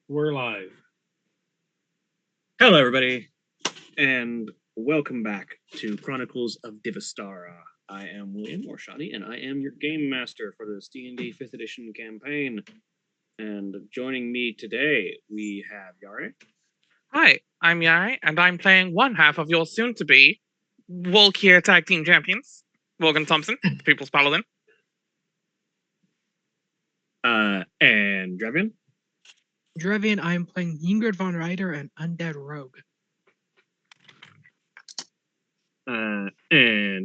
We're live. Hello, everybody, and welcome back to Chronicles of Divastara. I am William Orshadi, and I am your game master for this D&D 5th edition campaign. And joining me today, we have Yare. Hi, I'm Yai, and I'm playing one half of your soon-to-be Volkier Tag Team Champions, Morgan Thompson, the People's Paladin. And Drevian. Drevian, I am playing Ingrid von Ryder and Undead Rogue. And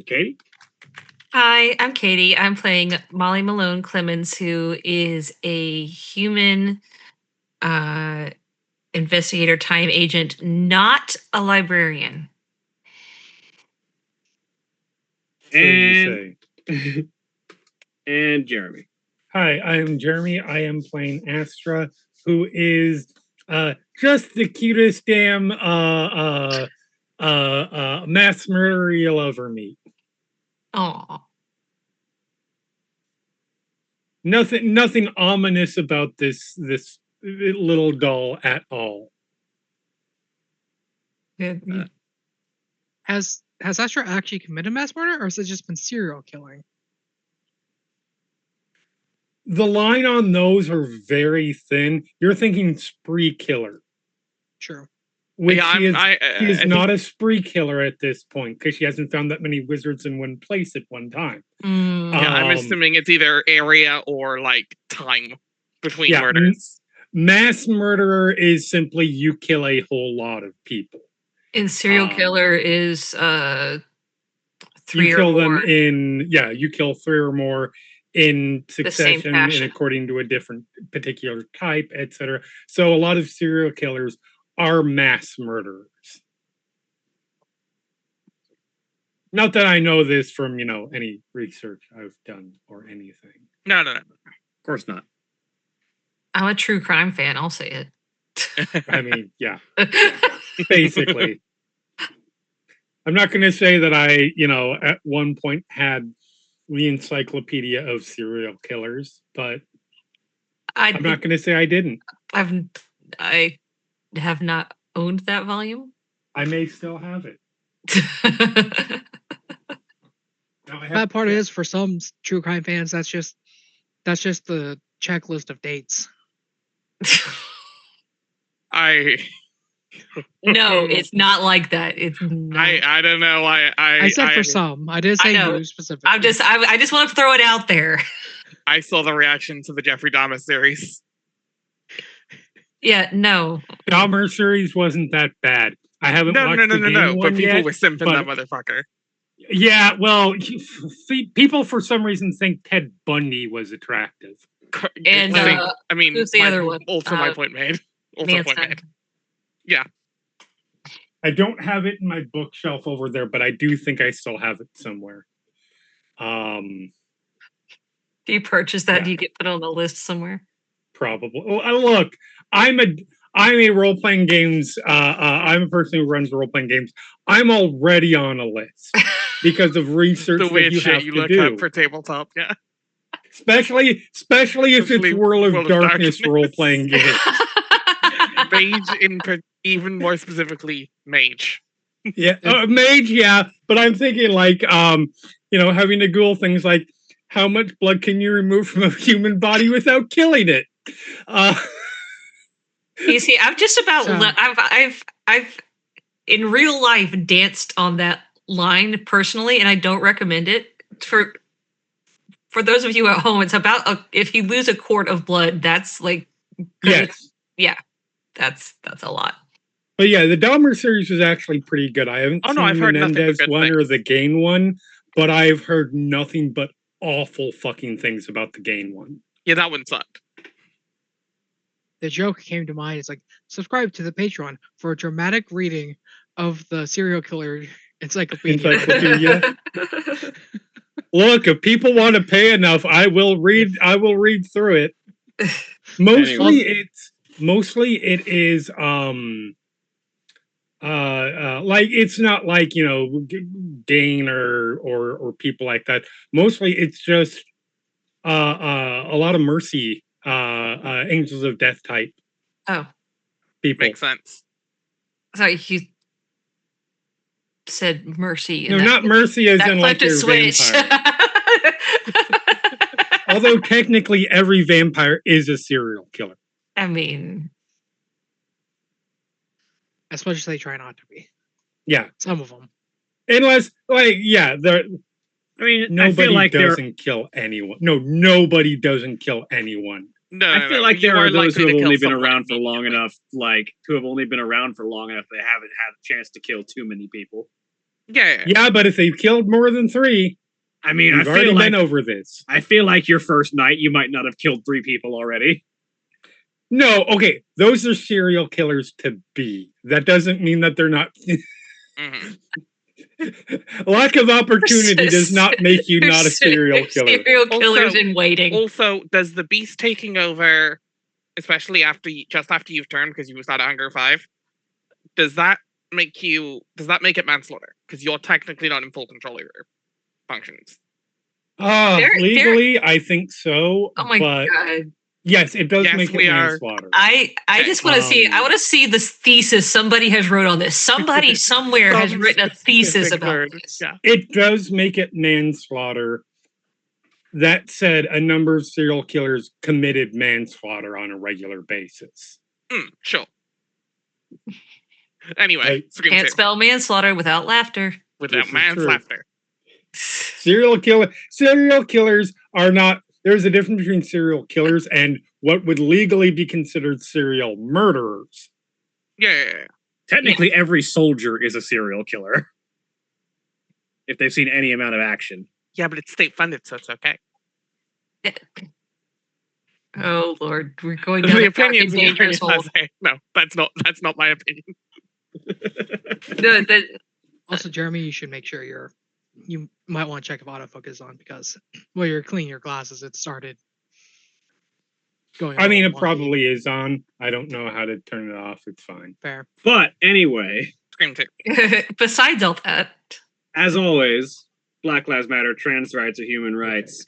Katie. Hi, I'm Katie. I'm playing Molly Malone Clemens, who is a human investigator time agent, not a librarian. So you say. And Jeremy. Hi, I am Jeremy. I am playing Astra, who is just the cutest damn mass murderer you'll ever meet. Aw. Nothing ominous about this little doll at all. Has Astra actually committed mass murder, or has it just been serial killing? The line on those are very thin. You're thinking spree killer. True. Which Yeah, he is not a spree killer at this point because she hasn't found that many wizards in one place at one time. Yeah, I'm assuming it's either area or like time between murders. Mass murderer is simply you kill a whole lot of people. And serial killer is you kill them you kill 3 or more in succession and according to a different particular type, etc. So a lot of serial killers are mass murderers. Not that I know this from, any research I've done or anything. No. Of course not. I'm a true crime fan, I'll say it. I mean, yeah. Basically. I'm not going to say that I, at one point had the encyclopedia of serial killers, but I'm not going to say I didn't. I have not owned that volume. I may still have it. That part is for some true crime fans. That's just the checklist of dates. No, it's not like that. It's not. I don't know. I said for some. I didn't say you specifically. I just want to throw it out there. I saw the reaction to the Jeffrey Dahmer series. Yeah, no. Dahmer series wasn't that bad. I haven't watched the game one but people yet, were simping that motherfucker. Yeah, well, people for some reason think Ted Bundy was attractive. And I mean, who's the other one? Also, my point made. Yeah. I don't have it in my bookshelf over there, but I do think I still have it somewhere. Do you purchase that? Yeah. Do you get put on the list somewhere? Probably. Well, look, I'm a role-playing games. I'm a person who runs role-playing games. I'm already on a list because of research the weird that you shit have you to look do up for tabletop. Yeah. Especially if it's World of Darkness role-playing games. Mage, even more specifically, mage. Yeah, mage. Yeah, but I'm thinking like, having to Google things like how much blood can you remove from a human body without killing it. You see, I've just about I've in real life danced on that line personally, and I don't recommend it for those of you at home. It's about if you lose a quart of blood, that's like yes, yeah. That's a lot. But yeah, the Dahmer series is actually pretty good. I haven't seen I've heard the Mendez one things. or the Gain one, but I've heard nothing but awful fucking things about the Gain one. Yeah, that one sucked. The joke came to mind. It's like, subscribe to the Patreon for a dramatic reading of the serial killer encyclopedia. Look, if people want to pay enough, I will read through it. Mostly it is like it's not like Dane or people like that. Mostly it's just a lot of mercy, Angels of Death type Oh, people. Makes sense. sorry, you said mercy. No, not mercy as That in like flipped a you're a switch. vampire. Although technically every vampire is a serial killer. I mean, As much as they try not to be. Yeah. Some of them. Unless, like, yeah, I mean, I feel nobody like there. doesn't kill anyone. No, nobody doesn't kill anyone. No, I feel like there are those who have likely to only kill been someone around for long immediately. enough, like who have only been around for long enough they haven't had a chance to kill too many people. Yeah. Yeah, but if they've killed more than 3, I mean, we've already been over this. I feel like your first night you might not have killed 3 people already. No, okay, those are serial killers to be. That doesn't mean that they're not. Mhm. Lack of opportunity does not make you not a serial killer. Serial killers Also- in waiting. Also, does the beast taking over, especially just after you've turned because you was not at Hunger 5, does that make it manslaughter? Because you're technically not in full control of your functions. Legally, I think so. Oh my but god! yes, it does Yes, make we it are. manslaughter. I just want to see. I Um, want to see this thesis somebody has wrote on this. Somebody somewhere has Some written a thesis specific about word. this. Yeah. It does make it manslaughter. That said, a number of serial killers committed manslaughter on a regular basis. Sure. Anyway, Scream Can't 2 spell manslaughter without laughter. without This is man's true. laughter. Serial killers are not. There's a difference between serial killers and what would legally be considered serial murderers. Yeah. Technically, every soldier is a serial killer. If they've seen any amount of action. Yeah, but it's state funded, so it's okay. Oh Lord, we're going down The a dark and opinions dangerous hole. No, that's not my opinion. Also, Jeremy, you should make sure you might want to check if autofocus is on because while you're cleaning your glasses, it started going. I mean, all it wonky. probably is on. I don't know how to turn it off. It's fine. Fair. But anyway, Scream 2. Besides all that, as always, Black Lives Matter, trans rights are human rights.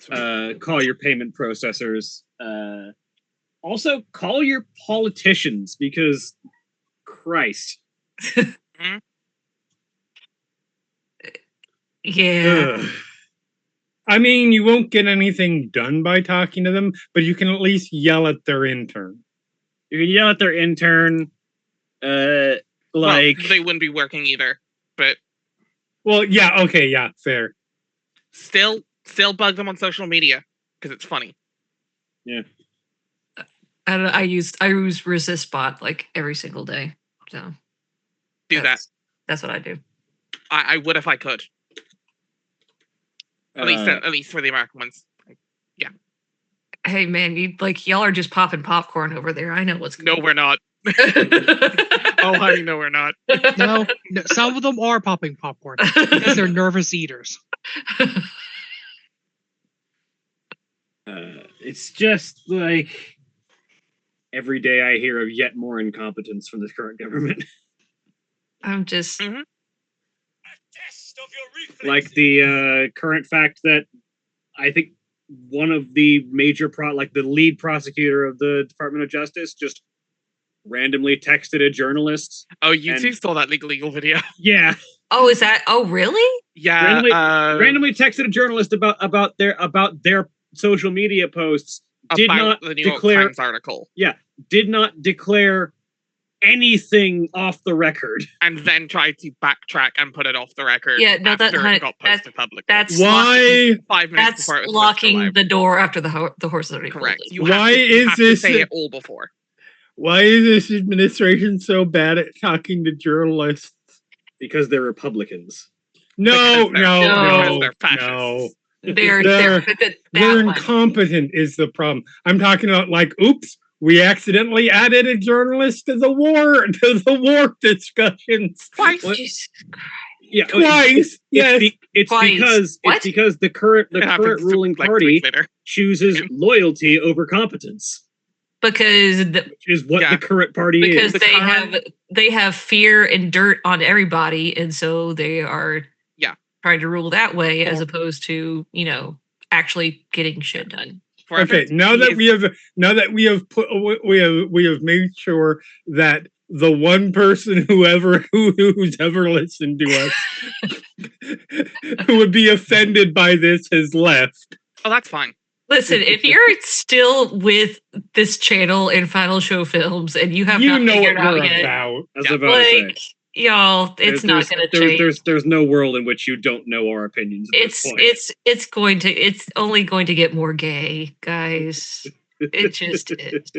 Call your payment processors. Also, call your politicians because, Christ. yeah. Ugh. I mean, you won't get anything done by talking to them, but you can at least yell at their intern. You can yell at their intern. Like, Well, they wouldn't be working either, but Well, yeah, okay, yeah, fair. still bug them on social media because it's funny. I use resist bot like every single day. So Do that. That's what I do. I would if I could. At least for the American ones. Hey man, y'all are just popping popcorn over there. I know what's No, going we're not. on. Oh, honey, no, we're not. No, some of them are popping popcorn because they're nervous eaters. it's just like every day I hear of yet more incompetence from this current government. I'm just Like the current fact that I think one of the major the lead prosecutor of the Department of Justice just randomly texted a journalist. Oh, you And- two saw that legal video. Yeah, is that really? Yeah. randomly texted a journalist about their social media posts. Did about not the New York declare Times article. did not declare anything off the record. And then tried to backtrack and put it off the record. Yeah, no, that- after honey, it got posted publicly. That's Why? 5 minutes That's before it was locking posted the door after the horse is already Correct. bolted. You Why you is to this say a- it all before? Why is this administration so bad at talking to journalists? Because they're Republicans. No, Because no, they're no, fascists. no. They're They're that They're one. incompetent is the problem. I'm talking about like, oops, we accidentally added a journalist to the war discussions. Twice. Jesus. Yeah, Twice. Yes. It's Twice. What? because the current It happens ruling like 2 party weeks later. chooses loyalty over competence, Because which is what Yeah. the current party because is. they have fear and dirt on everybody, and so they are Yeah. trying to rule that way as Or- opposed to actually getting shit done. Okay, now that we have made sure that the one person who's ever listened to us who would be offended by this has left. Oh, that's fine. Listen, if you're still with this channel in Final Show Films and you have You not know what figured out we're yet, about. I was Yeah, about to say. like, y'all, it's not going to change. There's no world in which you don't know our opinions at this point. It's only going to get more gay, guys. It just is.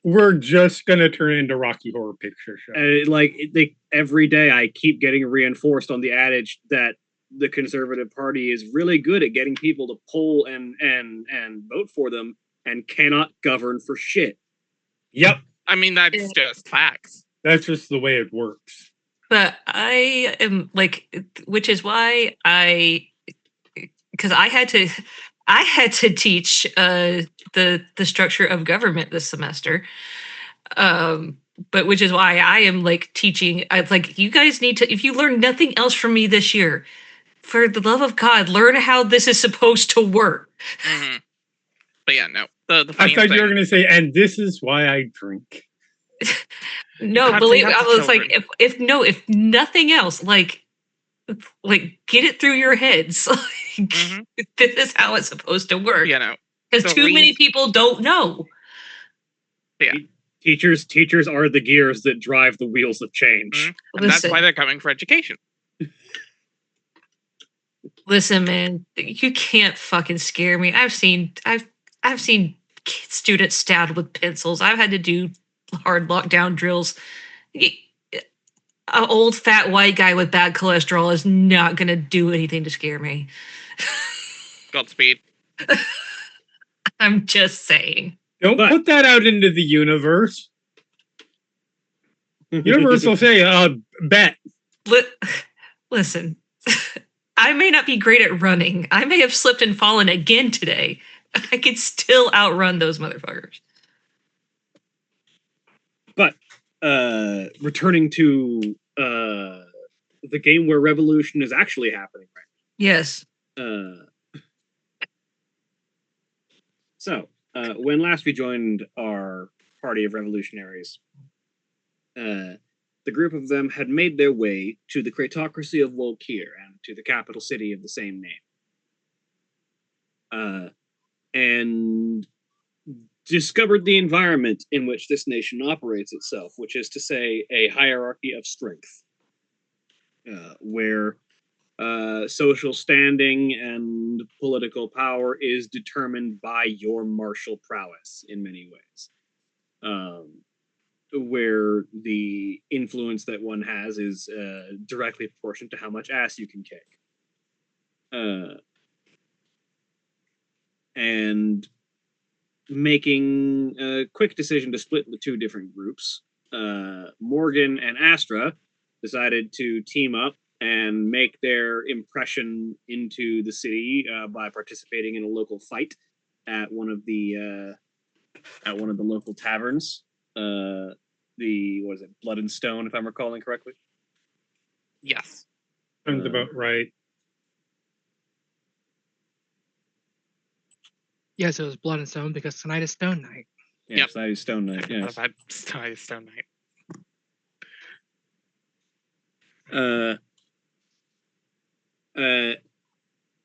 We're just gonna turn it into Rocky Horror Picture Show. Every day I keep getting reinforced on the adage that the Conservative Party is really good at getting people to poll and vote for them and cannot govern for shit. Yep, I mean, that's just facts. that's just the way it works. But I am which is why because I had to teach the structure of government this semester. But which is why I am teaching. You guys need to, if you learn nothing else from me this year, for the love of God, learn how this is supposed to work. Mm-hmm. But yeah, no. The I thought you were gonna say, and this is why I drink. No, believe I was if nothing else, get it through your heads. This is how it's supposed to work. Yeah, no. Because too many people don't know. Yeah. Teachers are the gears that drive the wheels of change. And that's why they're coming for education. Listen, man, you can't fucking scare me. I've seen students stabbed with pencils. I've had to do hard lockdown drills. An old fat white guy with bad cholesterol is not going to do anything to scare me. Godspeed. I'm just saying. Don't put that out into the universe. Universe will say, bet. Listen, I may not be great at running. I may have slipped and fallen again today. I could still outrun those motherfuckers. But returning to the game where revolution is actually happening right now. Yes. So when last we joined our party of revolutionaries, the group of them had made their way to the Cratocracy of Volkir and to the capital city of the same name. And discovered the environment in which this nation operates itself, which is to say a hierarchy of strength, where social standing and political power is determined by your martial prowess in many ways. Where the influence that one has is directly proportionate to how much ass you can kick. And making a quick decision to split the two different groups, Morgan and Astra decided to team up and make their impression into the city by participating in a local fight at one of the local taverns. Blood and Stone, if I'm recalling correctly? Yes. Sounds about right. Yes, it was Blood and Stone because tonight is Stone Night. Yeah, yep. Tonight is Stone Night, yes. Tonight is Stone Night.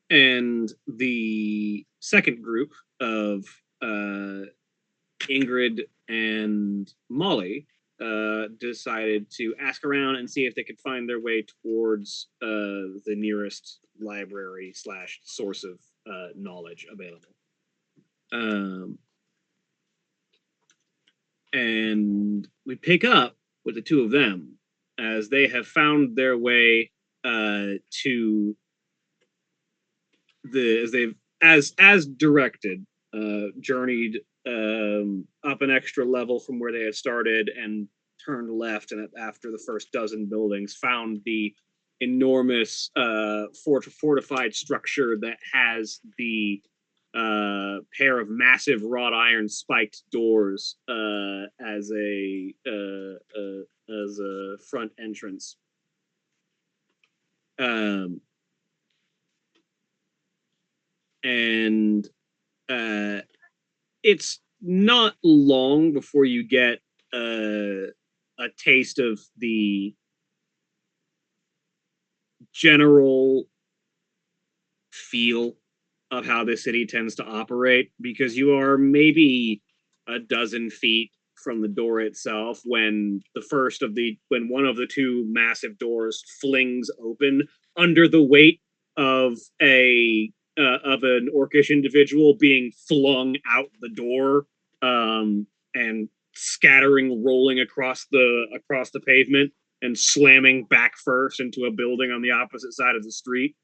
And the second group of Ingrid and Molly decided to ask around and see if they could find their way towards the nearest library / source of knowledge available. And we pick up with the two of them as they have found their way to as directed, journeyed up an extra level from where they had started and turned left, and after the first dozen buildings found the enormous fortified structure that has the pair of massive wrought iron spiked doors as a front entrance. And it's not long before you get a taste of the general feel of how the city tends to operate, because you are maybe a dozen feet from the door itself when one of the two massive doors flings open under the weight of an orcish individual being flung out the door, and scattering, rolling across the pavement and slamming back first into a building on the opposite side of the street,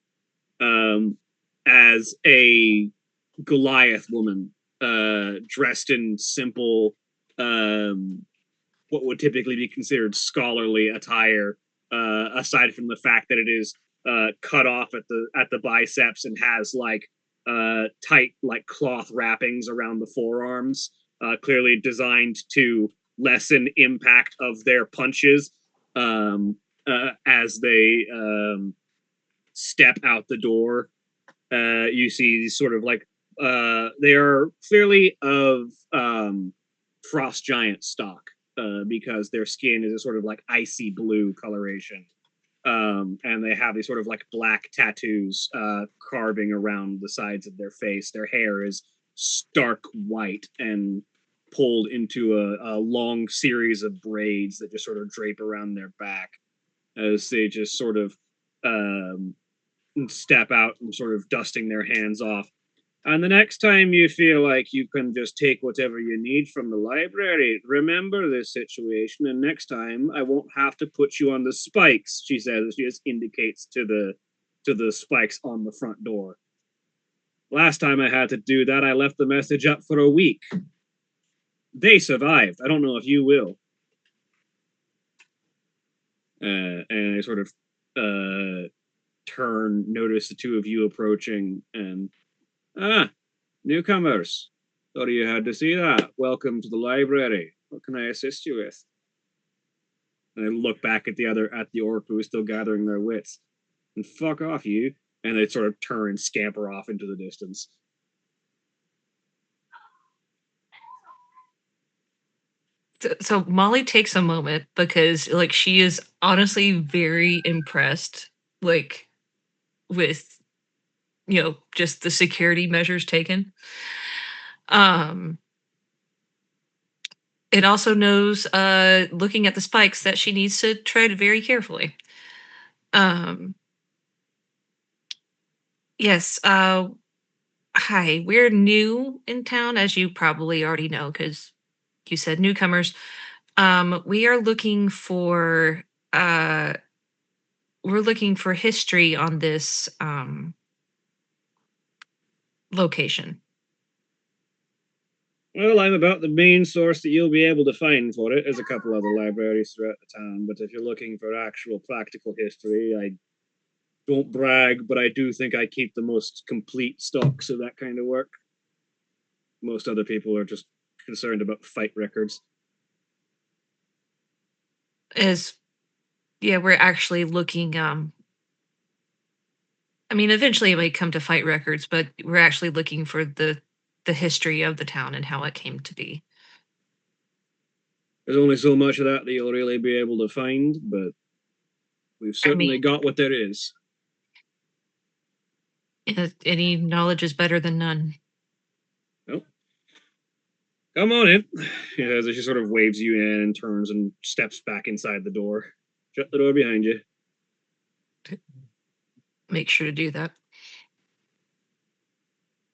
as a Goliath woman, dressed in simple, what would typically be considered scholarly attire, aside from the fact that it is cut off at the biceps and has like tight like cloth wrappings around the forearms, clearly designed to lessen impact of their punches as they step out the door. You see these sort of like they are clearly of frost giant stock, because their skin is a sort of like icy blue coloration, and they have these sort of like black tattoos carving around the sides of their face. Their hair is stark white and pulled into a long series of braids that just sort of drape around their back as they just sort of step out and sort of dusting their hands off. And the next time you feel like you can just take whatever you need from the library, remember this situation, and next time I won't have to put you on the spikes, she says. She just indicates to the spikes on the front door. Last time I had to do that, I left the message up for a week. They survived. I don't know if you will. And I sort of notice the two of you approaching, and newcomers. Thought you had to see that. Welcome to the library. What can I assist you with? And I look back at the orc who is still gathering their wits. And fuck off, you. And they sort of turn and scamper off into the distance. So Molly takes a moment because like she is honestly very impressed like with just the security measures taken. It also knows looking at the spikes that she needs to tread very carefully. Yes, hi, we're new in town, as you probably already know because you said newcomers. We are looking for history on this location. Well, I'm about the main source that you'll be able to find for it. There's a couple other libraries throughout the town, but if you're looking for actual practical history, I don't brag, but I do think I keep the most complete stocks of that kind of work. Most other people are just concerned about fight records. We're actually looking I mean, eventually it might come to fight records, but we're actually looking for the history of the town and how it came to be. There's only so much of that you'll really be able to find, but we've certainly got what there is. Any knowledge is better than none. Well, come on in. As she sort of waves you in and turns and steps back inside the door. Shut the door behind you. Make sure to do that.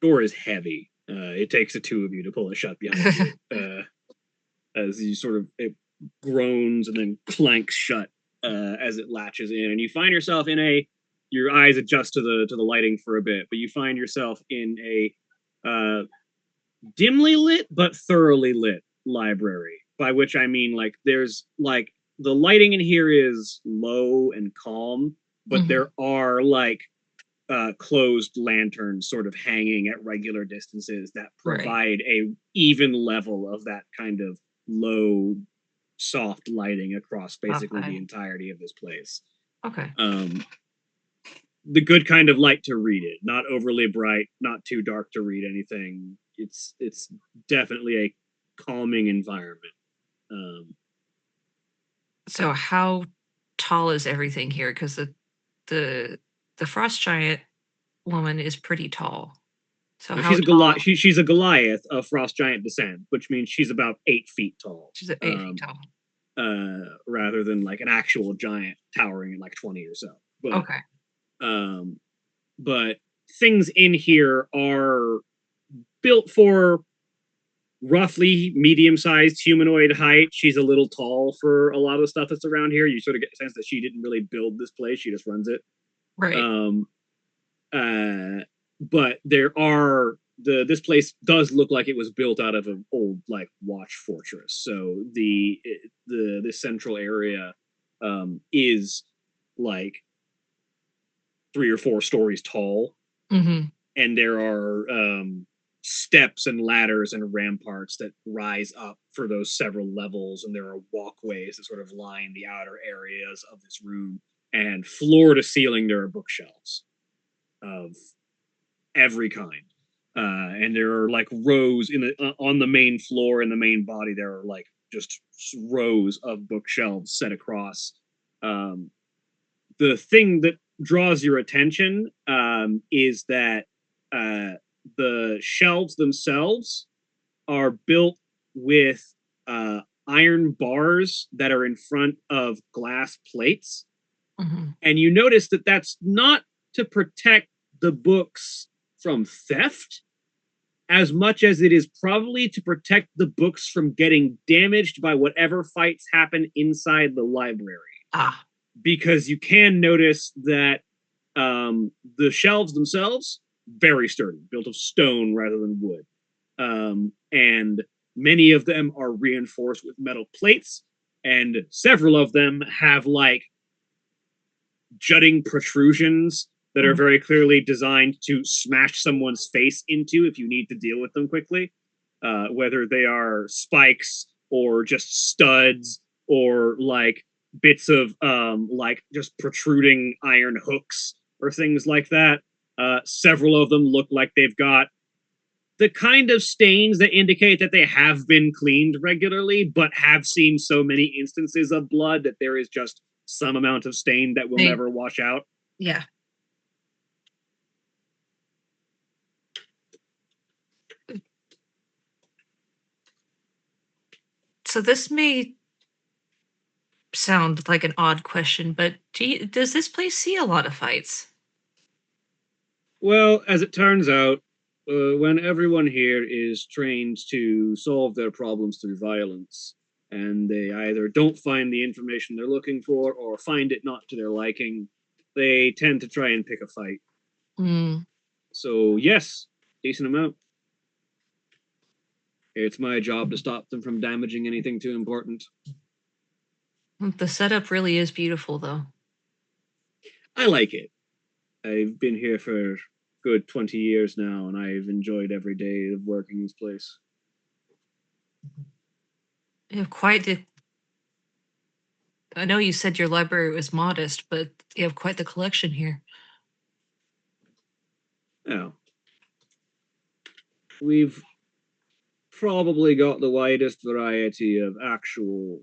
Door is heavy. It takes the two of you to pull it shut behind you. As you sort of, it groans and then clanks shut as it latches in, and you find yourself in your eyes adjust to the lighting for a bit, but you find yourself in a dimly lit but thoroughly lit library, by which I mean like there's like the lighting in here is low and calm, but there are like closed lanterns sort of hanging at regular distances that provide a even level of that kind of low, soft lighting across basically the entirety of this place. Okay. the good kind of light to read it. Not overly bright, not too dark to read anything. It's definitely a calming environment. So how tall is everything here? Because the frost giant woman is pretty tall. So how she's a tall? Goliath. She's a Goliath of frost giant descent, which means she's about 8 feet tall. She's 8 feet tall. Rather than like an actual giant towering at like 20 or so. But, Okay. But things in here are built for roughly medium-sized humanoid height. She's a little tall for a lot of the stuff that's around here. You sort of get the sense that she didn't really build this place; she just runs it. Right. But there are this place does look like it was built out of an old like watch fortress. So the central area is like 3 or 4 stories tall, and there are steps and ladders and ramparts that rise up for those several levels, and there are walkways that sort of line the outer areas of this room, and floor to ceiling there are bookshelves of every kind, and there are like rows on the main floor. In the main body there are like just rows of bookshelves set across. The thing that draws your attention is that the shelves themselves are built with iron bars that are in front of glass plates. And you notice that that's not to protect the books from theft as much as it is probably to protect the books from getting damaged by whatever fights happen inside the library. Because you can notice that the shelves themselves, very sturdy, built of stone rather than wood. And many of them are reinforced with metal plates, and several of them have like jutting protrusions that are very clearly designed to smash someone's face into if you need to deal with them quickly, whether they are spikes or just studs or like bits of like just protruding iron hooks or things like that. Several of them look like they've got the kind of stains that indicate that they have been cleaned regularly, but have seen so many instances of blood that there is just some amount of stain that will never wash out. Yeah. So this may sound like an odd question, but does this place see a lot of fights? Well, as it turns out, when everyone here is trained to solve their problems through violence, and they either don't find the information they're looking for or find it not to their liking, they tend to try and pick a fight. So yes, decent amount. It's my job to stop them from damaging anything too important. The setup really is beautiful, though. I like it. I've been here for good 20 years now, and I've enjoyed every day of working this place. You have quite the... I know you said your library was modest, but you have quite the collection here. Yeah. We've probably got the widest variety of actual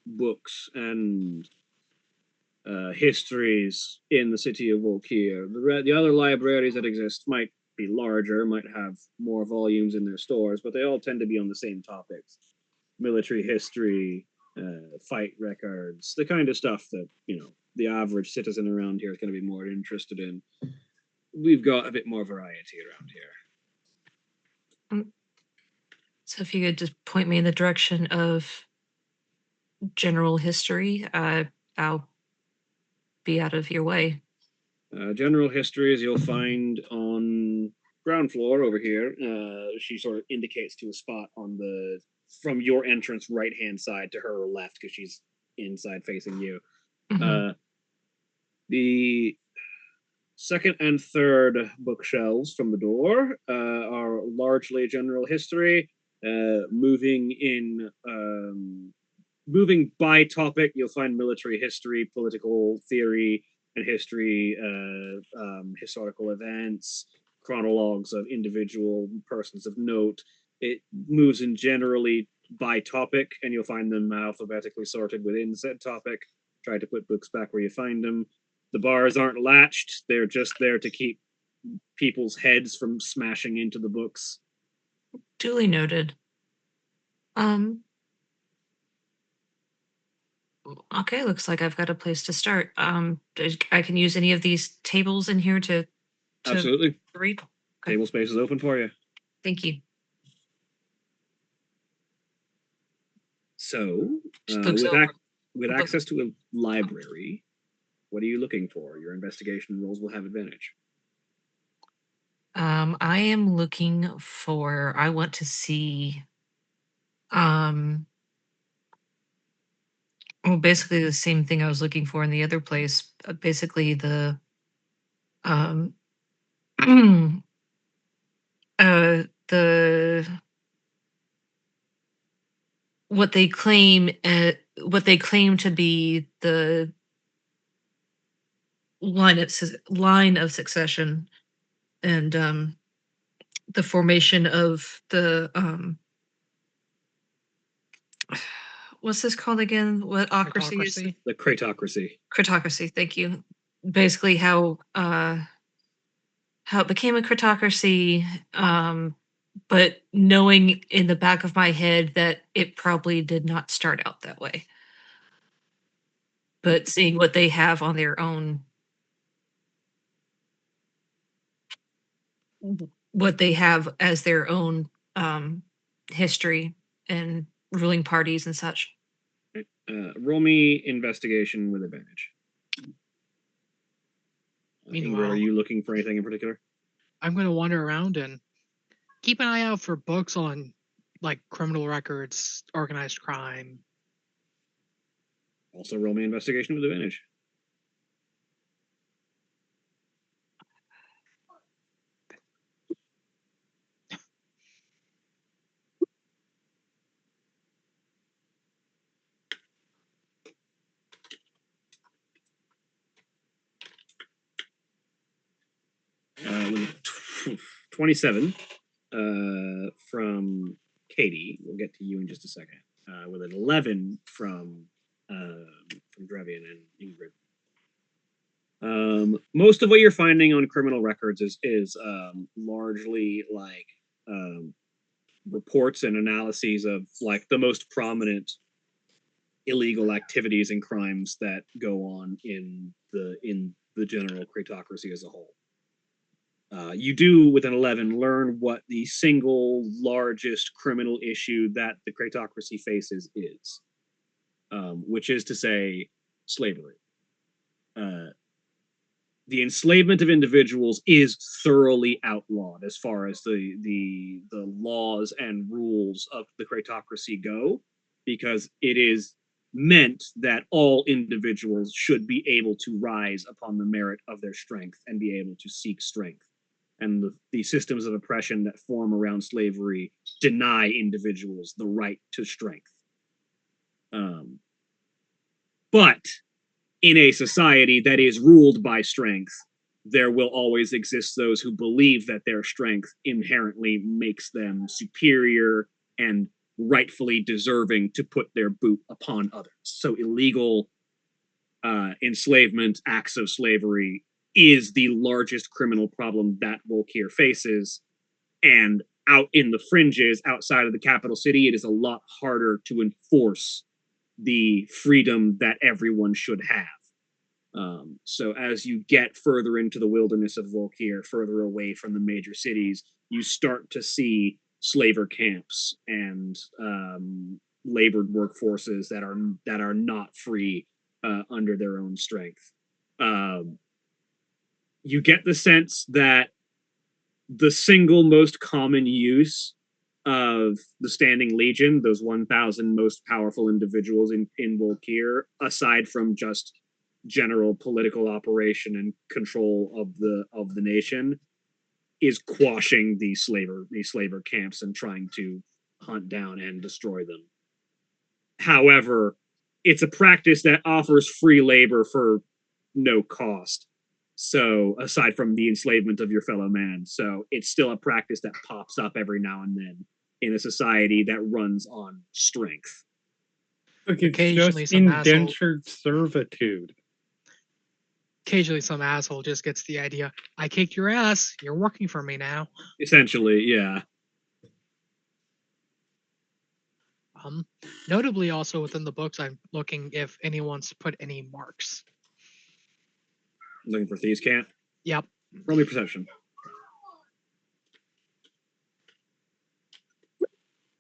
books and histories in the city of Volkir. The other libraries that exist might be larger, might have more volumes in their stores, but they all tend to be on the same topics. Military history, fight records, the kind of stuff that, you know, the average citizen around here is going to be more interested in. We've got a bit more variety around here. So if you could just point me in the direction of general history, I'll be out of your way. General histories you'll find on ground floor over here. She sort of indicates to a spot on from your entrance right hand side to her left, because she's inside facing you. The second and third bookshelves from the door are largely general history. Moving by topic, you'll find military history, political theory, and history, historical events, chronologues of individual persons of note. It moves in generally by topic, and you'll find them alphabetically sorted within said topic. Try to put books back where you find them. The bars aren't latched, they're just there to keep people's heads from smashing into the books. Duly noted. Okay, looks like I've got a place to start. I can use any of these tables in here to Absolutely. read. Okay. Table space is open for you. Thank you. So, Books over. with access to a library, what are you looking for? Your investigation rolls will have advantage. I am looking for. I want to see. Well, basically the same thing I was looking for in the other place. Basically the the what they claim to be the line of succession, and the formation of the what's this called again? What ocracy is it? The Cratocracy. Cratocracy. Thank you. Basically, how it became a cratocracy, but knowing in the back of my head that it probably did not start out that way. But seeing what they have on their own, what they have as their own history and ruling parties and such. Roll me investigation with advantage. Meanwhile, are you looking for anything in particular? I'm going to wander around and keep an eye out for books on like criminal records, organized crime. Also roll me investigation with advantage. With 27 from Katie. We'll get to you in just a second. With an 11 from Drevian and Ingrid. Most of what you're finding on criminal records is largely like reports and analyses of like the most prominent illegal activities and crimes that go on in the general Cratocracy as a whole. You do, with an 11, learn what the single largest criminal issue that the Cratocracy faces is, which is to say, slavery. The enslavement of individuals is thoroughly outlawed as far as the laws and rules of the Cratocracy go, because it is meant that all individuals should be able to rise upon the merit of their strength and be able to seek strength. And the systems of oppression that form around slavery deny individuals the right to strength. But in a society that is ruled by strength, there will always exist those who believe that their strength inherently makes them superior and rightfully deserving to put their boot upon others. So illegal enslavement, acts of slavery, is the largest criminal problem that Volkir faces. And out in the fringes, outside of the capital city, it is a lot harder to enforce the freedom that everyone should have. So as you get further into the wilderness of Volkir, further away from the major cities, you start to see slaver camps and labored workforces that are not free under their own strength. You get the sense that the single most common use of the Standing Legion, those 1,000 most powerful individuals in Volkir, aside from just general political operation and control of the nation, is quashing these slaver camps and trying to hunt down and destroy them. However, it's a practice that offers free labor for no cost. So aside from the enslavement of your fellow man, so it's still a practice that pops up every now and then in a society that runs on strength. Look, it's Occasionally just some asshole- indentured servitude. Occasionally, some asshole just gets the idea. I kicked your ass. You're working for me now. Essentially, yeah. Notably, also within the books, I'm looking if anyone's put any marks. Looking for thieves' cant. Yep. Roll me perception.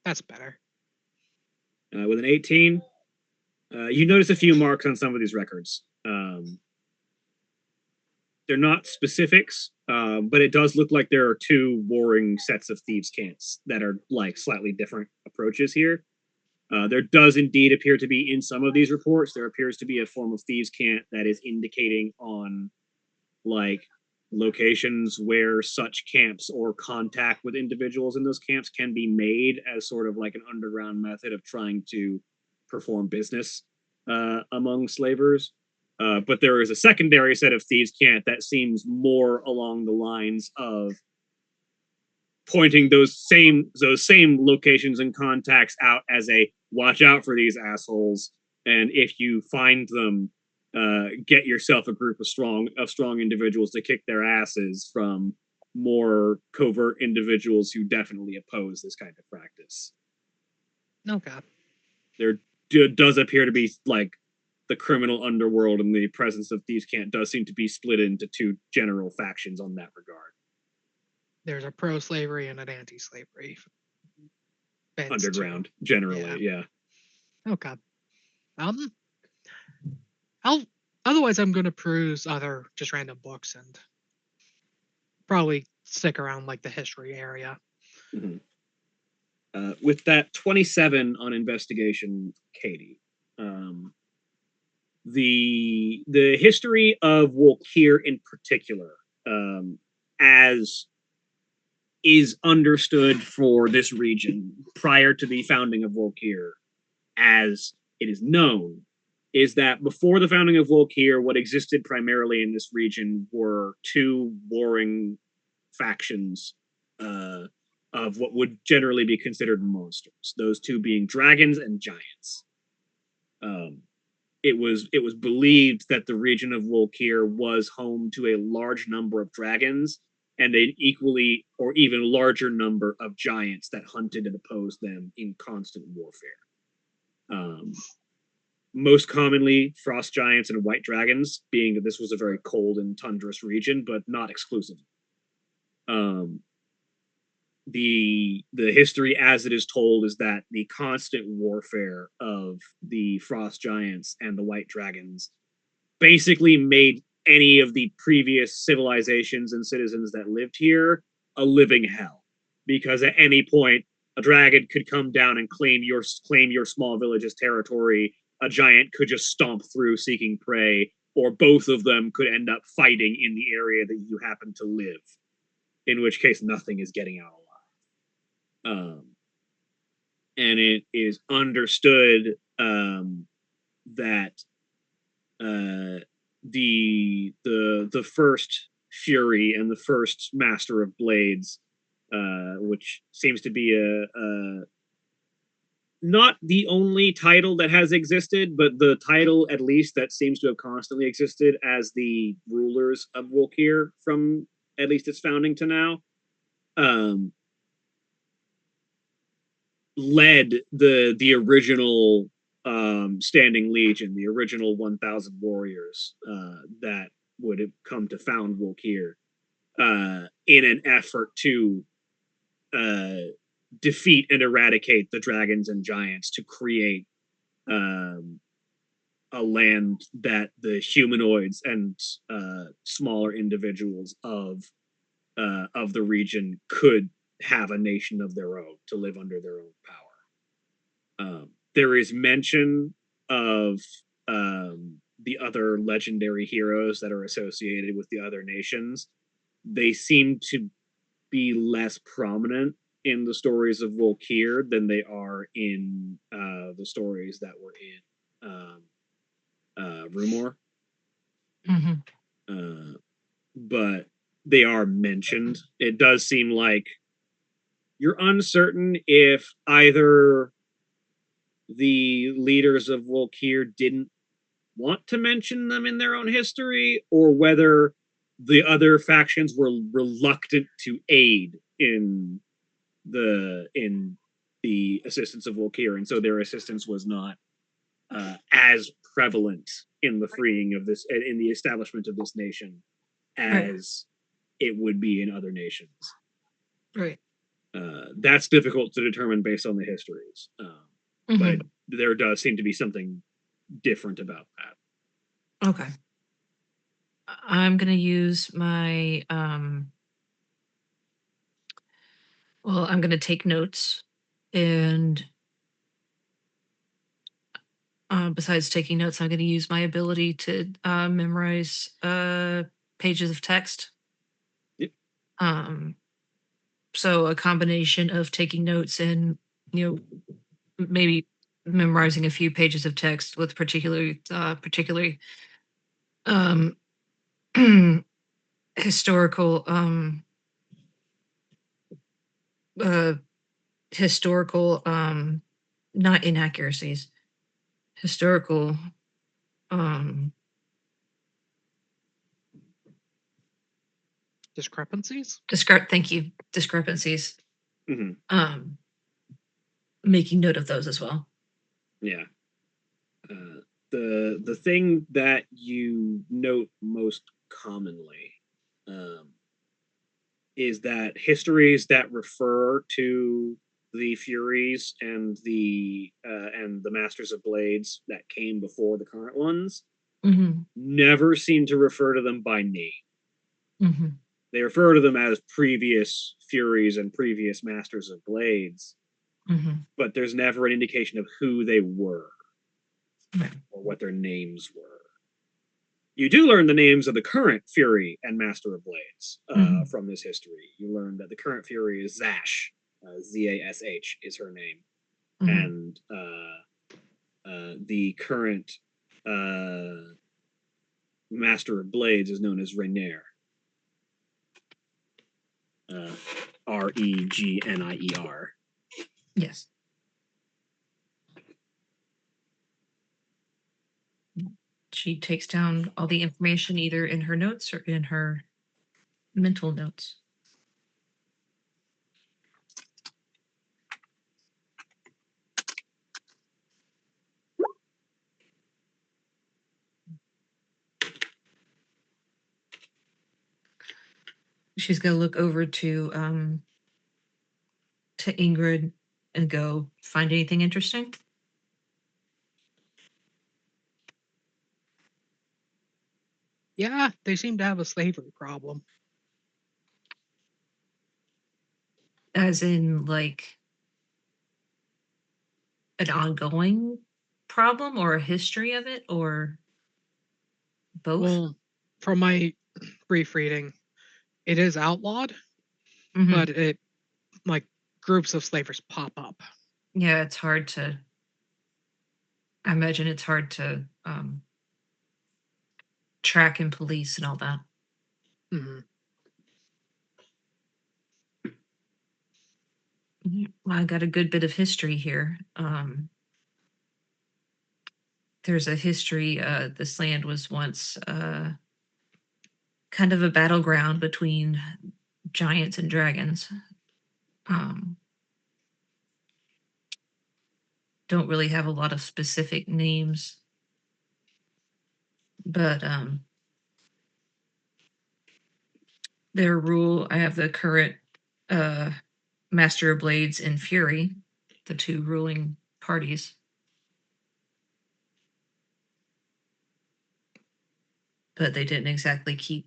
That's better. With an 18, you notice a few marks on some of these records. They're not specifics, but it does look like there are two warring sets of thieves' cants that are like slightly different approaches here. There does indeed appear to be in some of these reports, there appears to be a form of thieves' cant that is indicating on like locations where such camps or contact with individuals in those camps can be made as sort of like an underground method of trying to perform business among slavers. But there is a secondary set of thieves' cant that seems more along the lines of pointing those same locations and contacts out as a watch out for these assholes, and if you find them, get yourself a group of strong individuals to kick their asses from more covert individuals who definitely oppose this kind of practice. Okay. There does appear to be like the criminal underworld, and the presence of thieves' cant does seem to be split into two general factions on that regard. There's a pro-slavery and an anti-slavery. Underground, generally, yeah. Okay. Otherwise, I'm gonna peruse other just random books and probably stick around like the history area. Mm-hmm. With that 27 on investigation, Katie, the history of Wolkir in particular, as is understood for this region prior to the founding of Wolkir, as it is known, is that before the founding of Wolkir, what existed primarily in this region were two warring factions of what would generally be considered monsters. Those two being dragons and giants. It was believed that the region of Wolkir was home to a large number of dragons and an equally or even larger number of giants that hunted and opposed them in constant warfare. Most commonly, frost giants and white dragons, being that this was a very cold and tundrous region, but not exclusively. The history as it is told is that the constant warfare of the frost giants and the white dragons basically made any of the previous civilizations and citizens that lived here a living hell, because at any point a dragon could come down and claim your small village's territory. A giant could just stomp through seeking prey, or both of them could end up fighting in the area that you happen to live, in which case nothing is getting out alive. And it is understood that the first Fury and the first Master of Blades, which seems to be a not the only title that has existed, but the title at least that seems to have constantly existed as the rulers of Wolkir from at least its founding to now, led the original Standing Legion, the original 1,000 warriors that would have come to found Wolkir, in an effort to defeat and eradicate the dragons and giants, to create a land that the humanoids and smaller individuals of the region could have a nation of their own, to live under their own power. There is mention of the other legendary heroes that are associated with the other nations. They seem to be less prominent in the stories of Wolkir than they are in the stories that were in Rumor. Mm-hmm. But they are mentioned. It does seem like you're uncertain if either the leaders of Volkir didn't want to mention them in their own history, or whether the other factions were reluctant to aid in the assistance of Volkir, and so their assistance was not as prevalent in the freeing of this, in the establishment of this nation, as it would be in other nations. Right. That's difficult to determine based on the histories, Mm-hmm. but there does seem to be something different about that. Okay. I'm gonna use my well, I'm gonna take notes, and besides taking notes, I'm gonna use my ability to memorize pages of text. Yep. So a combination of taking notes and, maybe memorizing a few pages of text with particularly historical historical not inaccuracies, historical Discrepancies? thank you, discrepancies. Mm-hmm. Making note of those as well. Yeah. The thing that you note most commonly is that histories that refer to the Furies and the Masters of Blades that came before the current ones never seem to refer to them by name. They refer to them as previous Furies and previous Masters of Blades, but there's never an indication of who they were or what their names were. You do learn the names of the current Fury and Master of Blades from this history. You learn that the current Fury is Zash, Z-A-S-H is her name, and the current Master of Blades is known as Rainier. R-E-G-N-I-E-R. Yes. She takes down all the information either in her notes or in her mental notes. She's gonna look over to Ingrid and go, find anything interesting? Yeah, they seem to have a slavery problem. As in, like, an ongoing problem or a history of it, or both? Well, from my brief reading, it is outlawed, but it, like, groups of slavers pop up. Yeah, it's hard to. I imagine it's hard to track and police and all that. Well, I got a good bit of history here. There's a history. This land was once kind of a battleground between giants and dragons. Don't really have a lot of specific names, but their rule. I have the current Master of Blades and Fury, the two ruling parties. But they didn't exactly keep.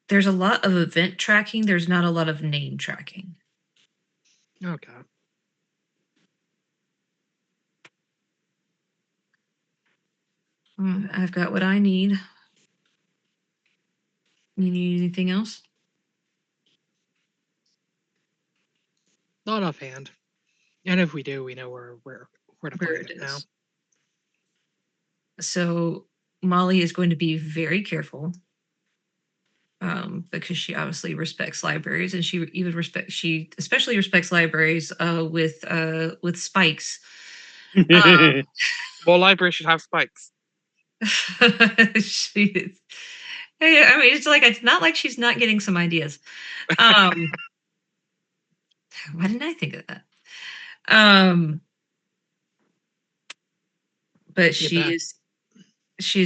There's a lot of event tracking. There's not a lot of name tracking. Okay. I've got what I need. You need anything else? Not offhand. And if we do, we know where to Where find it it now. is. So Molly is going to be very careful because she obviously respects libraries, and she especially respects libraries with spikes. More libraries should have spikes. She is. I mean, it's not like she's not getting some ideas. Why didn't I think of that? But she's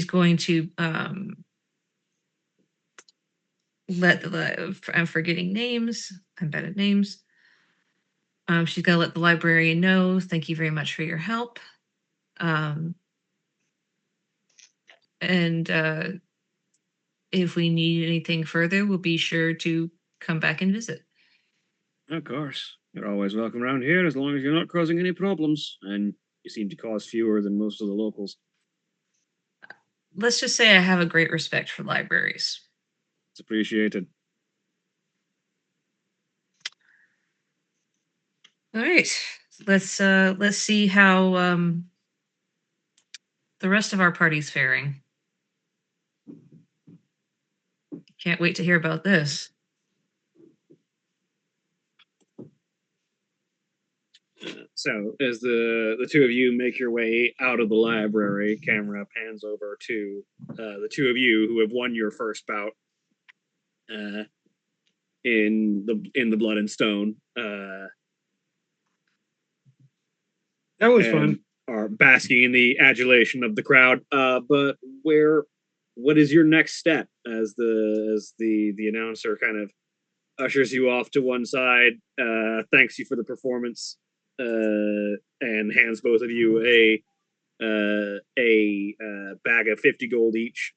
going to I'm forgetting names. I'm bad at names. She's going to let the librarian know. Thank you very much for your help. And if we need anything further, we'll be sure to come back and visit. Of course. You're always welcome around here as long as you're not causing any problems. And you seem to cause fewer than most of the locals. Let's just say I have a great respect for libraries. It's appreciated. All right. Let's see how the rest of our party's faring. Can't wait to hear about this. So, as the two of you make your way out of the library, camera pans over to the two of you who have won your first bout in the Blood and Stone. That was fun. Are basking in the adulation of the crowd. But what is your next step as the announcer kind of ushers you off to one side, thanks you for the performance, and hands both of you a bag of 50 gold each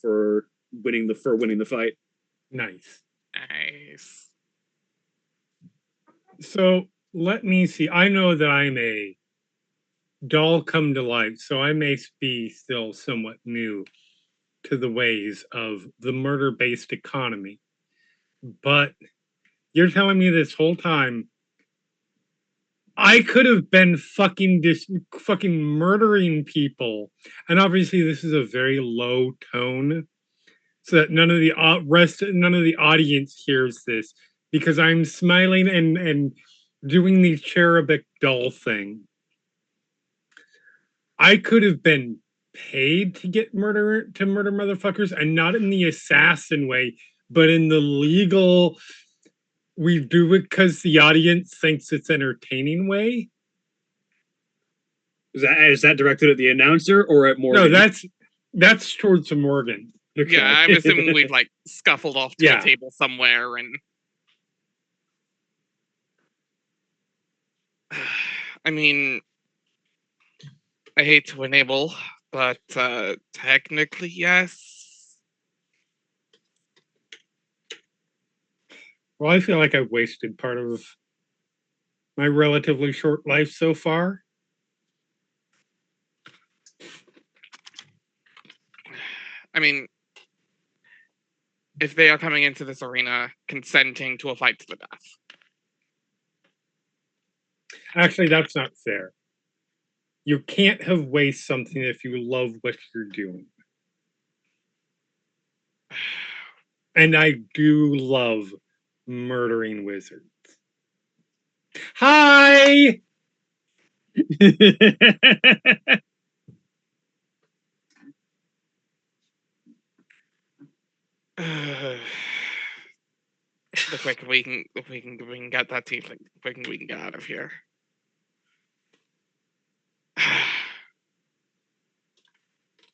for winning the fight. Nice. Nice. So let me see. I know that I'm a doll come to life, so I may be still somewhat new to the ways of the murder-based economy. But you're telling me this whole time I could have been fucking murdering people, and obviously this is a very low tone, so that none of the audience hears this, because I'm smiling and doing the cherubic doll thing. I could have been paid to murder motherfuckers, and not in the assassin way, but in the legal, we do it because the audience thinks it's entertaining way. Is that directed at the announcer or at Morgan? No, that's towards Morgan. Okay. Yeah, I'm assuming we've like scuffled off to a table somewhere and I mean, I hate to enable, but technically yes. Well, I feel like I've wasted part of my relatively short life so far. I mean, if they are coming into this arena consenting to a fight to the death. Actually, that's not fair. You can't have wasted something if you love what you're doing. And I do love murdering wizards. Hi! The quicker we can get that tiefling, the quicker we can get out of here.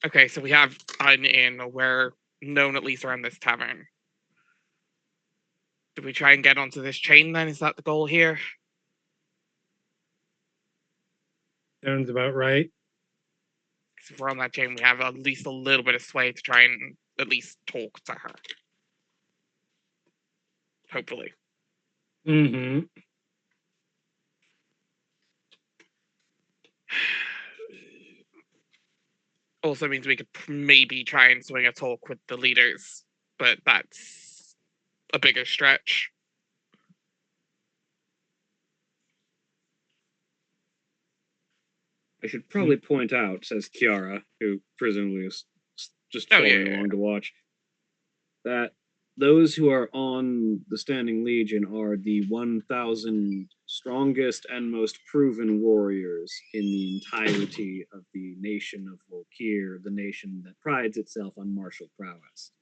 Okay, so we have an inn, or we're known at least around this tavern. Do we try and get onto this chain then? Is that the goal here? Sounds about right. Because if we're on that chain, we have at least a little bit of sway to try and at least talk to her. Hopefully. Mm-hmm. Also means we could maybe try and swing a talk with the leaders, but that's a bigger stretch. I should probably point out, says Kiara, who presumably is just Oh, following yeah. along to watch. That those who are on the Standing Legion are the 1,000 strongest and most proven warriors in the entirety of the nation of Volkir, the nation that prides itself on martial prowess.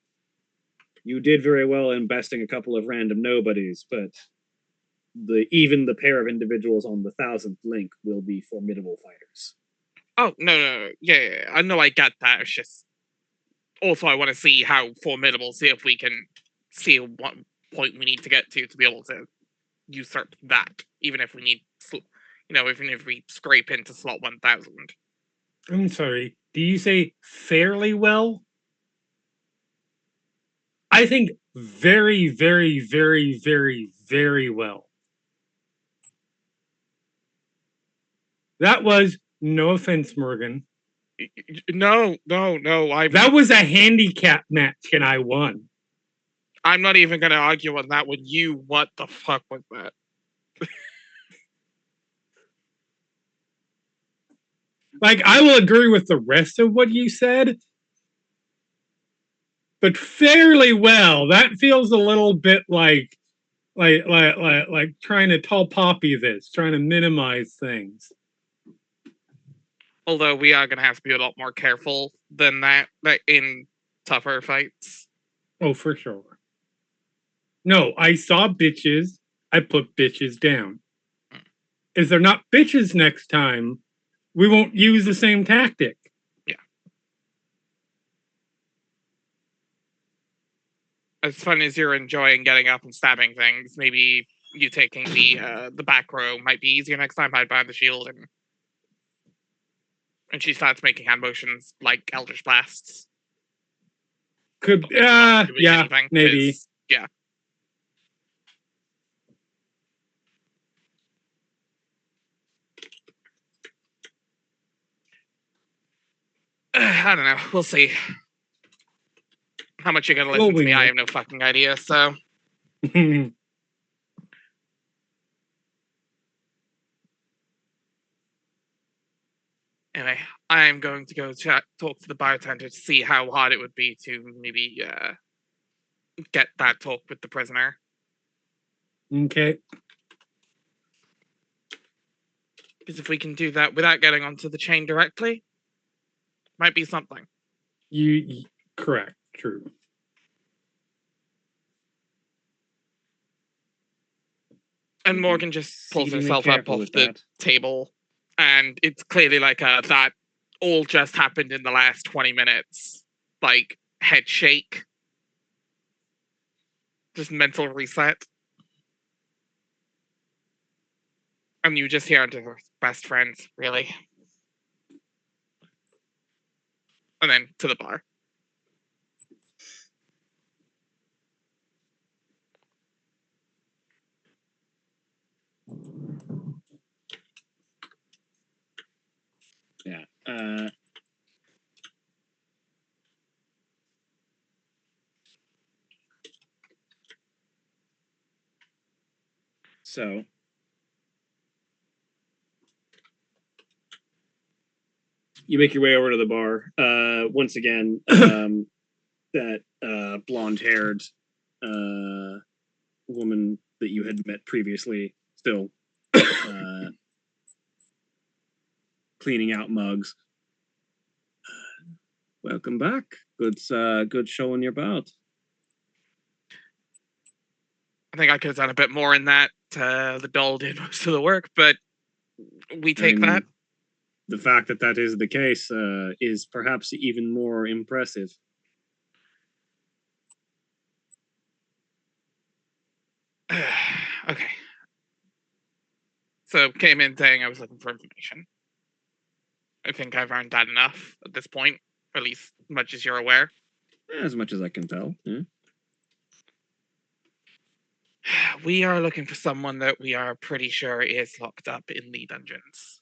You did very well in besting a couple of random nobodies, but even the pair of individuals on the 1,000th link will be formidable fighters. Oh, no. Yeah. I know I get that. It's just. Also, I want to see how formidable, see if we can see what point we need to get to be able to usurp that, even if we need, even if we scrape into slot 1000. I'm sorry. Do you say fairly well? I think very, very, very, very, very well. That was, no offense, Morgan. No. That was a handicap match, and I won. I'm not even going to argue on that with you. What the fuck was that? Like, I will agree with the rest of what you said, but fairly well. That feels a little bit like trying to tall poppy this, trying to minimize things. Although we are going to have to be a lot more careful than that in tougher fights. Oh, for sure. No, I saw bitches. I put bitches down. If they're not bitches next time, we won't use the same tactic. Yeah. As fun as you're enjoying getting up and stabbing things, maybe you taking the back row might be easier next time. Hide behind the shield, and she starts making hand motions like Eldritch Blasts. Could Yeah, maybe. Yeah. I don't know. We'll see. How much you're gonna listen to me, I have no fucking idea, so. Anyway, I'm going to go talk to the bartender to see how hard it would be to maybe get that talk with the prisoner. Okay. Because if we can do that without getting onto the chain directly, might be something. You correct. True. And Morgan just pulls herself up off the table, and it's clearly like that all just happened in the last 20 minutes. Like, head shake. Just mental reset. And you just hear into her best friends, really. And then to the bar. Yeah. So you make your way over to the bar. Once again, that blonde-haired woman that you had met previously, still cleaning out mugs. Welcome back. Good showing your bout. I think I could have done a bit more in that. The doll did most of the work, but we take that. The fact that that is the case is perhaps even more impressive. Okay. So came in saying I was looking for information. I think I've earned that enough at this point, or at least as much as you're aware. As much as I can tell. Yeah. We are looking for someone that we are pretty sure is locked up in the dungeons.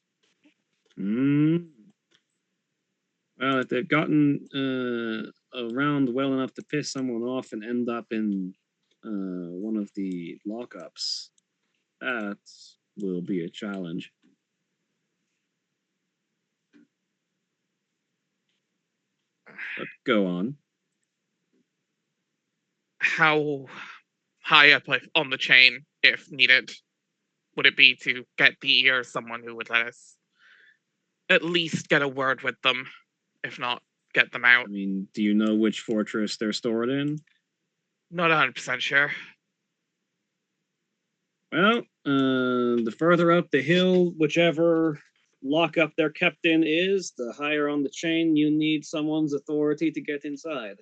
Well, if they've gotten around well enough to piss someone off and end up in one of the lockups, that will be a challenge. But go on. How high up on the chain, if needed, would it be to get the ear of someone who would let us at least get a word with them, if not get them out? I mean, do you know which fortress they're stored in? Not 100% sure. Well, the further up the hill, whichever lockup they're kept in is, the higher on the chain you need someone's authority to get inside.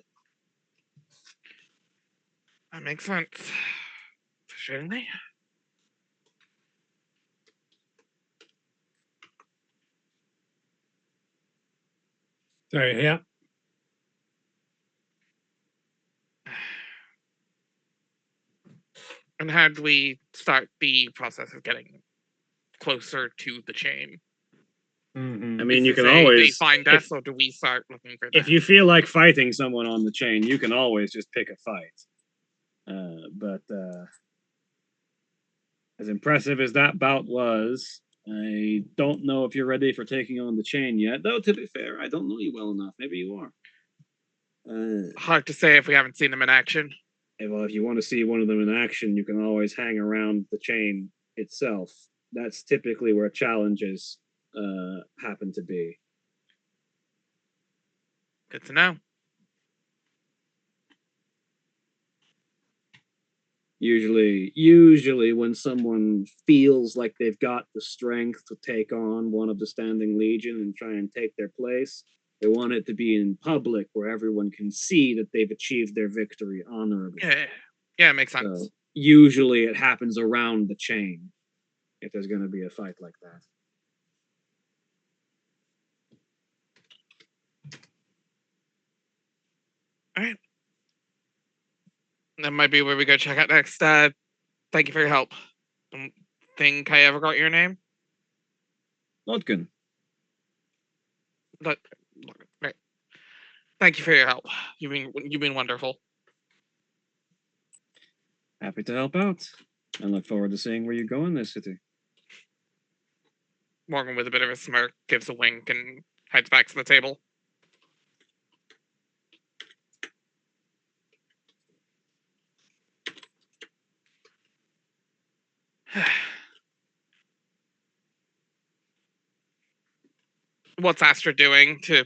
That makes sense. Certainly. Sorry, yeah. And how do we start the process of getting closer to the chain? Mm-hmm. I mean, Is you this can they always, find us, or do we start looking for them? if you feel like fighting someone on the chain, you can always just pick a fight. But as impressive as that bout was, I don't know if you're ready for taking on the chain yet. Though, to be fair, I don't know you well enough. Maybe you are. Hard to say if we haven't seen them in action. Well, if you want to see one of them in action, you can always hang around the chain itself. That's typically where challenges happen to be. Good to know. Usually when someone feels like they've got the strength to take on one of the standing legion and try and take their place, they want it to be in public where everyone can see that they've achieved their victory honorably. Yeah, it makes sense. So usually it happens around the chain if there's going to be a fight like that. All right. That might be where we go check out next. Thank you for your help. Don't think I ever got your name. Lodkin. But right. Thank you for your help. You've been wonderful. Happy to help out. I look forward to seeing where you go in this city. Morgan, with a bit of a smirk, gives a wink and heads back to the table. What's Astra doing to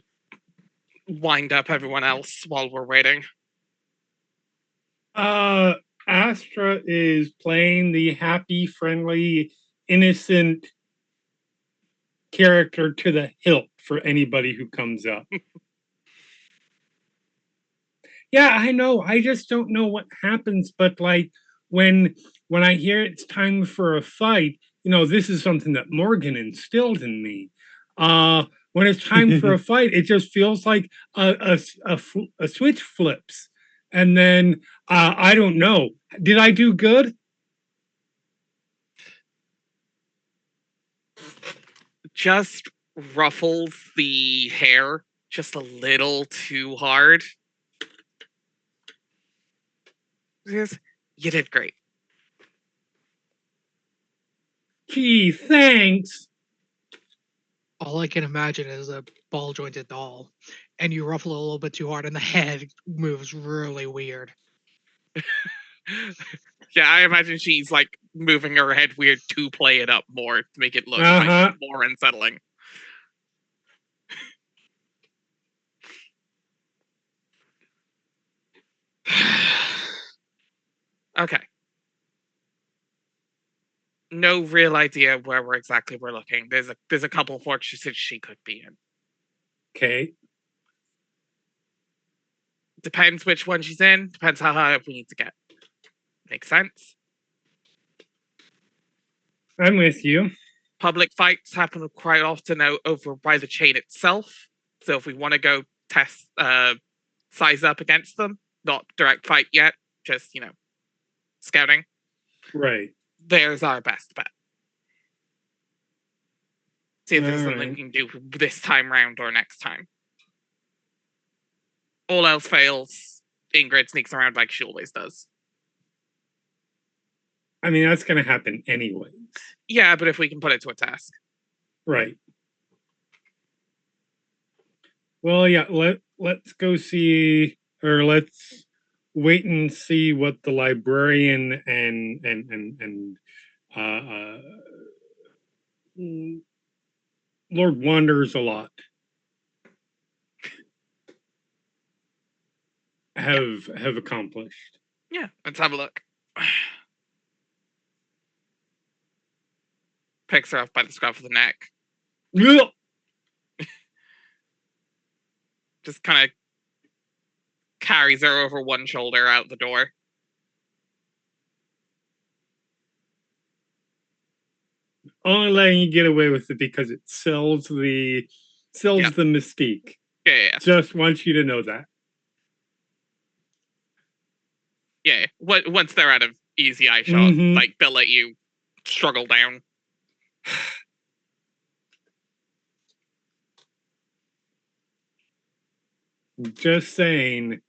wind up everyone else while we're waiting? Astra is playing the happy, friendly, innocent character to the hilt for anybody who comes up. Yeah, I know. I just don't know what happens, but like when I hear it's time for a fight, this is something that Morgan instilled in me. When it's time for a fight, it just feels like a switch flips, and then I don't know. Did I do good? Just ruffles the hair just a little too hard. Yes, you did great. Gee, thanks. All I can imagine is a ball jointed doll, and you ruffle it a little bit too hard, and the head moves really weird. Yeah, I imagine she's like moving her head weird to play it up more to make it look more unsettling. Okay. No real idea where we're looking. There's a couple fortresses she could be in. Okay. Depends which one she's in. Depends how high up we need to get. Makes sense. I'm with you. Public fights happen quite often over by the chain itself. So if we want to go test, size up against them, not direct fight yet, just, scouting. Right. There's our best bet. See if there's something Alright. we can do this time round or next time. All else fails, Ingrid sneaks around like she always does. I mean, that's going to happen anyway. Yeah, but if we can put it to a task. Right. Well, yeah, let's go see, or let's wait and see what the librarian and Lord Wanders a lot have accomplished. Yeah, let's have a look. Picks her up by the scruff of the neck. Yeah. Just kind of carries her over one shoulder out the door. Only letting you get away with it because it sells the mystique. Yeah. Just want you to know that. Yeah. Once they're out of easy eye shot, Mhm. like they'll let you struggle down. Just saying,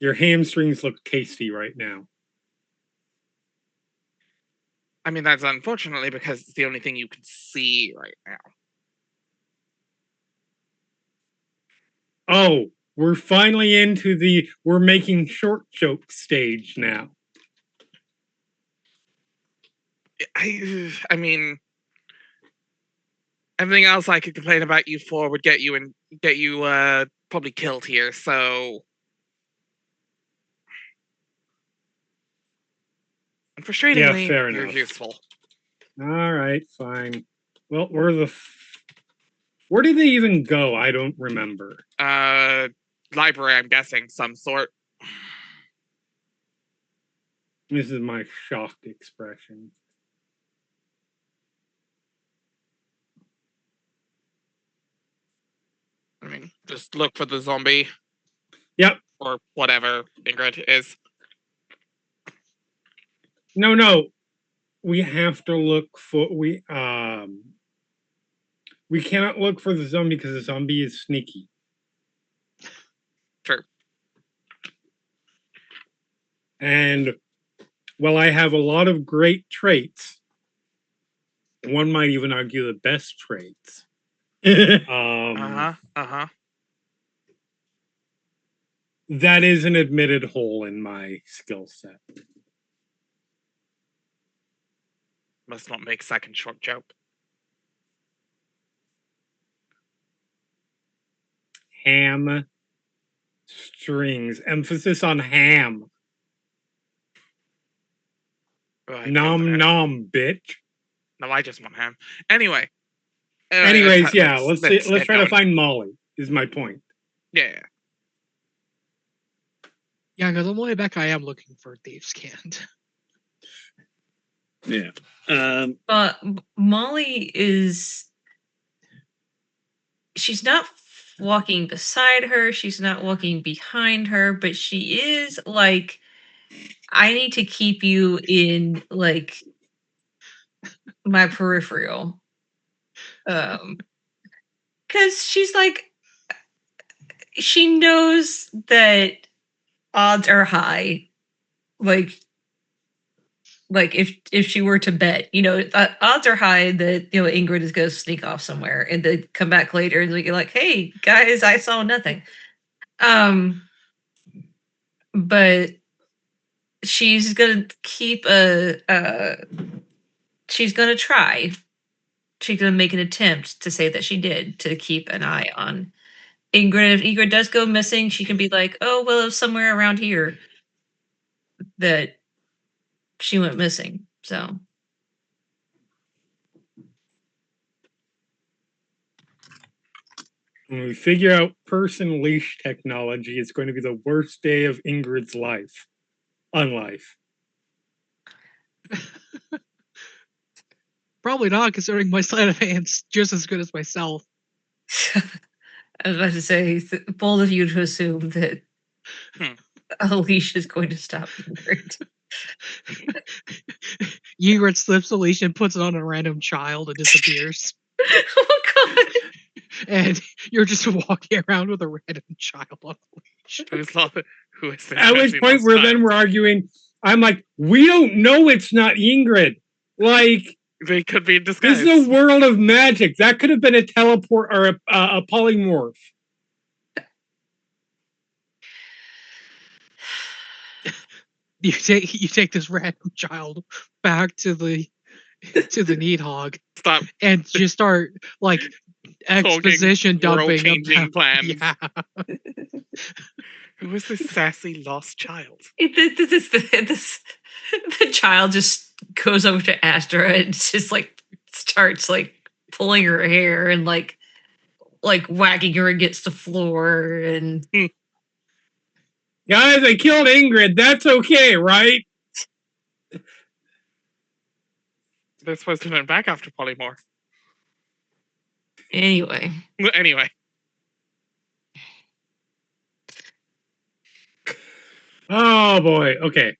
your hamstrings look tasty right now. I mean, that's unfortunately because it's the only thing you can see right now. Oh, we're finally into we're making short joke stage now. I mean, everything else I could complain about you for would get you probably killed here. So, and frustratingly, Yeah, fair you're enough. useful. All right, fine. Well, where did they even go? I don't remember. Library, I'm guessing, some sort. This is my shocked expression. I mean, just look for the zombie. Yep. Or whatever Ingrid is. No. We have to look for we cannot look for the zombie because the zombie is sneaky. True. And while I have a lot of great traits, one might even argue the best traits. That is an admitted hole in my skill set. Must not make second short joke. Ham strings. Emphasis on ham. Oh, nom nom, bitch. No, I just want ham. Anyway. Anyways, yeah, let's try to find Molly, is my point. Yeah. Yeah, because on the way back, I am looking for Thieves' Cant. Yeah. But Molly she's not walking beside her, she's not walking behind her, but she is like, I need to keep you in like my peripheral. Because she's like, she knows that odds are high. Like if she were to bet, odds are high that Ingrid is going to sneak off somewhere and then come back later and be like, "Hey guys, I saw nothing." But she's gonna keep she's gonna try. She's gonna make an attempt to say that she did, to keep an eye on Ingrid. If Ingrid does go missing, she can be like, "Oh well, it's somewhere around here that she went missing." So. When we figure out person leash technology, it's going to be the worst day of Ingrid's life. Unlife. Probably not, considering my sleight of hand's just as good as myself. I was about to say, it's bold of you to assume that a leash is going to stop Ingrid. Ingrid slips the leash and puts it on a random child and disappears. Oh god! And you're just walking around with a random child on the leash. At which point we're arguing. I'm like, we don't know it's not Ingrid. Like, they could be in disguise. This is a world of magic. That could have been a teleport or a polymorph. you take this random child back to the Needhog Stop and just start like exposition dumping world-changing about plans. yeah. Who is this sassy lost child? The child just goes over to Astra and just like starts like pulling her hair and like whacking her against the floor and Guys, I killed Ingrid. That's okay, right? They're supposed to turn back after polymorph. anyway. Anyway. Oh boy. Okay.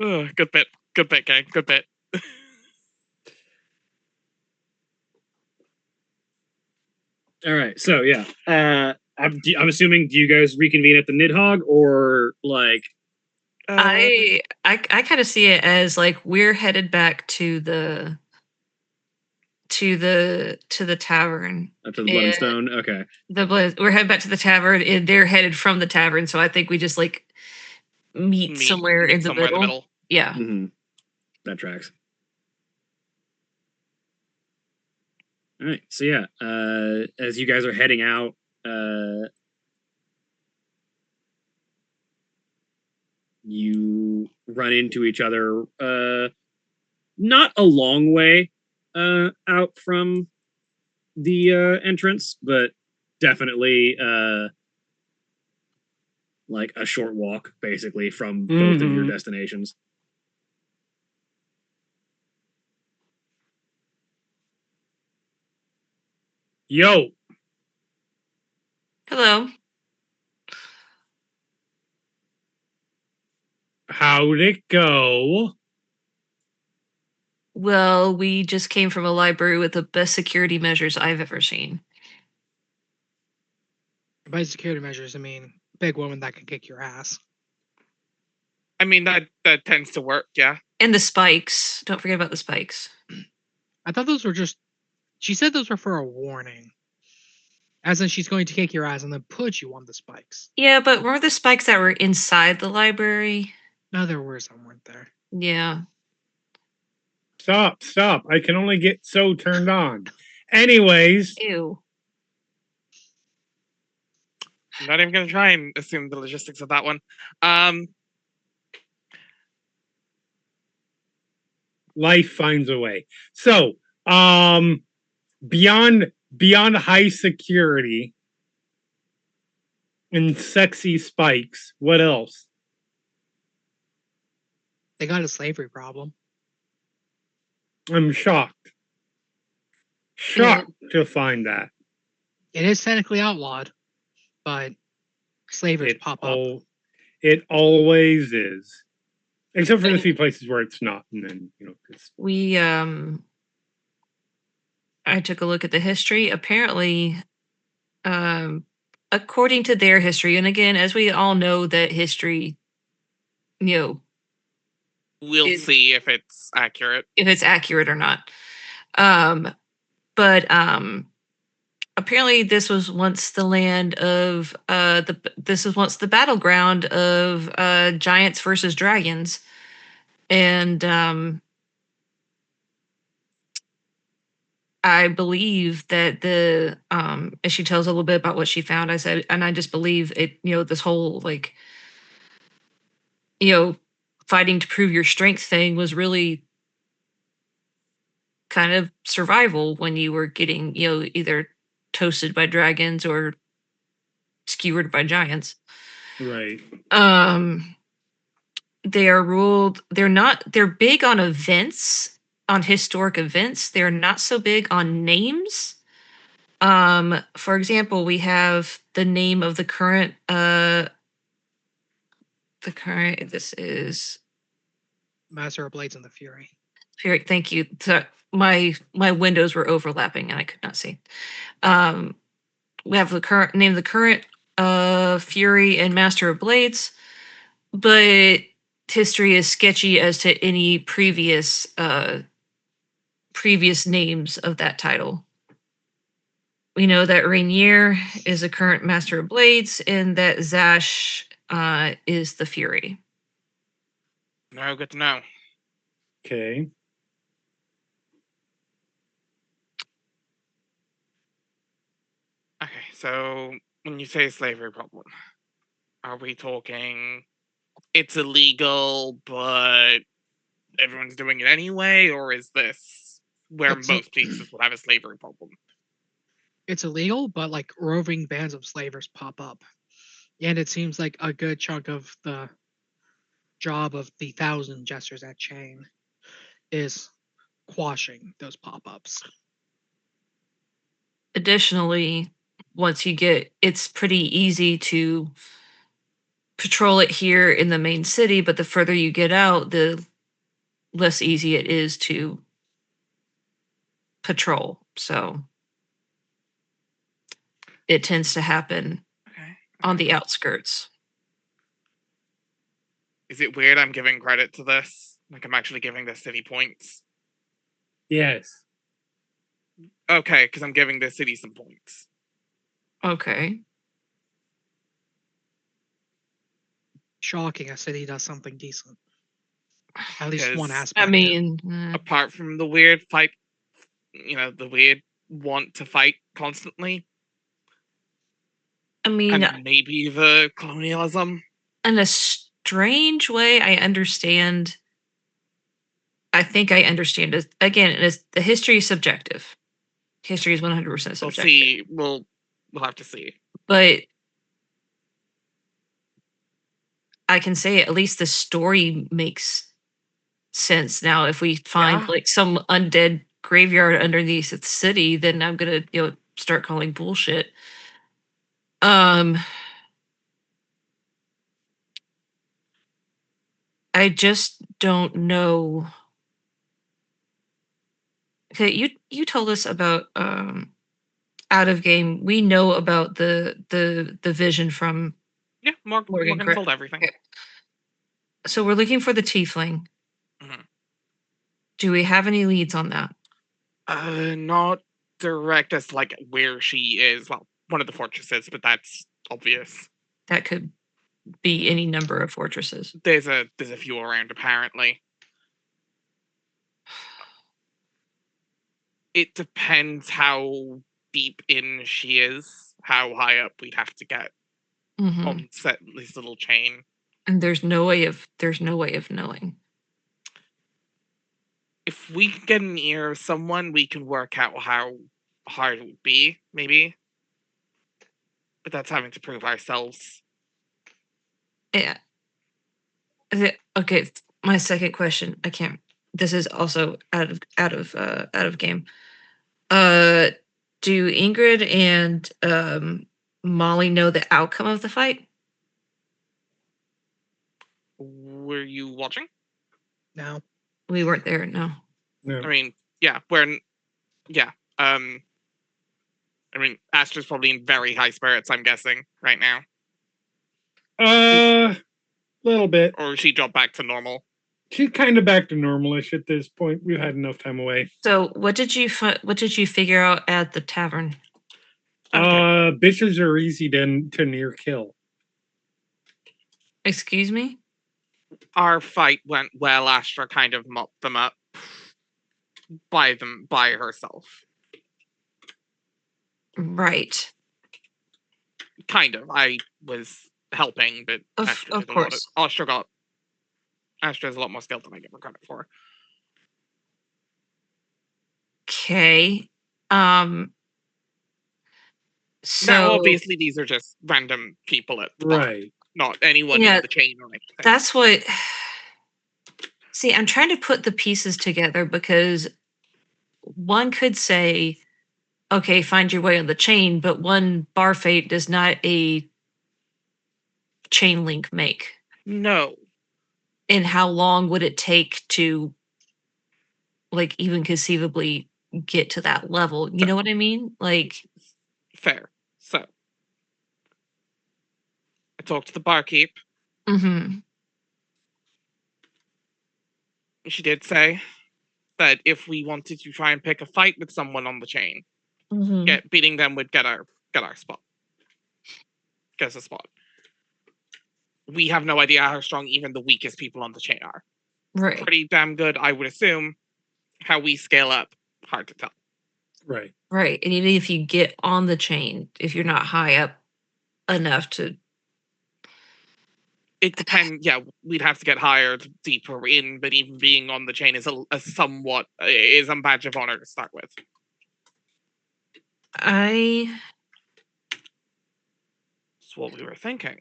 Ugh, good bit. Good bit, gang. Good bit. All right, so yeah, I'm assuming, do you guys reconvene at the Nidhogg, or like? I kind of see it as like we're headed back to the tavern. Up to the Blood and Stone. Okay. We're headed back to the tavern, and they're headed from the tavern. So I think we just like meet somewhere in the middle. Yeah. Mm-hmm. That tracks. All right. So yeah, as you guys are heading out, you run into each other. Not a long way out from the entrance, but definitely like a short walk, basically, from both of your destinations. Yo. Hello. How'd it go? Well, we just came from a library with the best security measures I've ever seen. By security measures, I mean big woman that can kick your ass. I mean, that tends to work, yeah. And the spikes. Don't forget about the spikes. I thought those were just. She said those were for a warning. As in, she's going to kick your ass and then put you on the spikes. Yeah, but were the spikes that were inside the library? No, there were some, weren't there? Yeah. Stop. I can only get so turned on. Anyways. Ew. I'm not even going to try and assume the logistics of that one. Life finds a way. So, beyond high security and sexy spikes, what else? They got a slavery problem. I'm shocked. Shocked to find that. It is technically outlawed, but slavers pop up. It always is. Except for the few places where it's not, and then we I took a look at the history. Apparently, according to their history, and again, as we all know, that history, we'll see if it's accurate. If it's accurate or not. But apparently, this was once the land of this was once the battleground of giants versus dragons. And I believe that as she tells a little bit about what she found, I said, and I just believe it, this whole like, fighting to prove your strength thing was really kind of survival when you were getting, either toasted by dragons or skewered by giants. Right. They're big on events, on historic events. They're not so big on names. For example, we have the name of the current this is Master of Blades and the Fury. Fury, thank you. So my windows were overlapping and I could not see. We have the current Fury and Master of Blades, but history is sketchy as to any previous names of that title. We know that Rainier is a current Master of Blades and that Zash is the Fury. No, good to know. Okay. Okay, so when you say slavery problem, are we talking it's illegal, but everyone's doing it anyway, or is this where It's a- most places will have a slavery problem? It's illegal, but like roving bands of slavers pop up. And it seems like a good chunk of the job of the 1,000 jesters at Chain is quashing those pop-ups. Additionally, once you get, it's pretty easy to patrol it here in the main city, but the further you get out, the less easy it is to patrol. So it tends to happen Okay. on the outskirts. Is it weird I'm giving credit to this? Like I'm actually giving the city points? Yes. Okay, because I'm giving the city some points. Okay. Shocking, a city does something decent. At least one 'Cause, aspect. I mean, apart from the weird fight, the weird want to fight constantly, I mean, and maybe the colonialism. in a strange way, I understand. I think I understand it. Again, it is, the history is subjective. History is 100% We'll subjective. see. We'll have to see. But I can say at least the story makes sense now. If we find Yeah. like some undead graveyard underneath the city, then I'm gonna start calling bullshit. I just don't know. Okay, you told us about out of game. We know about the vision from Yeah, Morgan correct? told everything. Okay. So we're looking for the tiefling. Mhm. Do we have any leads on that? Not direct as like where she is. Well, one of the fortresses, but that's obvious. That could be any number of fortresses. There's a few around apparently. It depends how deep in she is, how high up we'd have to get Mhm. on set this little chain. And there's no way of knowing. If we can get an ear of someone, we can work out how hard it would be, maybe. But that's having to prove ourselves. Yeah. Okay, my second question. I can't. This is also out of game. Do Ingrid and Molly know the outcome of the fight? Were you watching? No. We weren't there. No. No. I mean, yeah, yeah. I mean, Astra's probably in very high spirits, I'm guessing, right now. Little bit. Or she dropped back to normal. She's kind of back to normalish at this point. We've had enough time away. So, what did you figure out at the tavern? Okay. Bitches are easy to near kill. Excuse me? Our fight went well. Astra kind of mopped them up by herself. Right. Kind of. I was helping, but Astra Of course. Astra has a lot more skill than I give her credit for. Okay. So now, obviously, these are just random people at the bar, Right. not anyone Yeah, in the chain or anything. that's what. See, I'm trying to put the pieces together because one could say, okay, find your way on the chain, but one bar fate does not a chain link make. No. And how long would it take to, like, even conceivably get to that level? You know what I mean? Like, fair. So, I talked to the barkeep. Mm-hmm. She did say that if we wanted to try and pick a fight with someone on the chain, Mm-hmm. beating them would get our spot. Get us a spot. We have no idea how strong even the weakest people on the chain are. Right. pretty damn good, I would assume. How we scale up, hard to tell. Right. Right. And even if you get on the chain, if you're not high up enough to. It depends. Yeah, we'd have to get higher, deeper in, but even being on the chain is a somewhat is a badge of honor to start with. That's what we were thinking.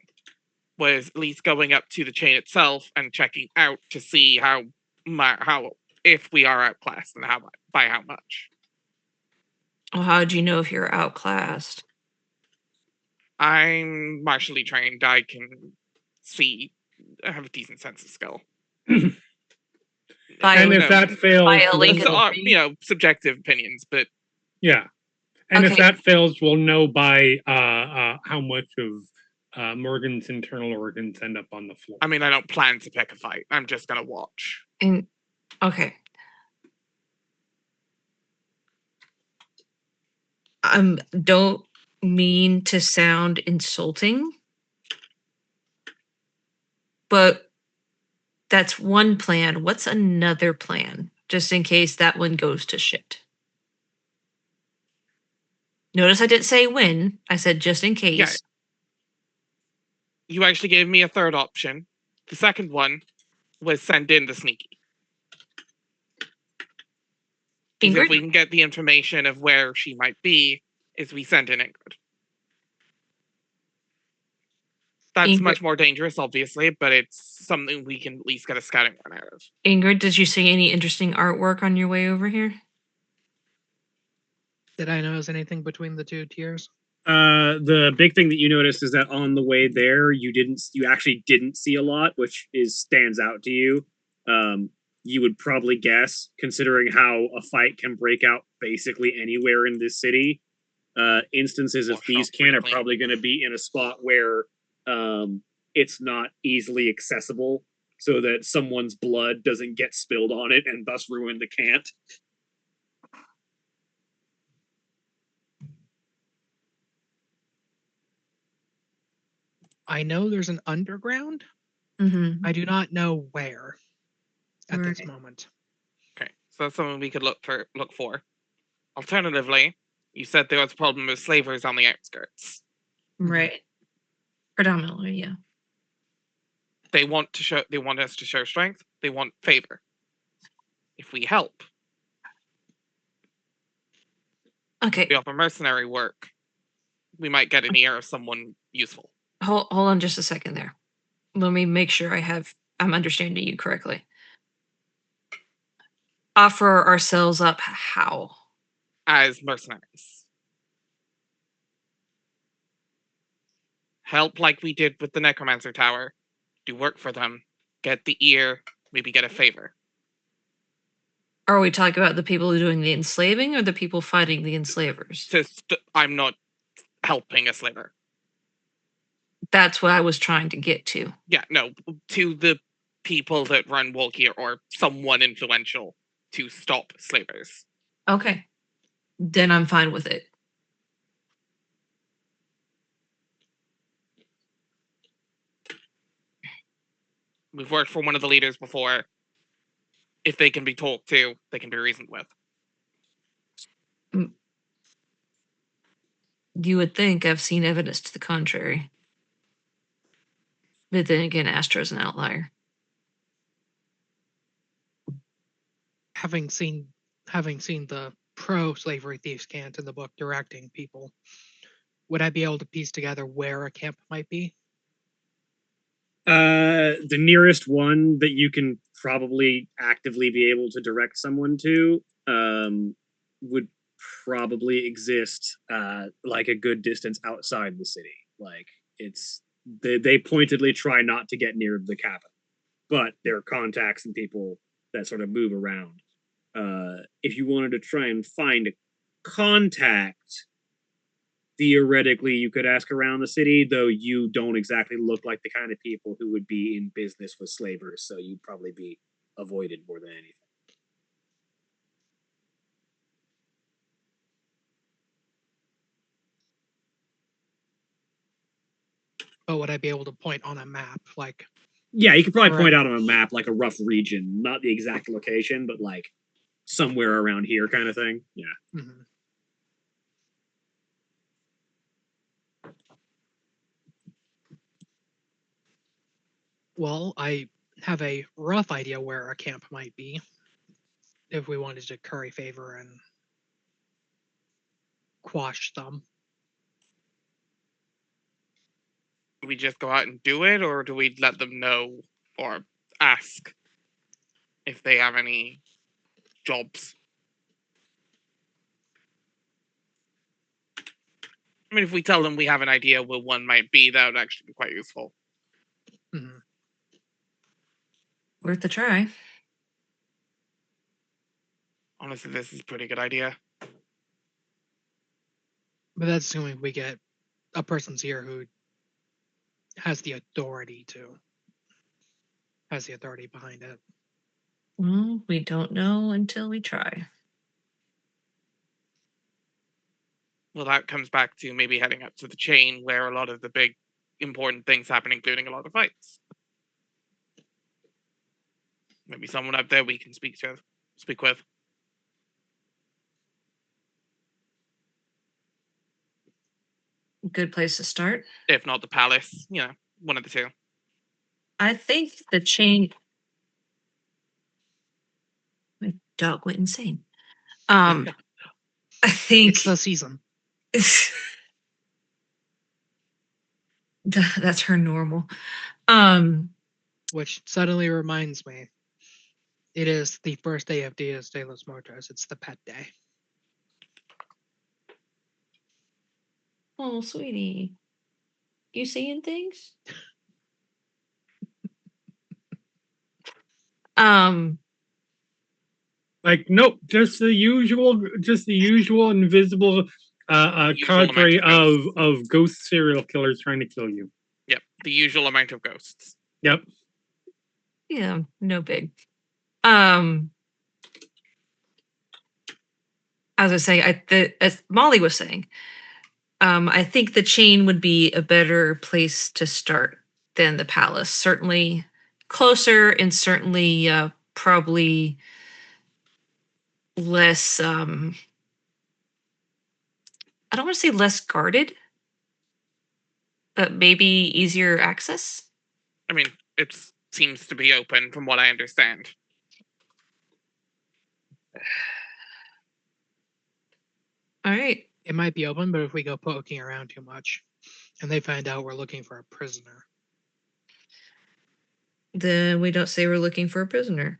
Was at least going up to the chain itself and checking out to see how if we are outclassed and by how much. Well, how do you know if you're outclassed? I'm martially trained. I can see. I have a decent sense of skill. And if that fails, subjective opinions, but yeah. And if that fails, we'll know by how much of Morgan's internal organs end up on the floor. I mean, I don't plan to pick a fight. I'm just gonna watch. Okay. Don't mean to sound insulting, but that's one plan. What's another plan? Just in case that one goes to shit. Notice I didn't say when. I said just in case. Yeah. You actually gave me a third option. The second one was send in the sneaky. Because if we can get the information of where she might be, is we send in Ingrid. That's much more dangerous, obviously, but it's something we can at least get a scouting run out of. Ingrid, did you see any interesting artwork on your way over here? Did I notice anything between the two tiers? The big thing that you noticed is that on the way there, you actually didn't see a lot, which stands out to you. You would probably guess, considering how a fight can break out basically anywhere in this city. Instances of thieves' can are probably going to be in a spot where it's not easily accessible, so that someone's blood doesn't get spilled on it and thus ruin the cant. I know there's an underground. Mm-hmm. I do not know where at this moment. Okay, so that's something we could look for. Alternatively, you said there was a problem with slavers on the outskirts. Right. Predominantly, yeah. They want us to show strength. They want favor. If we help, okay, we offer mercenary work, we might get an ear of someone useful. Hold on just a second there. Let me make sure I'm understanding you correctly. Offer ourselves up how? As mercenaries. Help like we did with the Necromancer Tower. Do work for them. Get the ear. Maybe get a favor. Are we talking about the people doing the enslaving or the people fighting the enslavers? I'm not helping a slaver. That's what I was trying to get to. Yeah, no, to the people that run Wolkir or someone influential to stop slavers. Okay. Then I'm fine with it. We've worked for one of the leaders before. If they can be talked to, they can be reasoned with. You would think I've seen evidence to the contrary. But then again, Astra's an outlier. Having seen the pro-slavery thieves' cant in the book directing people, would I be able to piece together where a camp might be? The nearest one that you can probably actively be able to direct someone to would probably exist like a good distance outside the city. Like they pointedly try not to get near the cabin, but there are contacts and people that sort of move around. If you wanted to try and find a contact, theoretically you could ask around the city, though you don't exactly look like the kind of people who would be in business with slavers, so you'd probably be avoided more than anything. But would I be able to point on a map, like Yeah, you could probably Correct. point out on a map like a rough region, not the exact location, but like somewhere around here kind of thing. Yeah. Mhm. Well, I have a rough idea where our camp might be if we wanted to curry favor and quash them. Do we just go out and do it, or do we let them know or ask if they have any jobs? I mean, if we tell them we have an idea where one might be, that would actually be quite useful. Mhm. Worth a try. Honestly, this is a pretty good idea. But that's assuming we get a person's here who has the authority behind it. Well, we don't know until we try. Well, that comes back to maybe heading up to the chain where a lot of the big important things happen, including a lot of fights. Maybe someone up there we can speak with. Good place to start. If not the palace, one of the two. I think the chain. My dog went insane. I think It's the season. that's her normal. Which suddenly reminds me, it is the first day of Dias de los Muertos. It's the pet day. Oh, sweetie, you seeing things? Like, nope, just the usual invisible Usual cadre amount of of ghost serial killers trying to kill you. Yep, the usual amount of ghosts. Yep. Yeah, no big. As I say, as Molly was saying, I think the chain would be a better place to start than the palace. Certainly closer, and certainly probably less. I don't want to say less guarded, but maybe easier access. I mean, it seems to be open from what I understand. All right. It might be open, but if we go poking around too much and they find out we're looking for a prisoner. Then we don't say we're looking for a prisoner.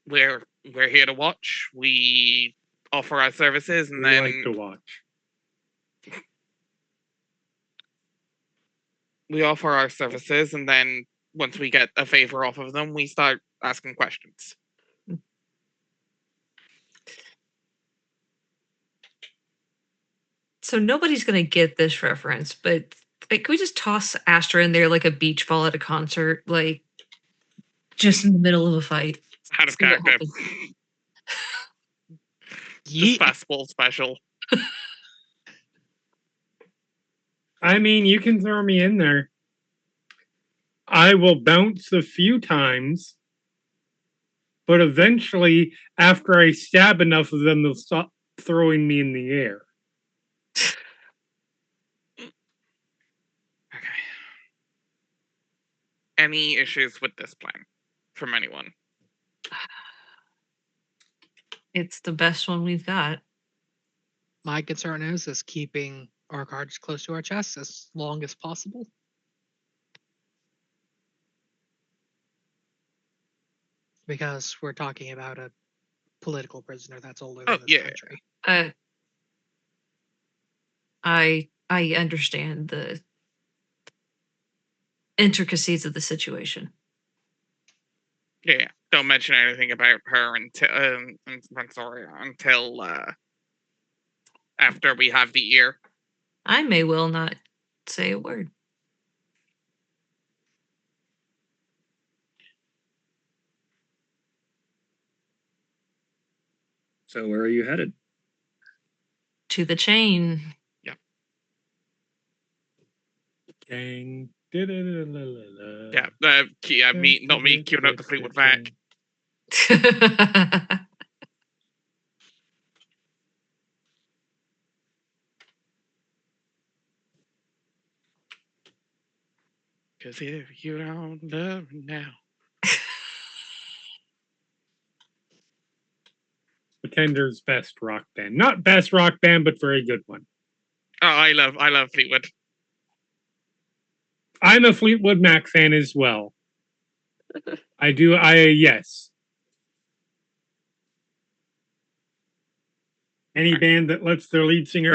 We're here to watch. We offer our services, and We then like to watch. we offer our services, and then once we get a favor off of them, we start asking questions. So nobody's gonna get this reference, but like, can we just toss Astra in there like a beach ball at a concert, like just in the middle of a fight? Out of See what character. happens. Just fastball special. I mean, you can throw me in there. I will bounce a few times, but eventually, after I stab enough of them, they'll stop throwing me in the air. Okay. Any issues with this plan from anyone? It's the best one we've got. My concern is keeping our cards close to our chests as long as possible. Because we're talking about a political prisoner that's older than this country. I understand the intricacies of the situation. Yeah, don't mention anything about her until after we have the ear. I may well not say a word. So where are you headed? To the chain. Yep. Gang. Yeah, me, not me, queuing up the Fleetwood Mac. Cause if you don't love me now. Pretenders best rock band. Not best rock band, but very good one. Oh, I love Fleetwood. I'm a Fleetwood Mac fan as well. Yes. Any band that lets their lead singer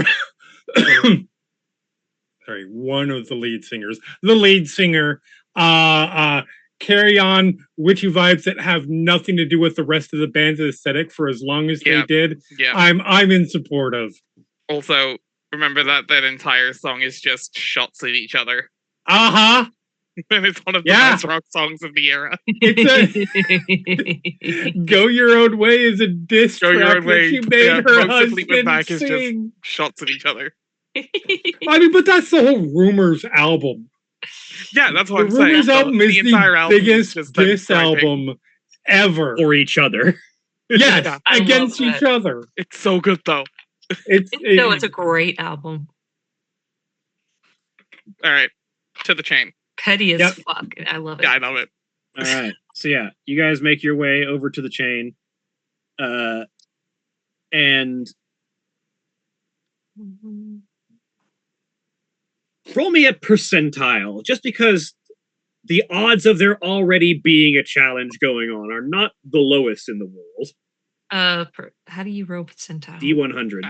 sorry, one of the lead singers, the lead singer, carry on witchy vibes that have nothing to do with the rest of the band's aesthetic for as long as they did. Yeah. I'm in support of. Also, remember that entire song is just shots at each other. Uh-huh. And it's one of the best rock songs of the era. Go Your Own Way is a diss track that she made her husband Mac sing. is just shots at each other. I mean, but that's the whole Rumors album. Yeah, that's what the I'm saying. Rumors album is the entire album biggest is just diss album ever. Or each other. Yes, Yeah. against each other. It's so good though. It's a great album. All right, to the chain. Petty as fuck. I love it. Yeah, I love it. All right. So yeah, you guys make your way over to the chain. And roll me a percentile, just because the odds of there already being a challenge going on are not the lowest in the world. How do you roll percentile? D100.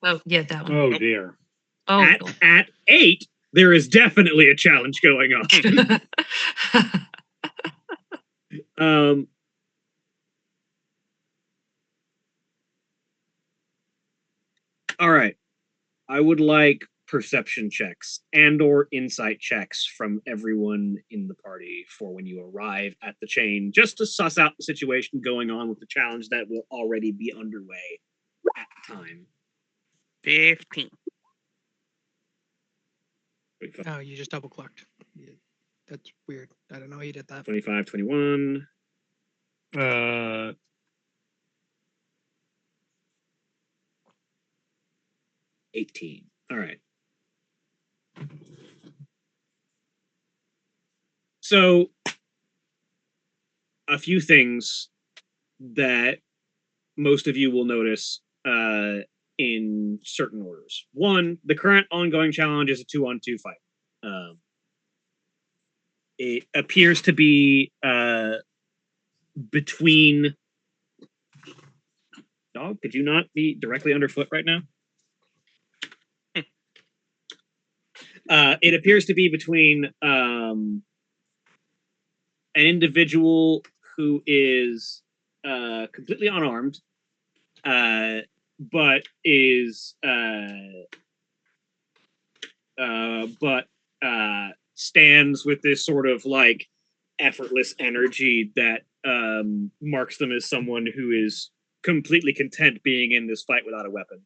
Oh, yeah, that one. Oh dear. Oh, at 8, there is definitely a challenge going on. All right. I would like perception checks and or insight checks from everyone in the party for when you arrive at the chain, just to suss out the situation going on with the challenge that will already be underway at the time. 15. Oh, you just double clicked. Yeah, that's weird. I don't know how you did that. 25, 21. 18. All right. So, a few things that most of you will notice in certain orders. One, the current ongoing challenge is a 2-on-2 fight. It appears to be between... Dog, could you not be directly underfoot right now? It appears to be between an individual who is completely unarmed, but stands with this sort of like effortless energy that marks them as someone who is completely content being in this fight without a weapon.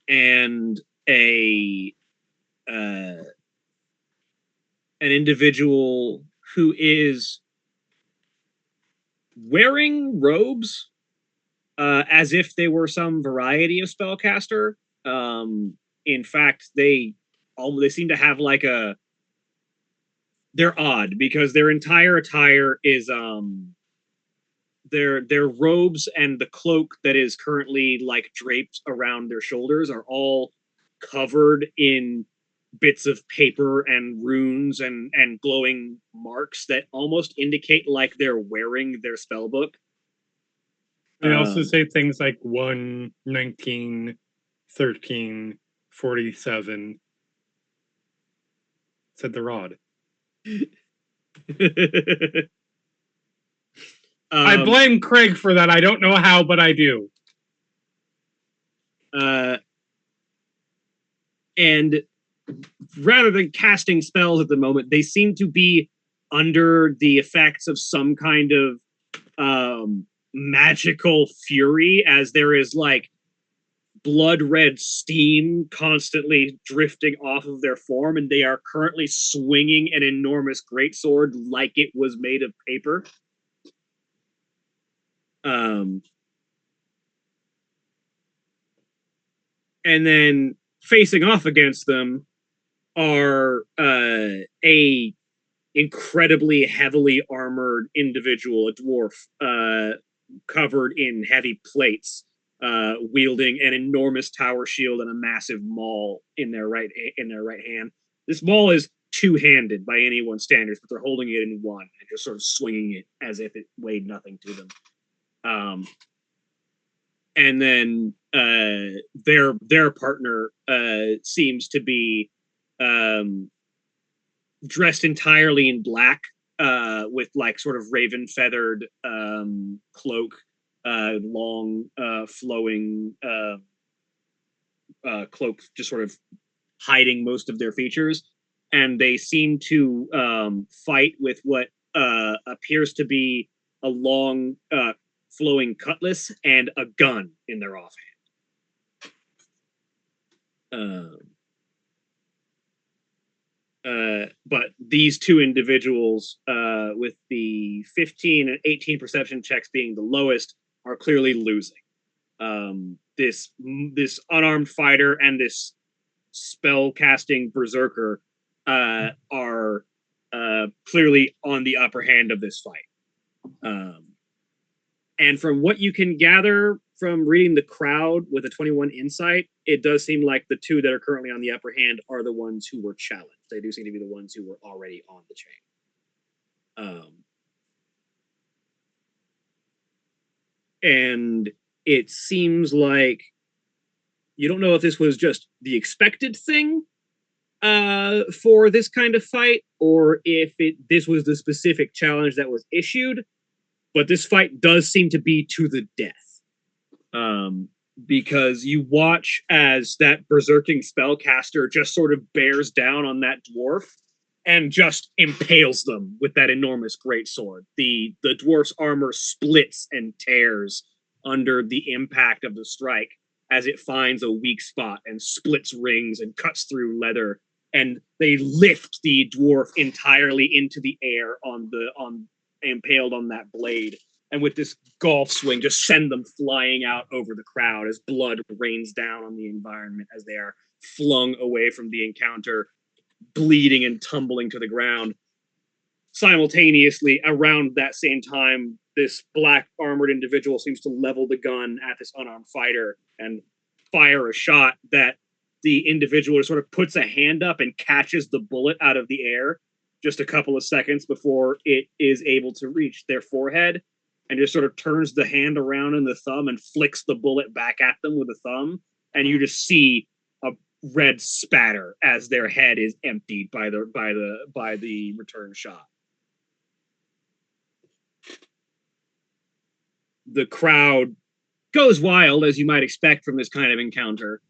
And an individual who is wearing robes as if they were some variety of spellcaster. In fact, they seem to have like they're odd because their entire attire is their robes and the cloak that is currently like draped around their shoulders are all covered in bits of paper and runes and glowing marks that almost indicate like they're wearing their spell book. They also say things like 1, 19, 13, 47. Said the rod. I blame Craig for that. I don't know how, but I do. And rather than casting spells at the moment, they seem to be under the effects of some kind of magical fury, as there is like blood red steam constantly drifting off of their form, and they are currently swinging an enormous greatsword like it was made of paper. And then facing off against them are a incredibly heavily armored individual, a dwarf, covered in heavy plates, wielding an enormous tower shield and a massive maul in their right hand. This maul is two-handed by anyone's standards, but they're holding it in one and just sort of swinging it as if it weighed nothing to them. And then their partner seems to be dressed entirely in black, with like sort of raven feathered cloak, long flowing cloak, just sort of hiding most of their features. And they seem to fight with what appears to be a long flowing cutlass and a gun in their offhand. But these two individuals, with the 15 and 18 perception checks being the lowest, are clearly losing. This unarmed fighter and this spell casting berserker are clearly on the upper hand of this fight. And from what you can gather from reading the crowd with a 21 insight, it does seem like the two that are currently on the upper hand are the ones who were challenged. They do seem to be the ones who were already on the chain. And it seems like you don't know if this was just the expected thing for this kind of fight, or if this was the specific challenge that was issued. But this fight does seem to be to the death. Because you watch as that berserking spellcaster just sort of bears down on that dwarf and just impales them with that enormous greatsword. The dwarf's armor splits and tears under the impact of the strike as it finds a weak spot and splits rings and cuts through leather. And they lift the dwarf entirely into the air impaled on that blade, and with this golf swing just send them flying out over the crowd as blood rains down on the environment as they are flung away from the encounter, bleeding and tumbling to the ground. Simultaneously, around that same time, this black armored individual seems to level the gun at this unarmed fighter and fire a shot that the individual sort of puts a hand up and catches the bullet out of the air just a couple of seconds before it is able to reach their forehead, and just sort of turns the hand around in the thumb and flicks the bullet back at them with the thumb, and you just see a red spatter as their head is emptied by the return shot. The crowd goes wild, as you might expect from this kind of encounter.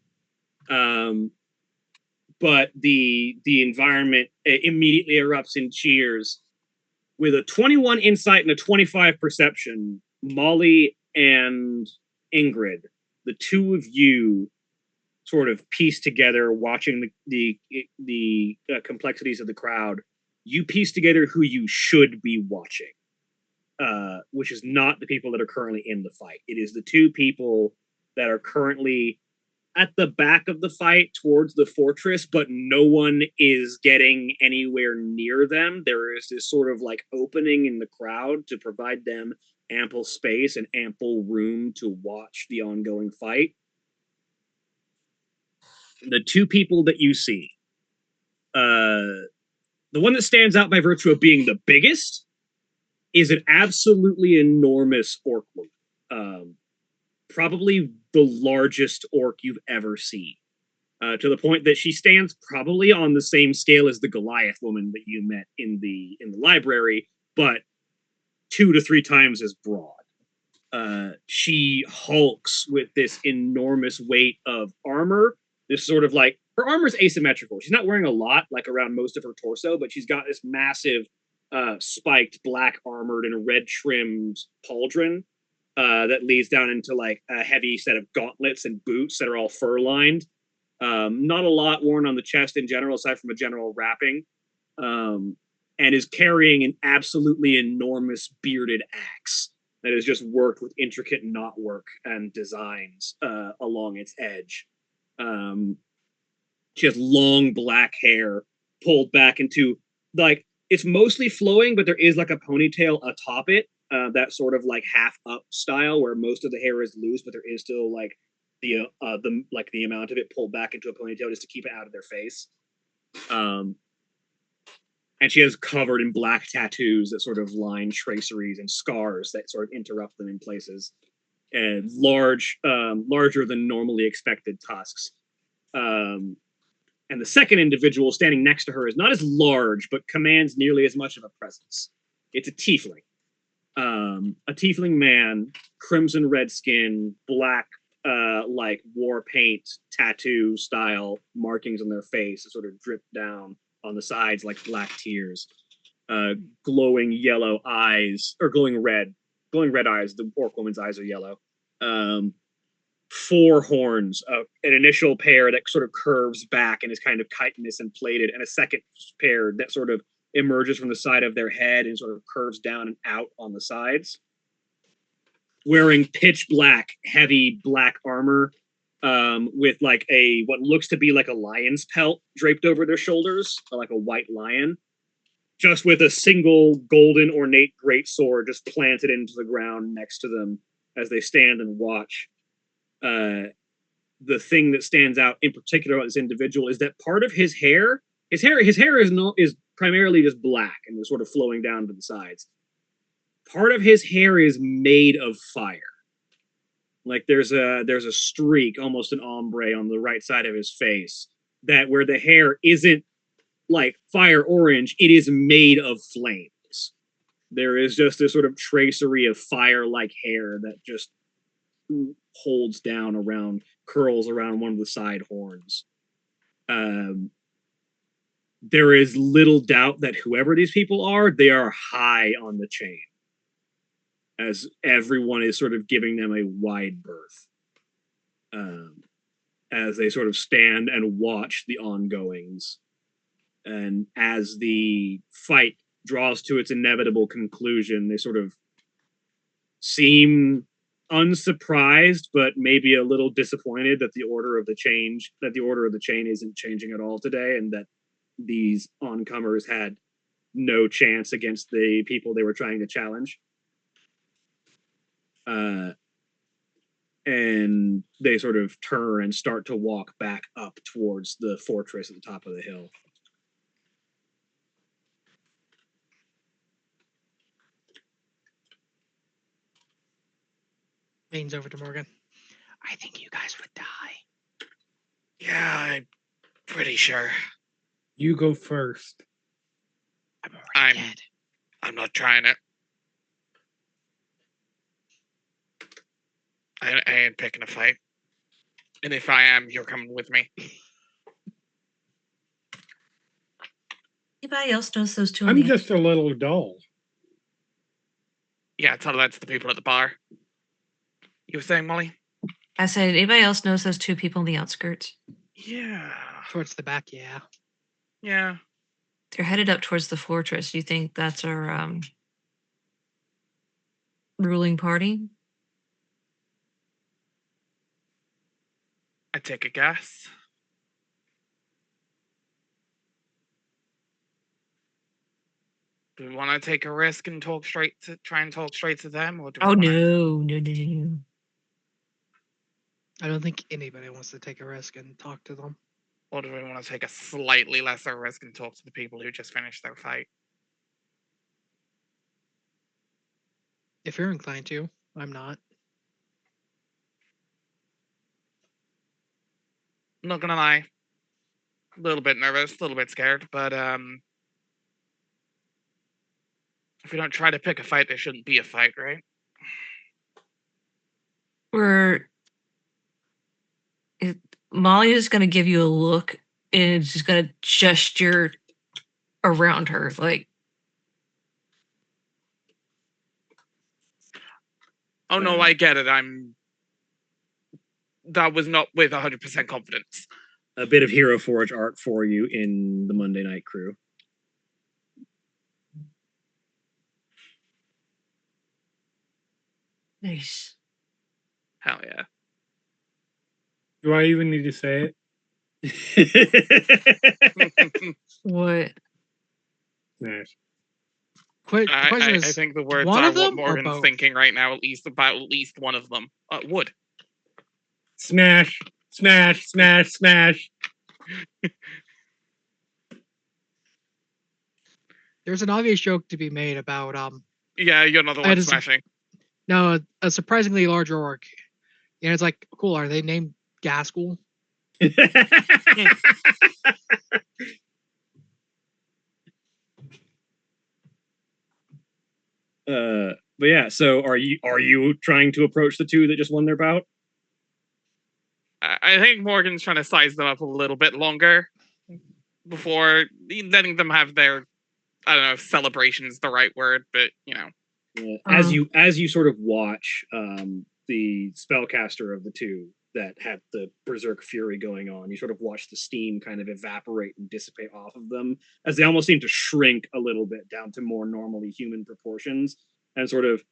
But the environment immediately erupts in cheers. With a 21 insight and a 25 perception, Molly and Ingrid, the two of you sort of piece together, watching the complexities of the crowd. You piece together who you should be watching, which is not the people that are currently in the fight. It is the two people that are currently at the back of the fight towards the fortress, but no one is getting anywhere near them. There is this sort of like opening in the crowd to provide them ample space and ample room to watch the ongoing fight. The two people that you see, the one that stands out by virtue of being the biggest is an absolutely enormous orc woman. Probably the largest orc you've ever seen, to the point that she stands probably on the same scale as the Goliath woman that you met in the library, but 2 to 3 times as broad. She hulks with this enormous weight of armor. This sort of like, her armor's asymmetrical. She's not wearing a lot, like around most of her torso, but she's got this massive spiked black armored and red trimmed pauldron that leads down into like a heavy set of gauntlets and boots that are all fur lined. Not a lot worn on the chest in general, aside from a general wrapping. And is carrying an absolutely enormous bearded axe that is just worked with intricate knotwork and designs along its edge. She has long black hair pulled back into, like, it's mostly flowing, but there is like a ponytail atop it, that sort of like half up style where most of the hair is loose, but there is still like the amount of it pulled back into a ponytail just to keep it out of their face. And she has covered in black tattoos that sort of line traceries and scars that sort of interrupt them in places, and larger than normally expected tusks. And the second individual standing next to her is not as large, but commands nearly as much of a presence. It's a tiefling. A tiefling man, crimson red skin, black, like war paint tattoo style markings on their face that sort of drip down on the sides like black tears. Glowing yellow eyes, or glowing red eyes. The orc woman's eyes are yellow. 4 horns, an initial pair that sort of curves back and is kind of chitinous and plated, and a second pair that sort of emerges from the side of their head and sort of curves down and out on the sides. Wearing pitch black, heavy black armor, with like what looks to be like a lion's pelt draped over their shoulders, like a white lion, just with a single golden ornate great sword just planted into the ground next to them as they stand and watch. The thing that stands out in particular about this individual is that part of his hair is primarily just black and is sort of flowing down to the sides. Part of his hair is made of fire. Like there's a streak, almost an ombre on the right side of his face, that where the hair isn't like fire orange, it is made of flames. There is just this sort of tracery of fire-like hair that just holds down around, curls around one of the side horns. There is little doubt that whoever these people are, they are high on the chain, as everyone is sort of giving them a wide berth, as they sort of stand and watch the ongoings. And as the fight draws to its inevitable conclusion, they sort of seem unsurprised, but maybe a little disappointed that the order of the chain isn't changing at all today, and that these oncomers had no chance against the people they were trying to challenge. And they sort of turn and start to walk back up towards the fortress at the top of the hill. Leans over to Morgan. I think you guys would die. Yeah, I'm pretty sure. You go first. I'm already dead. I'm not trying it. I ain't picking a fight. And if I am, you're coming with me. Anybody else knows those two? I'm just a little dull. Yeah, tell that to the people at the bar. You were saying, Molly? I said, anybody else knows those 2 people on the outskirts? Yeah. Towards the back, yeah. Yeah. They're headed up towards the fortress. Do you think that's our ruling party? I take a guess. Do we want to take a risk and try and talk straight to them, or do we No. I don't think anybody wants to take a risk and talk to them. Or do we want to take a slightly lesser risk and talk to the people who just finished their fight? If you're inclined to, I'm not. I'm not gonna lie. A little bit nervous, a little bit scared, but if we don't try to pick a fight, there shouldn't be a fight, right? Molly is going to give you a look and she's going to gesture around her, like, Oh no, I get it. That was not with 100% confidence. A bit of Hero Forge art for you in the Monday Night Crew. Nice. Hell yeah. Do I even need to say it? What? Smash. The question I is, think the words one are of what them or Morgan's both? thinking right now, at least one of them. Wood. Smash. Smash. Smash. Smash. There's an obvious joke to be made about Yeah, you're another one is- smashing. no, a surprisingly large orc. And it's like, cool, are they named Gaskell? But yeah, so are you trying to approach the two that just won their bout? I think Morgan's trying to size them up a little bit longer before letting them have their, I don't know if celebration's the right word, but you know. As you sort of watch the spellcaster of the two that had the berserk fury going on, you sort of watch the steam kind of evaporate and dissipate off of them as they almost seem to shrink a little bit down to more normally human proportions and sort of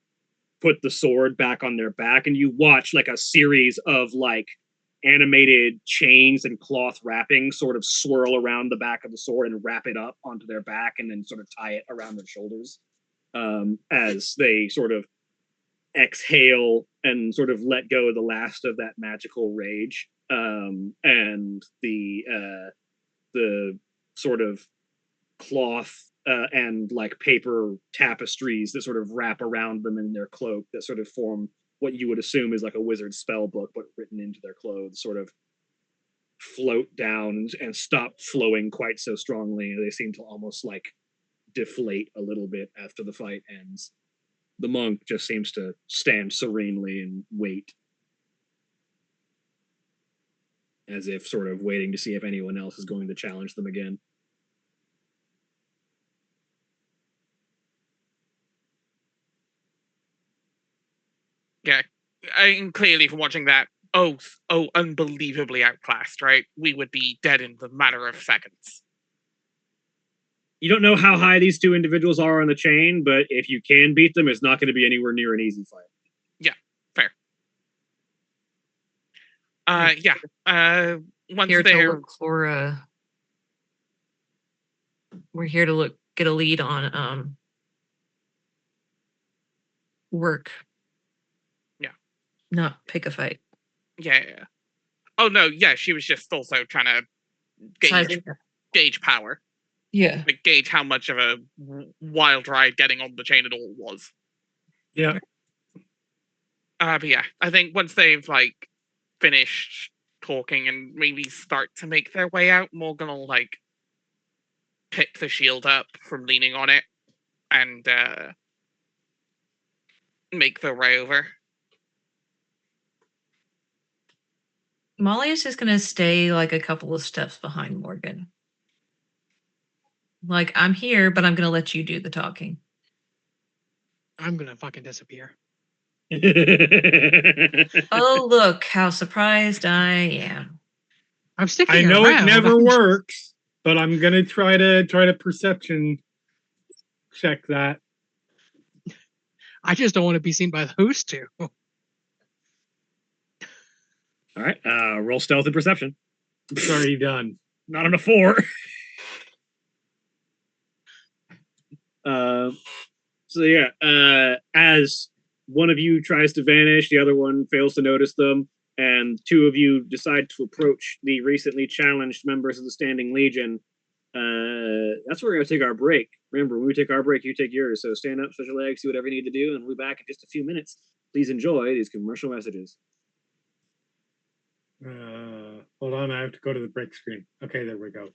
put the sword back on their back, and you watch like a series of like animated chains and cloth wrappings sort of swirl around the back of the sword and wrap it up onto their back and then sort of tie it around their shoulders as they sort of exhale and sort of let go of the last of that magical rage. And the sort of cloth and like paper tapestries that sort of wrap around them in their cloak that sort of form what you would assume is like a wizard's spell book, but written into their clothes, sort of float down and stop flowing quite so strongly. They seem to almost like deflate a little bit after the fight ends. The monk just seems to stand serenely and wait, as if sort of waiting to see if anyone else is going to challenge them again. Yeah, clearly from watching that, unbelievably outclassed, right? We would be dead in the matter of seconds. You don't know how high these two individuals are on the chain, but if you can beat them, it's not going to be anywhere near an easy fight. Yeah, fair. Once Here to they're look for we're here to get a lead on work. Yeah. Not pick a fight. Yeah. Oh no, yeah, she was just also trying to gauge power. Yeah. Like gauge how much of a wild ride getting on the chain it all was. Yeah. But yeah, I think once they've like finished talking and maybe start to make their way out, Morgan will like pick the shield up from leaning on it and make their way over. Molly is just gonna stay like a couple of steps behind Morgan. Like, I'm here, but I'm gonna let you do the talking. I'm gonna fucking disappear. Oh, look how surprised I am. I'm sticking I know around. it never works, but I'm gonna try to perception check that. I just don't want to be seen by those two. All right, roll stealth and perception. It's already done. Not on a 4. So yeah, as one of you tries to vanish, the other one fails to notice them, and two of you decide to approach the recently challenged members of the Standing Legion. That's where we're going to take our break. Remember, when we take our break, you take yours. So stand up, stretch your legs, do whatever you need to do, and we'll be back in just a few minutes. Please enjoy these commercial messages. Hold on, I have to go to the break screen. Okay, there we go.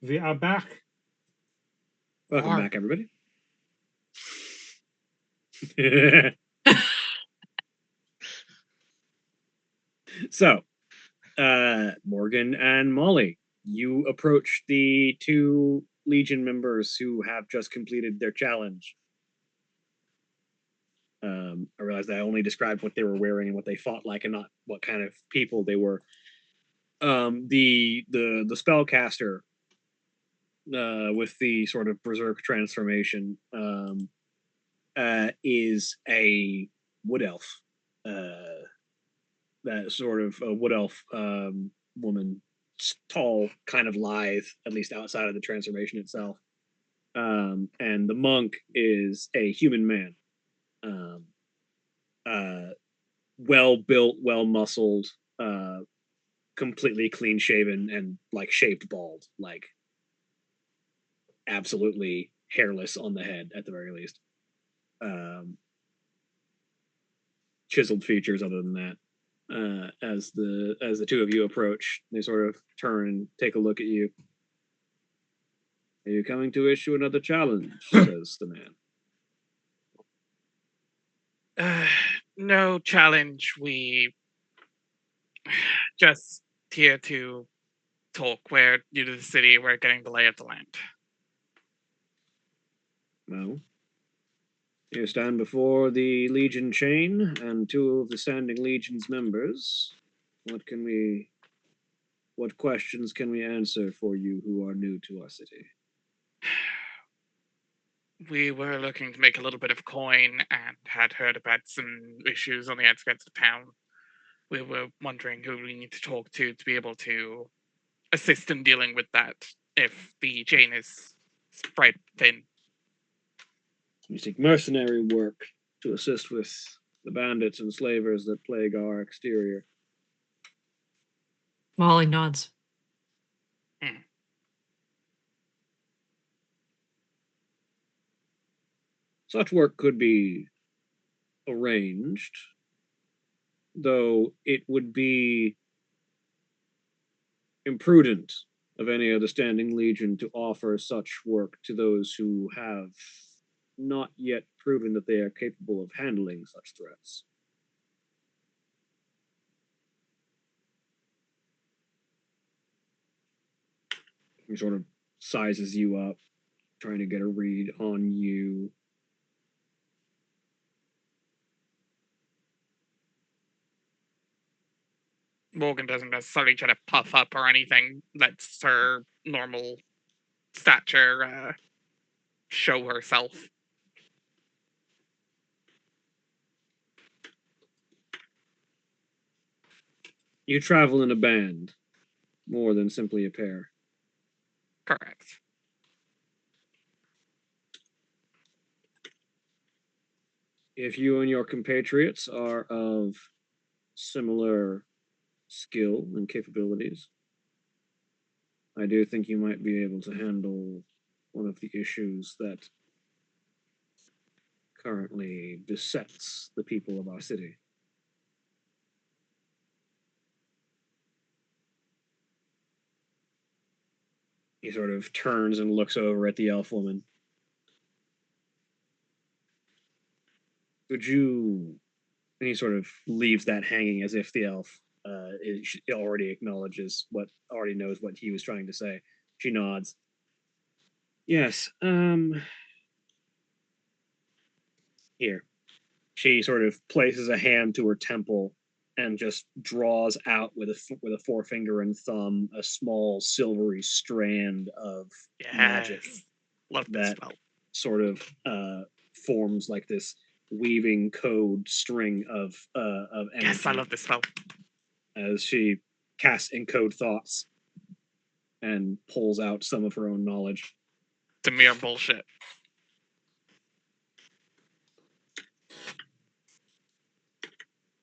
We are back. Welcome Are. back, everybody. So, Morgan and Molly, you approach the 2 Legion members who have just completed their challenge. I realized I only described what they were wearing and what they fought like, and not what kind of people they were. The spellcaster, with the sort of berserk transformation, is a wood elf. That sort of a wood elf woman, tall, kind of lithe, at least outside of the transformation itself. And the monk is a human man. Well built, well muscled, completely clean shaven, and like shaved bald, like absolutely hairless on the head at the very least. Chiseled features other than that. As the 2 of you approach, they sort of turn and take a look at you. Are you coming to issue another challenge? Says the man. No challenge. We just here to talk. We're new to the city. We're getting the lay of the land. Well, you stand before the Legion chain and 2 of the standing Legion's members. What questions can we answer for you who are new to our city? We were looking to make a little bit of coin and had heard about some issues on the outskirts of town. We were wondering who we need to talk to be able to assist in dealing with that if the chain is spread thin. We seek mercenary work to assist with the bandits and slavers that plague our exterior. Molly nods. Such work could be arranged, though it would be imprudent of any of the standing Legion to offer such work to those who have not yet proven that they are capable of handling such threats. He sort of sizes you up, trying to get a read on you. Morgan doesn't necessarily try to puff up or anything. Lets her normal stature show herself. You travel in a band, more than simply a pair. Correct. If you and your compatriots are of similar skill and capabilities, I do think you might be able to handle one of the issues that currently besets the people of our city. He sort of turns and looks over at the elf woman. Could you... And he sort of leaves that hanging as if the elf already already knows what he was trying to say. She nods. Yes, here. She sort of places a hand to her temple and just draws out with a forefinger and thumb a small silvery strand of magic Love this that spell. sort of forms like this weaving code string of energy. Yes, I love this spell. As she casts encode thoughts and pulls out some of her own knowledge. It's a mere bullshit.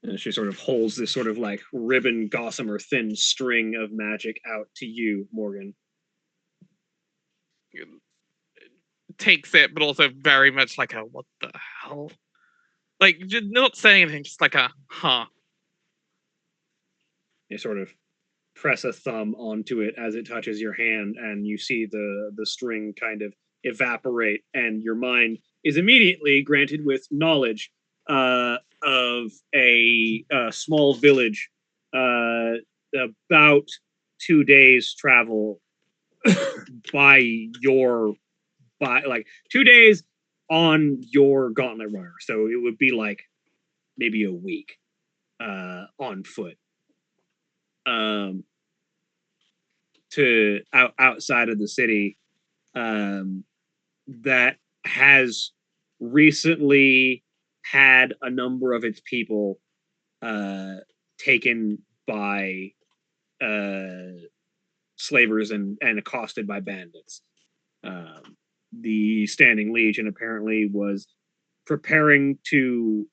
And she sort of holds this sort of like ribbon, gossamer thin string of magic out to you, Morgan. Takes it, but also very much like a what the hell? Like, not saying anything, just like a huh. He sort of press a thumb onto it as it touches your hand, and you see the string kind of evaporate, and your mind is immediately granted with knowledge of a small village about 2 days travel by 2 days on your gauntlet runner, so it would be like maybe a week on foot to outside of the city that has recently had a number of its people taken by slavers and accosted by bandits. The Standing Legion apparently was preparing to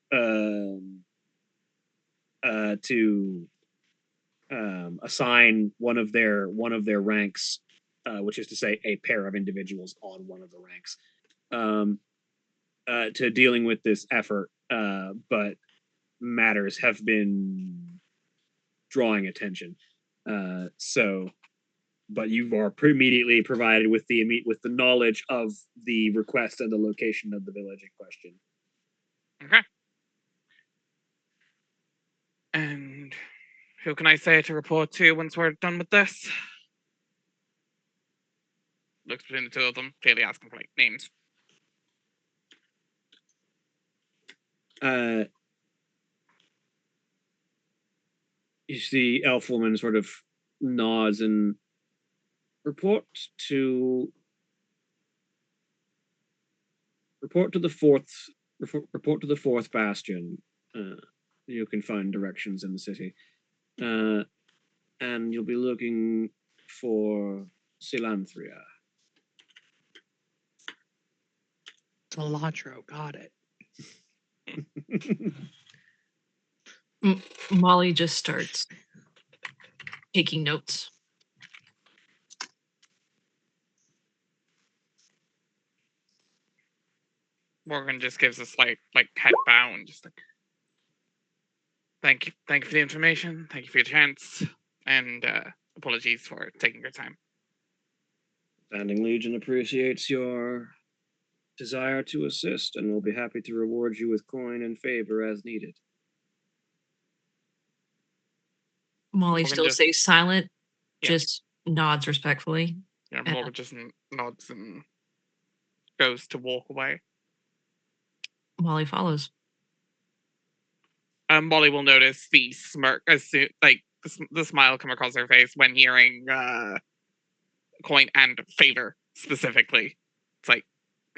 assign one of their ranks, which is to say a pair of individuals on one of the ranks, to dealing with this effort, but matters have been drawing attention. But you are immediately provided with the knowledge of the request and the location of the village in question. Okay. And who can I say to report to once we're done with this? Looks between the two of them, clearly asking for like names. You see elf woman sort of nods and report to the fourth bastion. You can find directions in the city, and you'll be looking for Cilantria. Cilantro, got it. Molly just starts taking notes. Morgan just gives a slight head bow and just like, thank you for the information, thank you for your chance, and apologies for taking your time. Standing Legion appreciates your desire to assist and will be happy to reward you with coin and favor as needed. Molly Morgan still just- stays silent, Yeah. just nods respectfully. Yeah, Morgan just nods and goes to walk away. Molly follows. Molly will notice the smirk as soon, like the smile come across her face when hearing coin and favor specifically. It's like,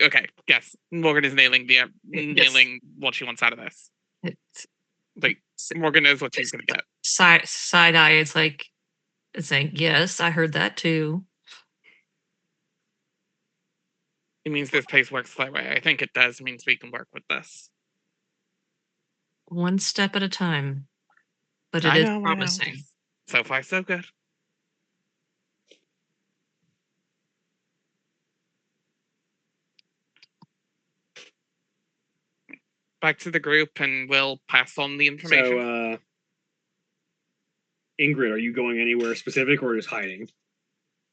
okay, yes, Morgan is nailing what she wants out of this. It's Like Morgan knows what she's gonna get. side eye. It's like it's saying, "Yes, I heard that too." It means this place works that way. I think it does. It means we can work with this. One step at a time, but it I is know. promising. So far, so good. Back to the group, and we'll pass on the information. So, Ingrid, are you going anywhere specific or just hiding?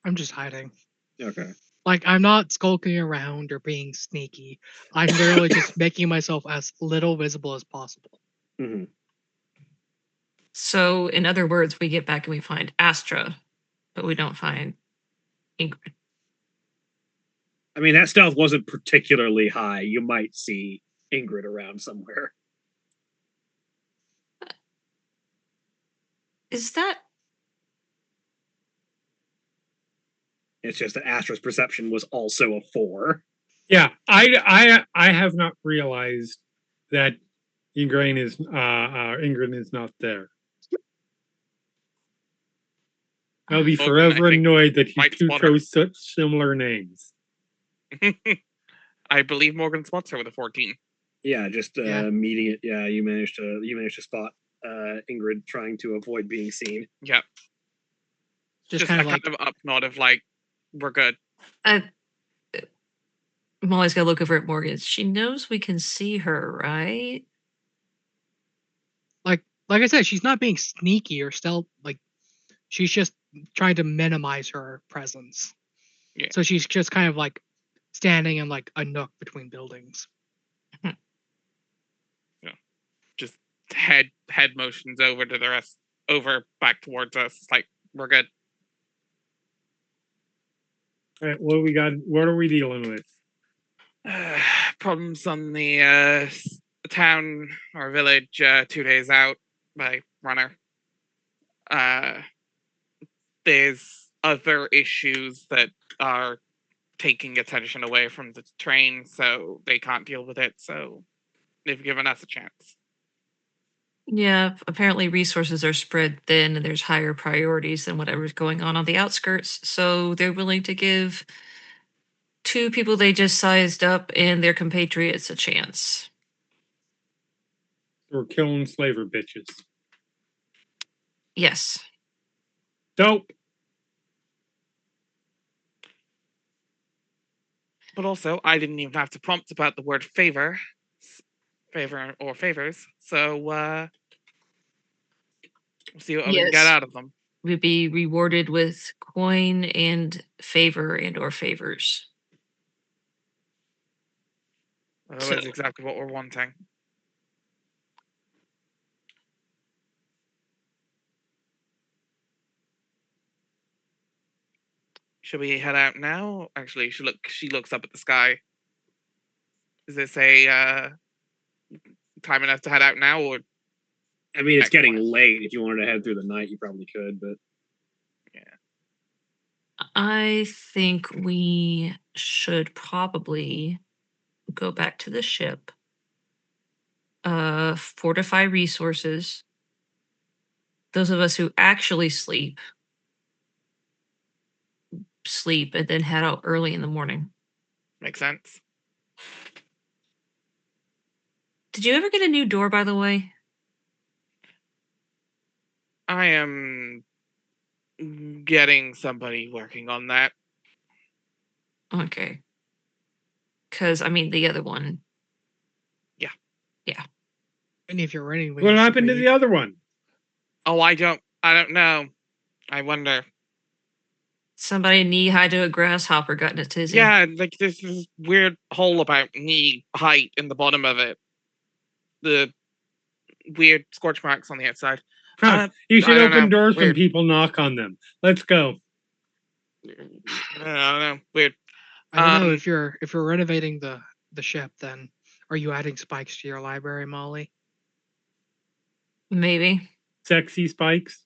I'm just hiding. Okay. Like, I'm not skulking around or being sneaky. I'm literally just making myself as little visible as possible. Mm-hmm. So, in other words, we get back and we find Astra, but we don't find Ingrid. I mean, that stealth wasn't particularly high. You might see Ingrid around somewhere. Is that It's just that Astra's perception was also a 4. Yeah, I have not realized that Ingrid is not there. I'll be Morgan, I forever think, annoyed that you might two spot her. chose such similar names. I believe Morgan spots her with a 14. Yeah, just Yeah. meeting it. Yeah, you managed to spot Ingrid trying to avoid being seen. Yeah. Just kind of like, up nod of like, we're good. Molly's got to look over at Morgan? She knows we can see her, right? like I said, she's not being sneaky or stealth. Like, She's just trying to minimize her presence. Yeah. So she's just kind of like standing in like a nook between buildings. Just head motions over to the rest, over back towards us. It's like, we're good. All right, what do we got? What are we dealing with? Problems on the town or village 2 days out by runner. There's other issues that are taking attention away from the train, so they can't deal with it. So they've given us a chance. Yeah, apparently resources are spread thin and there's higher priorities than whatever's going on the outskirts. So they're willing to give 2 people they just sized up and their compatriots a chance. We're killing slaver bitches. Yes. Dope. But also, I didn't even have to prompt about the word favor or favors. So we'll see what we can get Yes. out of them. We'd be rewarded with coin and favor and or favors. That's So- exactly what we're wanting. Should we head out now? Actually, she looks up at the sky. Is this a time enough to head out now, or I mean, it's getting Excellent. late. If you wanted to head through the night, you probably could, but I think we should probably go back to the ship, fortify resources. Those of us who actually sleep, and then head out early in the morning. makes sense? Did you ever get a new door, by the way? I am getting somebody working on that. Okay. Because, I mean, the other one. And if you're running, What happened to the other one? Oh, I don't know. I wonder. Somebody knee-high to a grasshopper got in a tizzy. Yeah, like there's this weird hole about knee height in the bottom of it. The weird scorch marks on the outside. Huh, you should I don't open know. doors when Weird. people knock on them. Let's go. I don't know. Weird. I don't know Um, if you're renovating the ship, then are you adding spikes to your library, Molly? Maybe. Sexy spikes.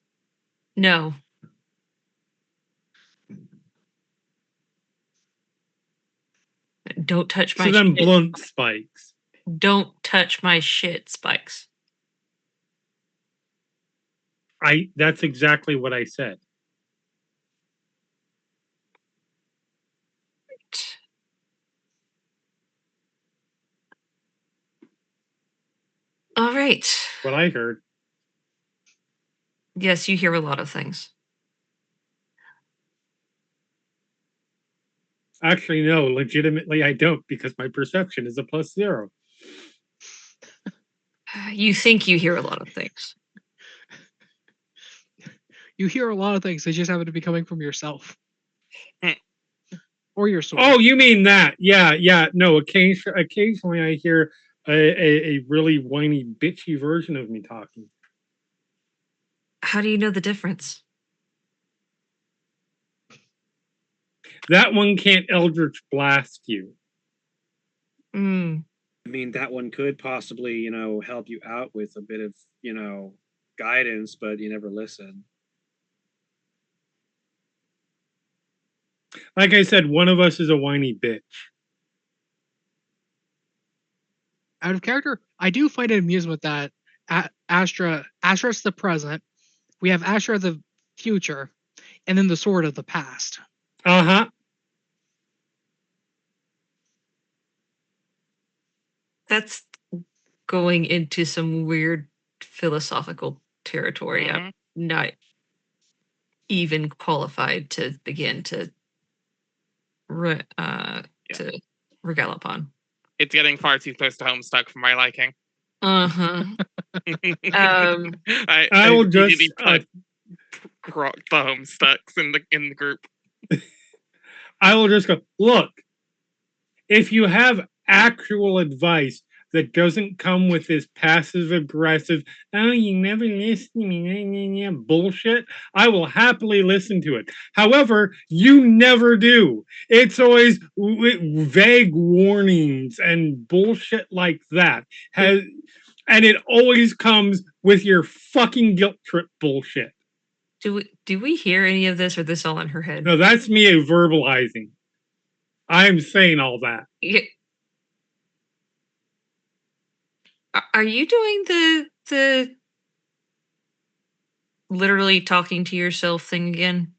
No. Don't touch my So then shit. blunt spikes. Don't touch my shit, Spikes. That's exactly what I said. All right. What I heard. Yes, you hear a lot of things. Actually, no, legitimately I don't, because my perception is a +0. You think you hear a lot of things. You hear a lot of things. They just happen to be coming from yourself. Hmm. Or your soul. Oh, you mean that? Yeah. No, occasionally I hear a really whiny, bitchy version of me talking. How do you know the difference? That one can't Eldritch Blast you. Mm. I mean, that one could possibly, help you out with a bit of, guidance, but you never listen. Like I said, one of us is a whiny bitch. Out of character, I do find it amusement that Astra's the present, we have Astra the future, and then the sword of the past. Uh-huh. That's going into some weird philosophical territory. Mhm. I'm not even qualified to begin to to regale upon. It's getting far too close to Homestuck for my liking. Uh-huh. I will immediately just put grok the Homestucks in the group. I will just go, look, if you have actual advice that doesn't come with this passive aggressive, oh, you never listen to me, bullshit, I will happily listen to it. However, you never do. It's always vague warnings and bullshit like that. And it always comes with your fucking guilt trip bullshit. Do we hear any of this, or this all in her head? No, that's me verbalizing. I'm saying all that. Yeah. Are you doing the literally talking to yourself thing again?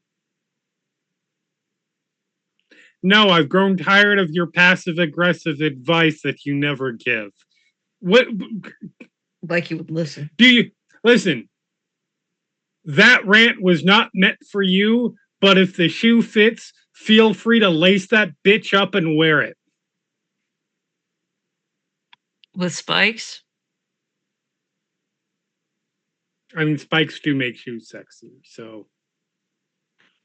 No, I've grown tired of your passive aggressive advice that you never give. What Like you would listen. do you listen? That rant was not meant for you, but if the shoe fits, feel free to lace that bitch up and wear it. With spikes? I mean, spikes do make shoes sexy, so.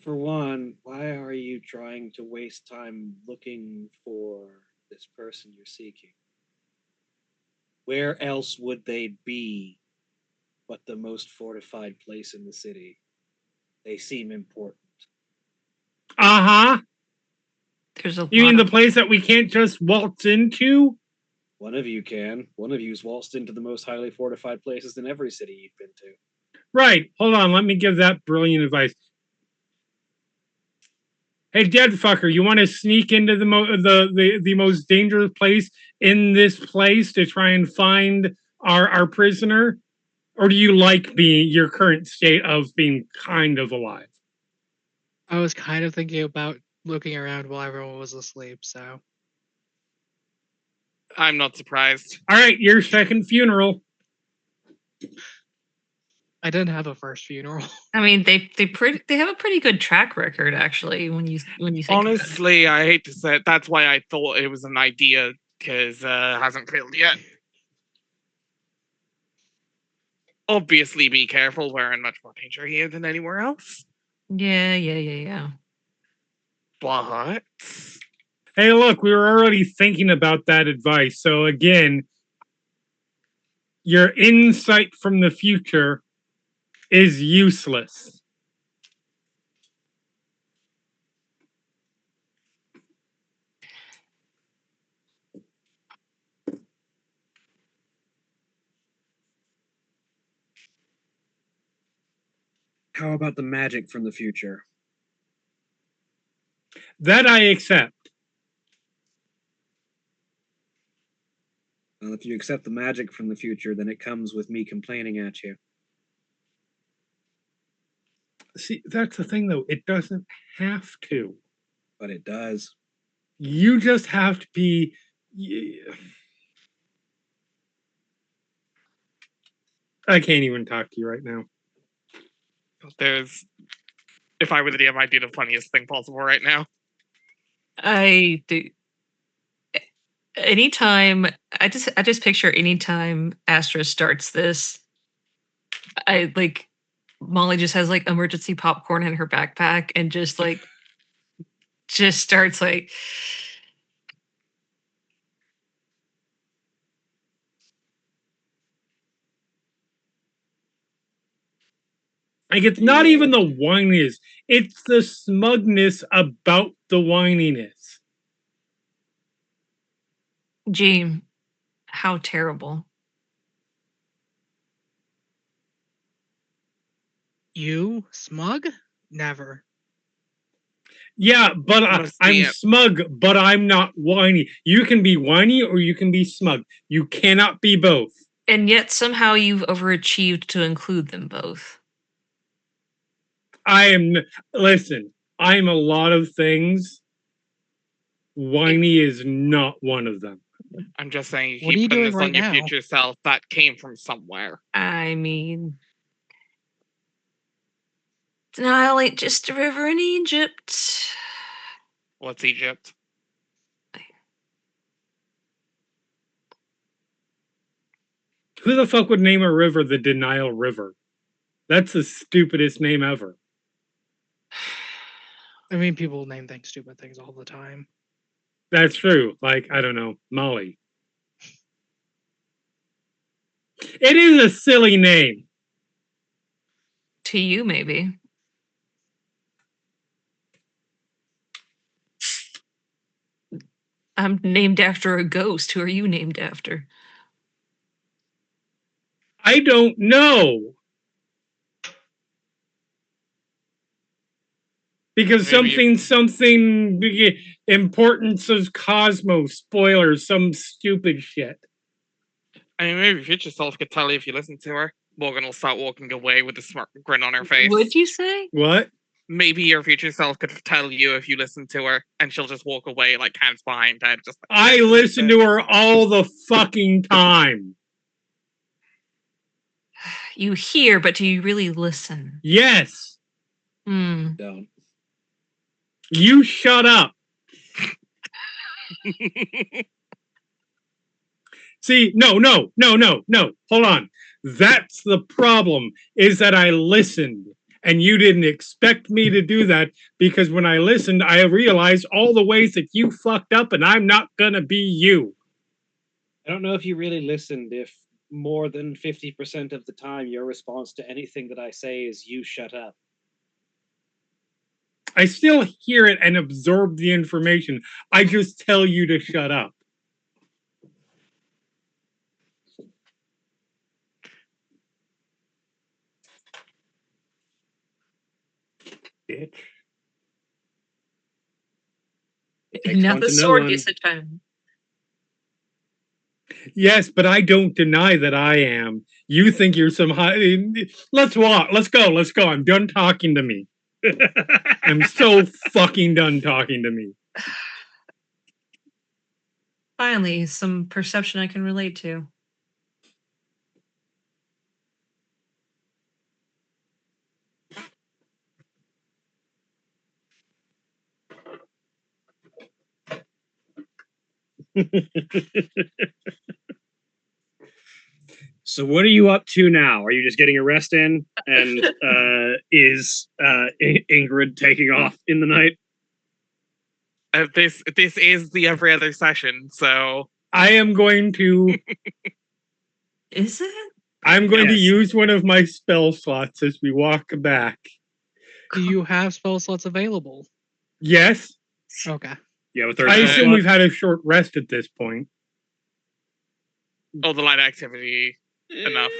For one, why are you trying to waste time looking for this person you're seeking? Where else would they be but the most fortified place in the city? They seem important. Uh-huh. There's a You lot mean the of place that we can't just waltz into? One of you can. One of you's waltzed into the most highly fortified places in every city you've been to. Right. Hold on. Let me give that brilliant advice. Hey, dead fucker, you want to sneak into the most dangerous place in this place to try and find our prisoner? Or do you like being your current state of being kind of alive? I was kind of thinking about looking around while everyone was asleep, so I'm not surprised. All right, your second funeral. I didn't have a first funeral. I mean, they have a pretty good track record, actually, when you think Honestly, I hate to say it, that's why I thought it was an idea, because hasn't failed yet. Obviously, be careful. We're in much more danger here than anywhere else. Yeah. But Hey, look, we were already thinking about that advice. So again, your insight from the future is useless. How about the magic from the future? That I accept. Well, if you accept the magic from the future, then it comes with me complaining at you. See, that's the thing, though. It doesn't have to. But it does. You just have to be. I can't even talk to you right now. if I were the DM, I'd do the funniest thing possible right now. I do. Anytime I just picture anytime Astra starts this, I like Molly just has like emergency popcorn in her backpack and just starts like. Like, it's not even the whininess, it's the smugness about the whininess. Gene, how terrible. You smug? Never. Yeah, but I'm smug, but I'm not whiny. You can be whiny or you can be smug. You cannot be both. And yet somehow you've overachieved to include them both. Listen, I'm a lot of things. Whiny is not one of them. I'm just saying, What are you putting doing this right on your now? future self, that came from somewhere. I mean, denial ain't just a river in Egypt. What's Egypt? Who the fuck would name a river the Denial River? That's the stupidest name ever. I mean, people name things stupid things all the time. That's true. Like, I don't know, Molly. It is a silly name. To you, maybe. I'm named after a ghost. Who are you named after? I don't know. Because Maybe something importance of Cosmos, spoilers, some stupid shit. I mean, maybe future self could tell you if you listen to her. Morgan will start walking away with a smart grin on her face. Would you say? What? Maybe your future self could tell you if you listen to her, and she'll just walk away, like hands behind her. Just like, I listen to her all the fucking time. You hear, but do you really listen? Yes. Don't. You shut up. See, no. Hold on. That's the problem, is that I listened. And you didn't expect me to do that, because when I listened, I realized all the ways that you fucked up, and I'm not gonna be you. I don't know if you really listened if more than 50% of the time your response to anything that I say is you shut up. I still hear it and absorb the information. I just tell you to shut up. Bitch. Now the sword gets a time. Yes, but I don't deny that I am. You think you're some high. Let's walk. Let's go. I'm done talking to me. I'm so fucking done talking to me. Finally, some perception I can relate to. So what are you up to now? Are you just getting a rest in? And is Ingrid taking off in the night? This is the every other session, so I am going to. Is it? I'm going to Yes. use one of my spell slots as we walk back. Do you have spell slots available? Yes. Okay. You have a third I spell assume slot? we've had a short rest at this point. oh, the light activity enough.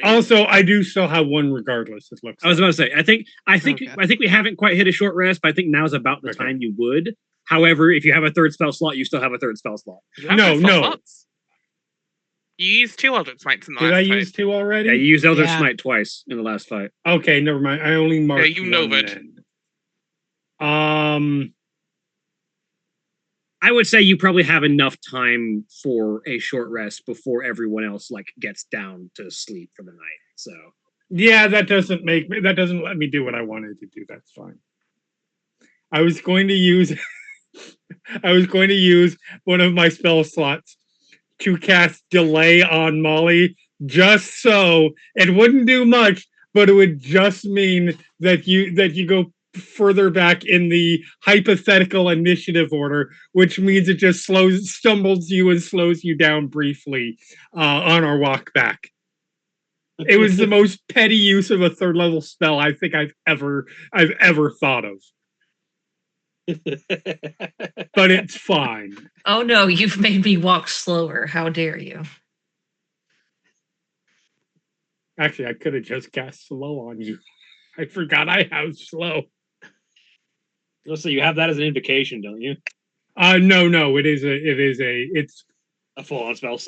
Also, I do still have one regardless, it looks I was like. about to say, I think Okay. we haven't quite hit a short rest, but I think now's about the Okay. time you would. However, if you have a third spell slot, you still have a third spell slot. You have No, spell no. slots. You used 2 Eldritch Smites in the Did last I fight. use 2 already? Yeah, you used Elder Yeah. Smite twice in the last fight. Okay, never mind. I only marked you one Nova'd. then. I would say you probably have enough time for a short rest before everyone else like gets down to sleep for the night. So Yeah, that doesn't let me do what I wanted to do. That's fine. I was going to use one of my spell slots to cast Delay on Molly, just so it wouldn't do much, but it would just mean that you go further back in the hypothetical initiative order, which means it just stumbles you and slows you down briefly on our walk back. It was the most petty use of a third level spell I think I've ever thought of. But it's fine. Oh no, you've made me walk slower. How dare you? Actually, I could have just cast slow on you. I forgot I have slow. so you have that as an invocation, don't you? No, it's A full-on spell.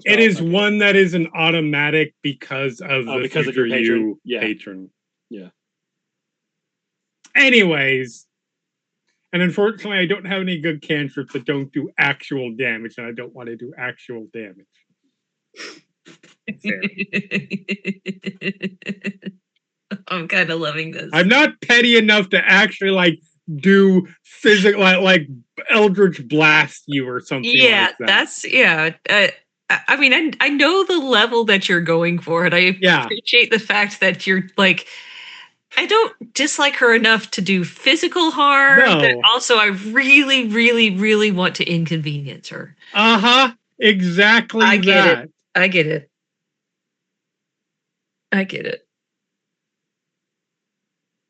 it is okay. one that is an automatic because of the because of your future patron. you Yeah. patron. Yeah. Anyways, and unfortunately, I don't have any good cantrips that don't do actual damage, and I don't want to do actual damage. Fair. I'm kind of loving this. I'm not petty enough to actually like do physical like Eldritch blast you or something Yeah, like that. that's I mean, I know the level that you're going for, and I Yeah. appreciate the fact that you're like I don't dislike her enough to do physical harm, but No. also I really, really, really want to inconvenience her. Exactly I get that. it. I get it. I get it.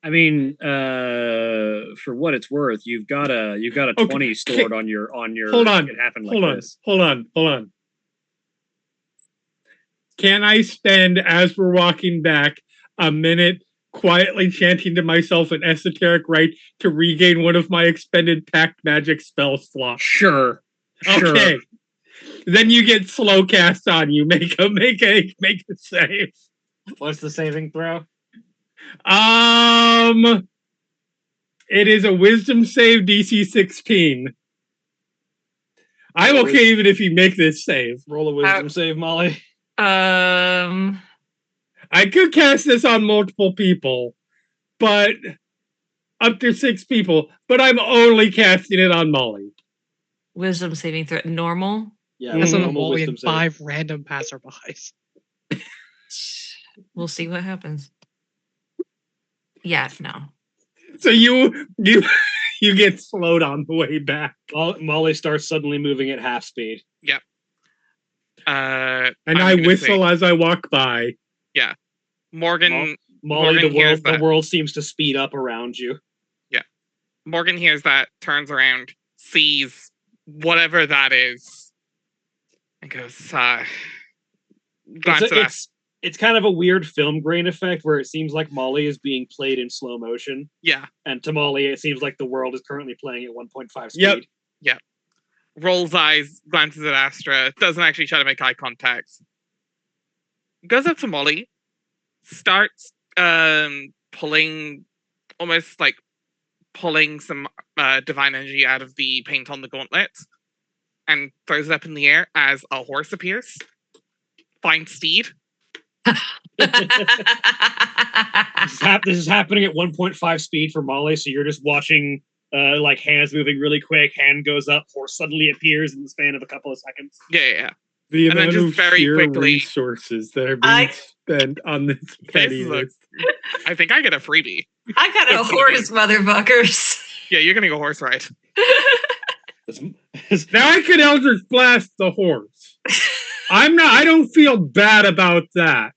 I mean, for what it's worth, you've got a Okay, 20 stored on your Hold on. It happened like Hold on. this. Hold on. Can I spend, as we're walking back, a minute quietly chanting to myself an esoteric rite to regain one of my expended pact magic spell slots? Sure. Okay. Then you get slow cast on you. Make a save. What's the saving throw? It is a wisdom save DC 16. I'm Roll okay even if you make this save. Roll a wisdom save, Molly. I could cast this on multiple people, but up to 6 people, but I'm only casting it on Molly. Wisdom saving throw normal. Yeah, That's on normal Molly wisdom and save. 5 random passerbys. We'll see what happens. Yeah, no. So you get slowed on the way back. Molly starts suddenly moving at half speed. And I whistle as I walk by. Morgan Molly, hears the that. world seems to speed up around you. Morgan hears that, turns around, sees whatever that is, and goes, glance at us. It's kind of a weird film grain effect where it seems like Molly is being played in slow motion. Yeah. And to Molly, it seems like the world is currently playing at 1.5 speed. Yep. Rolls eyes, glances at Astra, doesn't actually try to make eye contact. Goes up to Molly, starts pulling some divine energy out of the paint on the gauntlet, and throws it up in the air as a horse appears. Fine steed. This is happening at 1.5 speed for Molly, so you're just watching like hands moving really quick, hand goes up, horse suddenly appears in the span of a couple of seconds. Yeah. The And then amount just of very sheer quickly- resources that are being spent on this pettiness. I think I get a freebie. I got a horse, motherfuckers. Yeah, you're gonna go horse ride. Now I could Eldritch Blast the horse. I don't feel bad about that.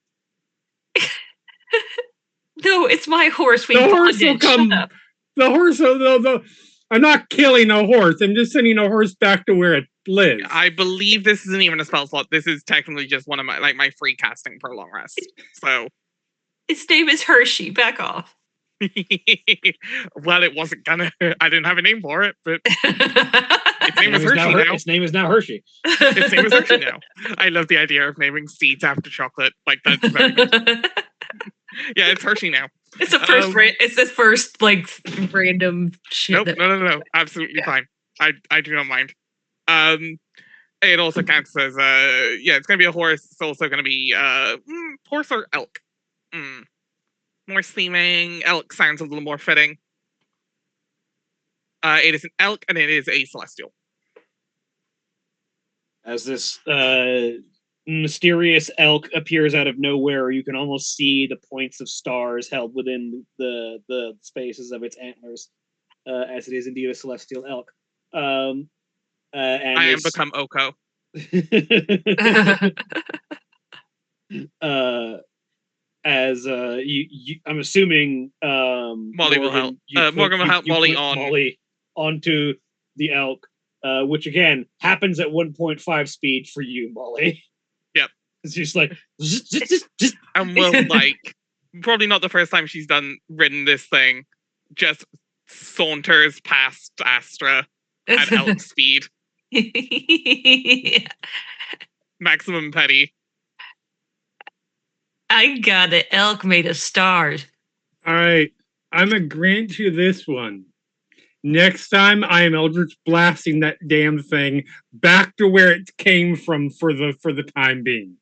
No, it's my horse. We The horse will bonded. come. Shut up. The horse will. I'm not killing a horse. I'm just sending a horse back to where it lives. I believe this isn't even a spell slot. This is technically just one of my free casting per long rest. So Its name is Hershey. Back off. well, it wasn't gonna. I didn't have a name for it, but its name is Hershey now. Its name is now Hershey. Its name is Hershey now. I love the idea of naming seeds after chocolate. Like that's very good. Yeah, it's Hershey now. It's the first. It's the first like random shit. Nope, no. Absolutely fine. I do not mind. It also counts as it's gonna be a horse. It's also gonna be horse or elk. More seeming. Elk sounds a little more fitting. It is an elk and it is a celestial. As this mysterious elk appears out of nowhere, you can almost see the points of stars held within the spaces of its antlers, as it is indeed a celestial elk. And I am become Oko. I'm assuming Molly will help. Morgan will help Molly on Molly onto the elk, which again happens at 1.5 speed for you, Molly. Yep. It's just like and will like probably not the first time she's ridden this thing. Just saunters past Astra at elk speed. Maximum petty. I got an elk made of stars. All right, I'm gonna grant you this one. Next time, I am Eldritch blasting that damn thing back to where it came from for the time being.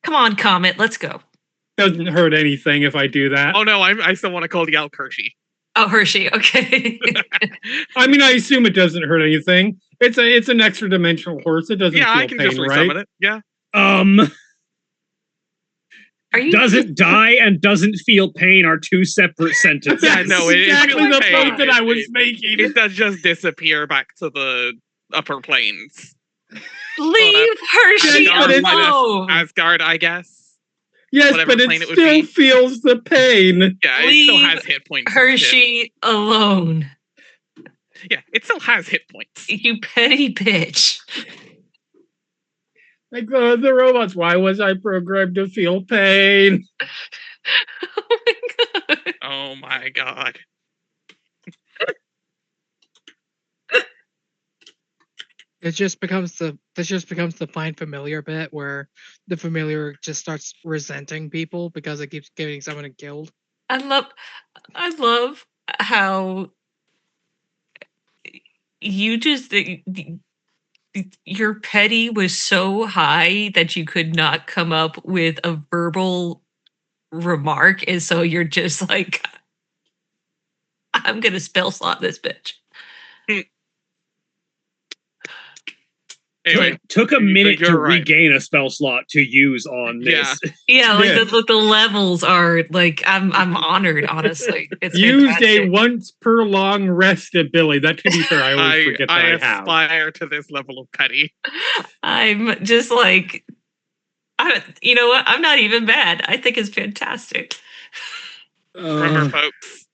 Come on, Comet, let's go. Doesn't hurt anything if I do that. Oh no, I still want to call the elk Hershey. Oh, Hershey, okay. I mean, I assume it doesn't hurt anything. It's an extra dimensional horse. It doesn't. Yeah, feel I can pain, just right? resummon it. Yeah. Are you Doesn't die and doesn't feel pain are two separate sentences. Yeah, no, That's it exactly feels the pain. point that I was making. It does just disappear back to the upper planes. leave Hershey Yes, but it's- alone? Asgard, I guess. Yes, whatever but it plane it would still be. feels the pain. Yeah, it still Leave has hit points. and shit. Hershey alone. Yeah, it still has hit points. You petty bitch. Like the robots. Why was I programmed to feel pain? Oh my god. Oh my god. This just becomes the find familiar bit where the familiar just starts resenting people because it keeps getting someone killed. I love how you just your petty was so high that you could not come up with a verbal remark, and so you're just like, I'm gonna spell slot this bitch. Anyway, Took a minute to you're right. regain a spell slot to use on this. Yeah, like Yeah. the levels are like I'm honored, honestly. It's Used a fantastic. once per long rest ability. That, to be fair, I always forget that I have. aspire to this level of petty. I'm just like, you know what? I'm not even bad. I think it's fantastic. Remember, folks.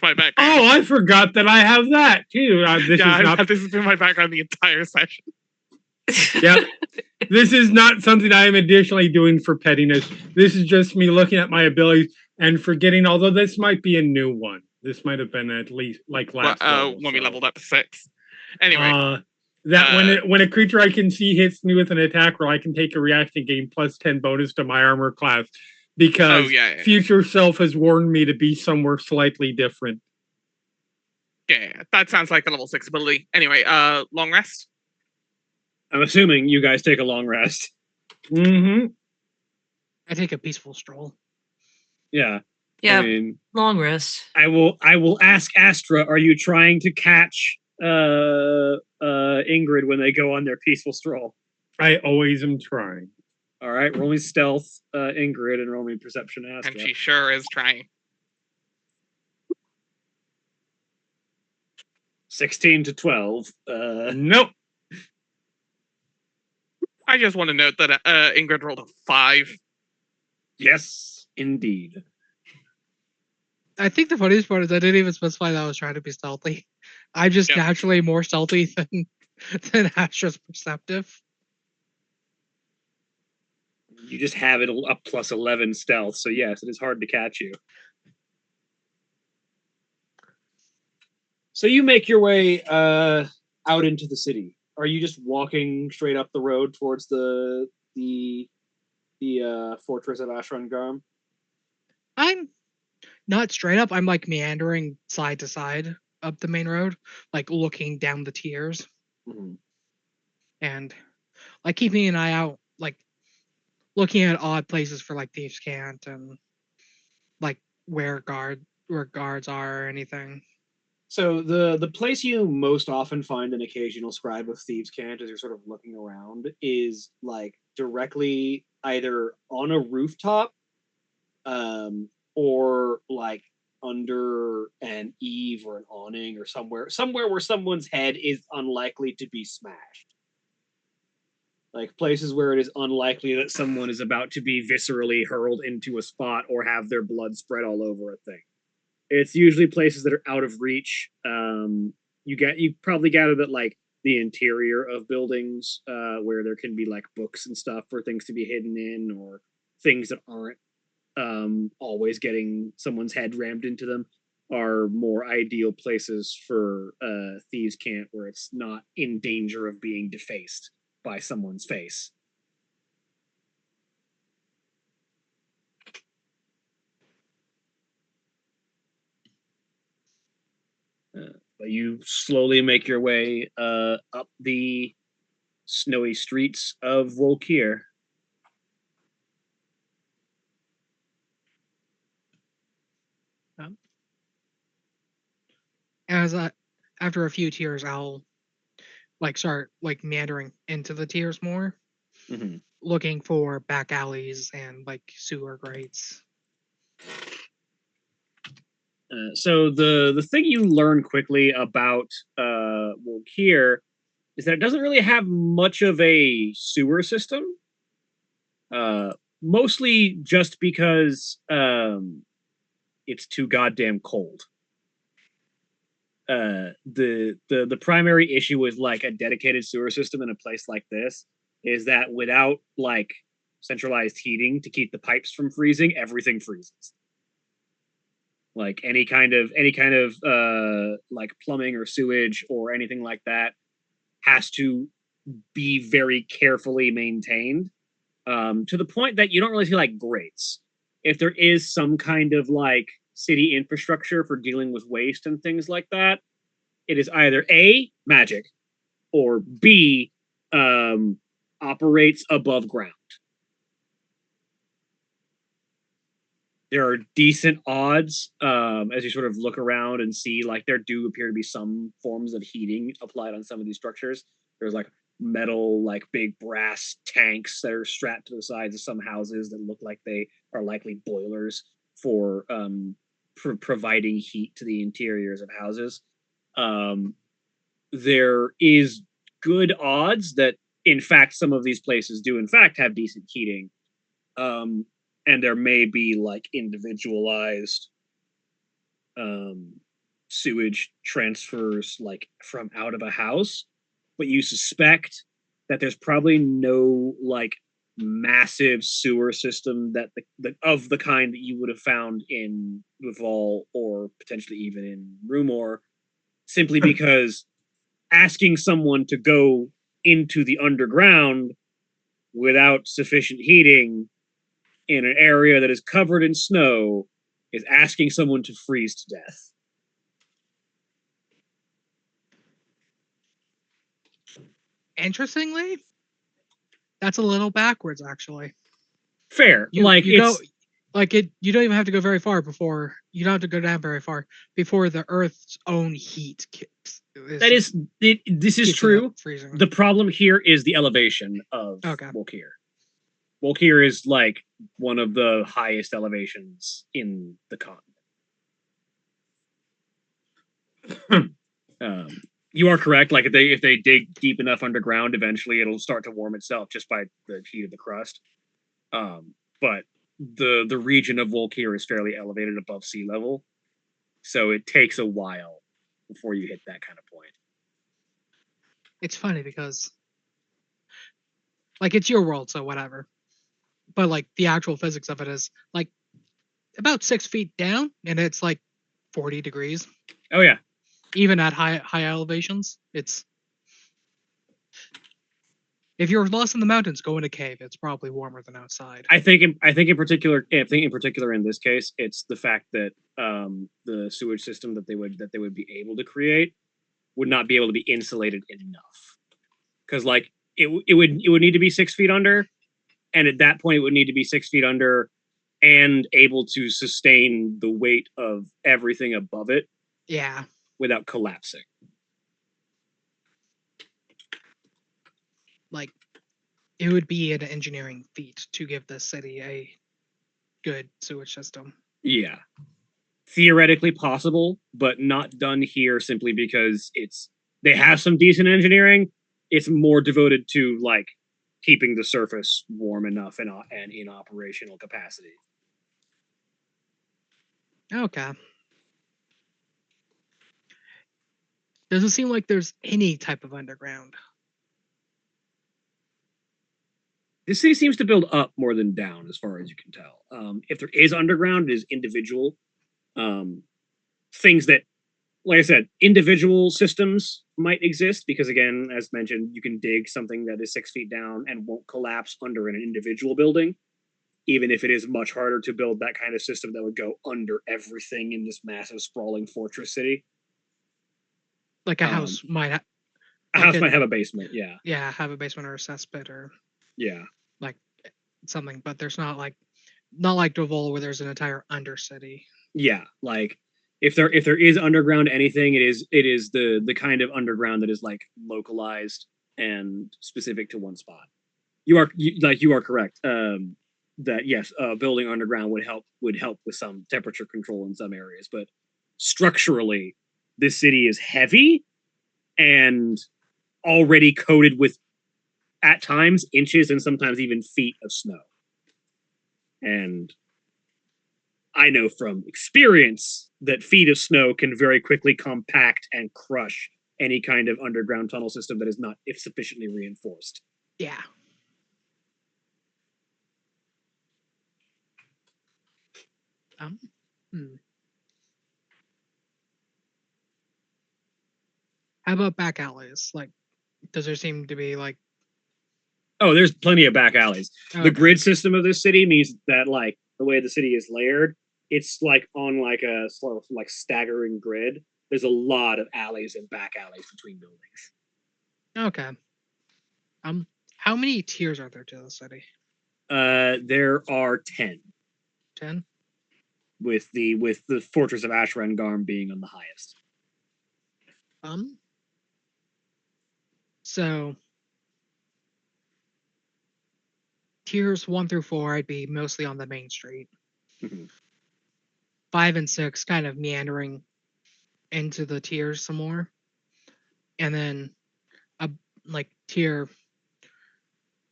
My background. Oh, I forgot that I have that too. This yeah, is not. this has been my background the entire session. Yep. This is not something I am additionally doing for pettiness. This is just me looking at my abilities and forgetting. Although this might be a new one. This might have been at least like last level, when we so. leveled up to 6. Anyway, That when a creature I can see hits me with an attack roll, I can take a reaction, gain plus 10 bonus to my armor class, because future self has warned me to be somewhere slightly different. Yeah, that sounds like a level 6 ability. Anyway, long rest. I'm assuming you guys take a long rest. Mm-hmm. I take a peaceful stroll. Yeah. Yeah, I mean, long rest. I will ask Astra, are you trying to catch Ingrid when they go on their peaceful stroll? I always am trying. All right, roll me stealth, Ingrid, and roll me perception, Astra. And she sure is trying. 16 to 12. Nope. I just want to note that Ingrid rolled a 5. Yes, indeed. I think the funniest part is I didn't even specify that I was trying to be stealthy. I'm just naturally more stealthy than Astra's perceptive. You just have it up plus 11 stealth, so yes, it is hard to catch you. So you make your way out into the city. Are you just walking straight up the road towards the fortress of Ashran Garm? I'm not straight up. I'm like meandering side to side up the main road, like looking down the tiers, and like keeping an eye out, like looking at odd places for like thieves' cant and like where guards are or anything. So the place you most often find an occasional scribe of thieves' cant as you're sort of looking around is like directly either on a rooftop, or like under an eave or an awning or somewhere where someone's head is unlikely to be smashed. Like places where it is unlikely that someone is about to be viscerally hurled into a spot or have their blood spread all over a thing. It's usually places that are out of reach. You probably gather that like the interior of buildings, where there can be like books and stuff for things to be hidden in, or things that aren't always getting someone's head rammed into them, are more ideal places for thieves' cant, where it's not in danger of being defaced by someone's face. But you slowly make your way up the snowy streets of Volkir. After a few tiers, I'll like start like meandering into the tiers more, looking for back alleys and like sewer grates. So the thing you learn quickly about Wolkir is that it doesn't really have much of a sewer system. Mostly just because it's too goddamn cold. The primary issue with like a dedicated sewer system in a place like this is that without like centralized heating to keep the pipes from freezing, everything freezes. Like any kind of like plumbing or sewage or anything like that has to be very carefully maintained, to the point that you don't really see like grates. If there is some kind of like city infrastructure for dealing with waste and things like that, it is either A, magic, or B, operates above ground. There are decent odds, as you sort of look around and see, like, there do appear to be some forms of heating applied on some of these structures. There's like metal, like big brass tanks that are strapped to the sides of some houses that look like they are likely boilers for providing heat to the interiors of houses. There is good odds that, in fact, some of these places do, in fact, have decent heating. And there may be like individualized sewage transfers like from out of a house, but you suspect that there's probably no like massive sewer system that of the kind that you would have found in Vival or potentially even in Rumor, simply because asking someone to go into the underground without sufficient heating in an area that is covered in snow is asking someone to freeze to death. Interestingly, that's a little backwards, actually. Fair. You don't even have to go very far before you don't have to go down very far before the Earth's own heat kicks. This is true. The problem here is the elevation of Wolkir. Wolkir is like one of the highest elevations in the continent. You are correct. Like if they dig deep enough underground, eventually it'll start to warm itself just by the heat of the crust. But the region of Wolkir is fairly elevated above sea level, so it takes a while before you hit that kind of point. It's funny because, like, it's your world, so whatever. But like the actual physics of it is like about 6 feet down, and it's like 40 degrees. Oh yeah. Even at high elevations, it's if you're lost in the mountains, go in a cave. It's probably warmer than outside. I think in particular in this case, it's the fact that the sewage system that they would be able to create would not be able to be insulated enough, because like it would need to be 6 feet under, and at that point it would need to be 6 feet under and able to sustain the weight of everything above it. Yeah. Without collapsing. Like, it would be an engineering feat to give the city a good sewage system. Yeah. Theoretically possible, but not done here simply because they have some decent engineering. It's more devoted to like keeping the surface warm enough and in operational capacity. Okay. Doesn't seem like there's any type of underground. This city seems to build up more than down, as far as you can tell. If there is underground, it is individual things that, like I said, individual systems might exist because, again, as mentioned, you can dig something that is 6 feet down and won't collapse under an individual building, even if it is much harder to build that kind of system that would go under everything in this massive, sprawling fortress city. Like a house might have. A house might have a basement, yeah. Yeah, have a basement or a cesspit or. Yeah. Like something, but there's not like Devola where there's an entire undercity. Yeah, like if there is underground anything, it is the kind of underground that is like localized and specific to one spot. You are correct. That yes, building underground would help with some temperature control in some areas, but structurally, this city is heavy and already coated with, at times, inches and sometimes even feet of snow. And I know from experience that feet of snow can very quickly compact and crush any kind of underground tunnel system that is not if sufficiently reinforced. Yeah. Hmm. How about back alleys? Like, does there seem to be like? Oh, there's plenty of back alleys. Okay. The grid system of this city means that, like, the way the city is layered, it's like on like a sort of like staggering grid. There's a lot of alleys and back alleys between buildings. Okay. How many tiers are there to the city? There are 10. 10? With the Fortress of Ashrangarm being on the highest. So tiers 1 through 4, I'd be mostly on the main street. Mhm. 5 and 6 kind of meandering into the tiers some more, and then like tier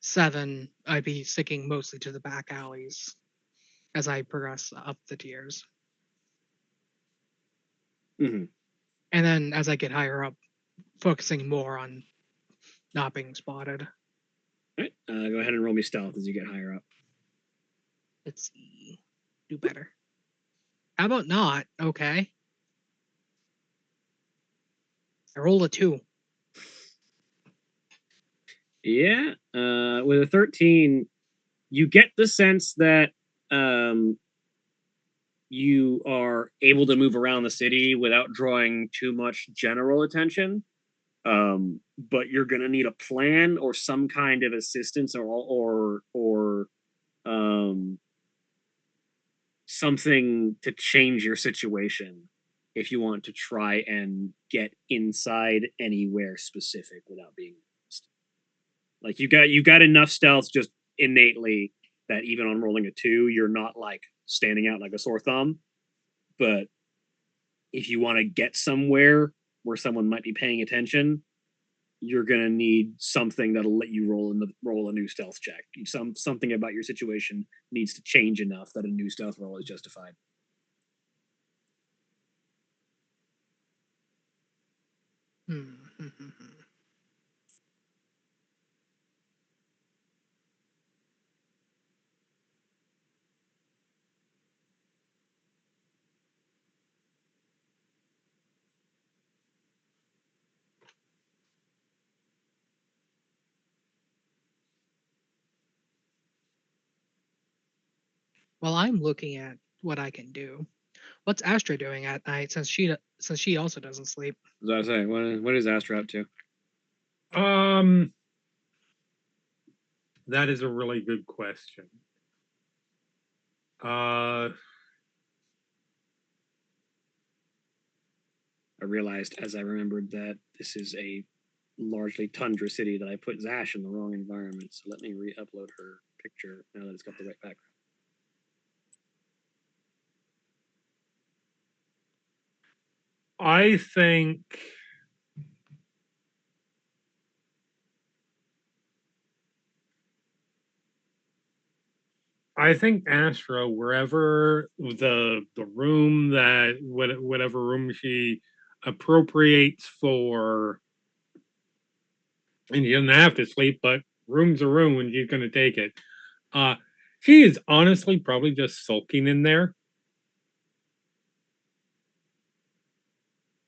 7, I'd be sticking mostly to the back alleys as I progress up the tiers. Mm-hmm. And then as I get higher up, focusing more on not being spotted. All right, go ahead and roll me stealth as you get higher up. Let's see. Do better. How about not? Okay. I rolled a 2. Yeah, with a 13, you get the sense that you are able to move around the city without drawing too much general attention. But you're gonna need a plan or some kind of assistance or something to change your situation if you want to try and get inside anywhere specific without being noticed. Like you got enough stealth just innately that even on rolling a 2, you're not like standing out like a sore thumb. But if you want to get somewhere where someone might be paying attention, you're gonna need something that'll let you roll a new stealth check. Something about your situation needs to change enough that a new stealth roll is justified. Well, I'm looking at what I can do. What's Astra doing at night since she also doesn't sleep? As I was saying, what is Astra up to? That is a really good question. I realized as I remembered that this is a largely tundra city that I put Zash in the wrong environment. So let me re-upload her picture now that it's got the right background. I think Astra, wherever the room that whatever room she appropriates for, and she doesn't have to sleep, but room's a room and she's gonna take it. She is honestly probably just sulking in there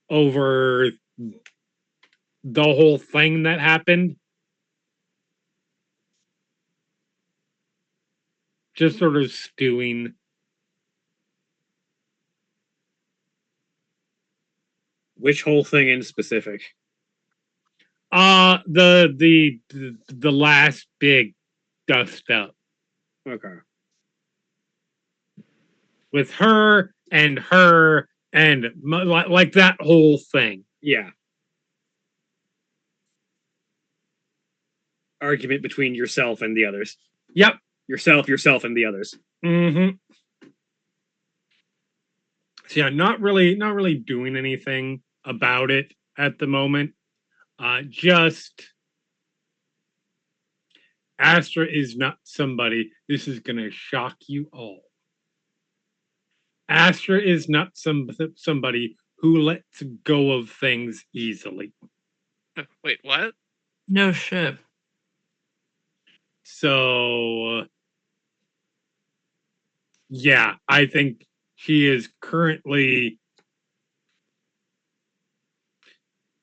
over the whole thing that happened. Just sort of stewing. Which whole thing in specific? The last big dust up. Okay. With her and like that whole thing. Yeah. argument between yourself and the others. Yep. Yourself, and the others. Mm-hmm. So yeah, not really doing anything about it at the moment. Just Astra is not somebody. This is gonna shock you all. Astra is not somebody who lets go of things easily. Wait, what? No shit. So yeah, I think she is currently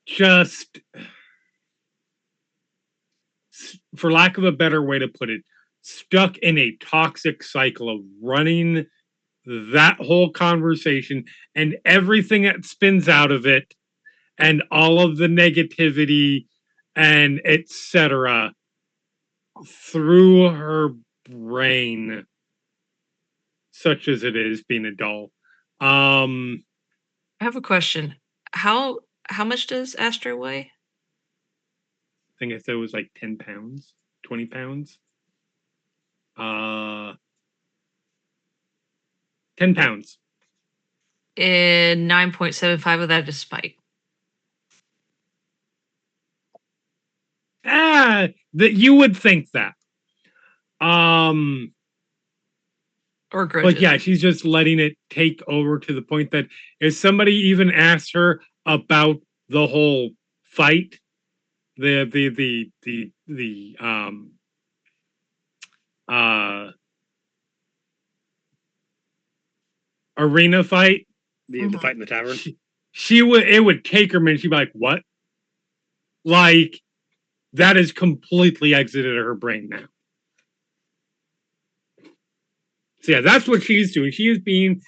just, for lack of a better way to put it, stuck in a toxic cycle of running that whole conversation and everything that spins out of it and all of the negativity and etc. through her brain, such as it is being a doll. I have a question. How much does Astra weigh? I think I said it was like 10 pounds, 20 pounds. 10 pounds. And 9.75 of that is spite. That you would think that. Or grudges. But yeah, she's just letting it take over to the point that if somebody even asks her about the whole fight, the arena fight, The fight in the tavern. it would take her a minute. She'd be like, "What?" Like that has completely exited her brain now. So yeah, that's what she's doing. She is being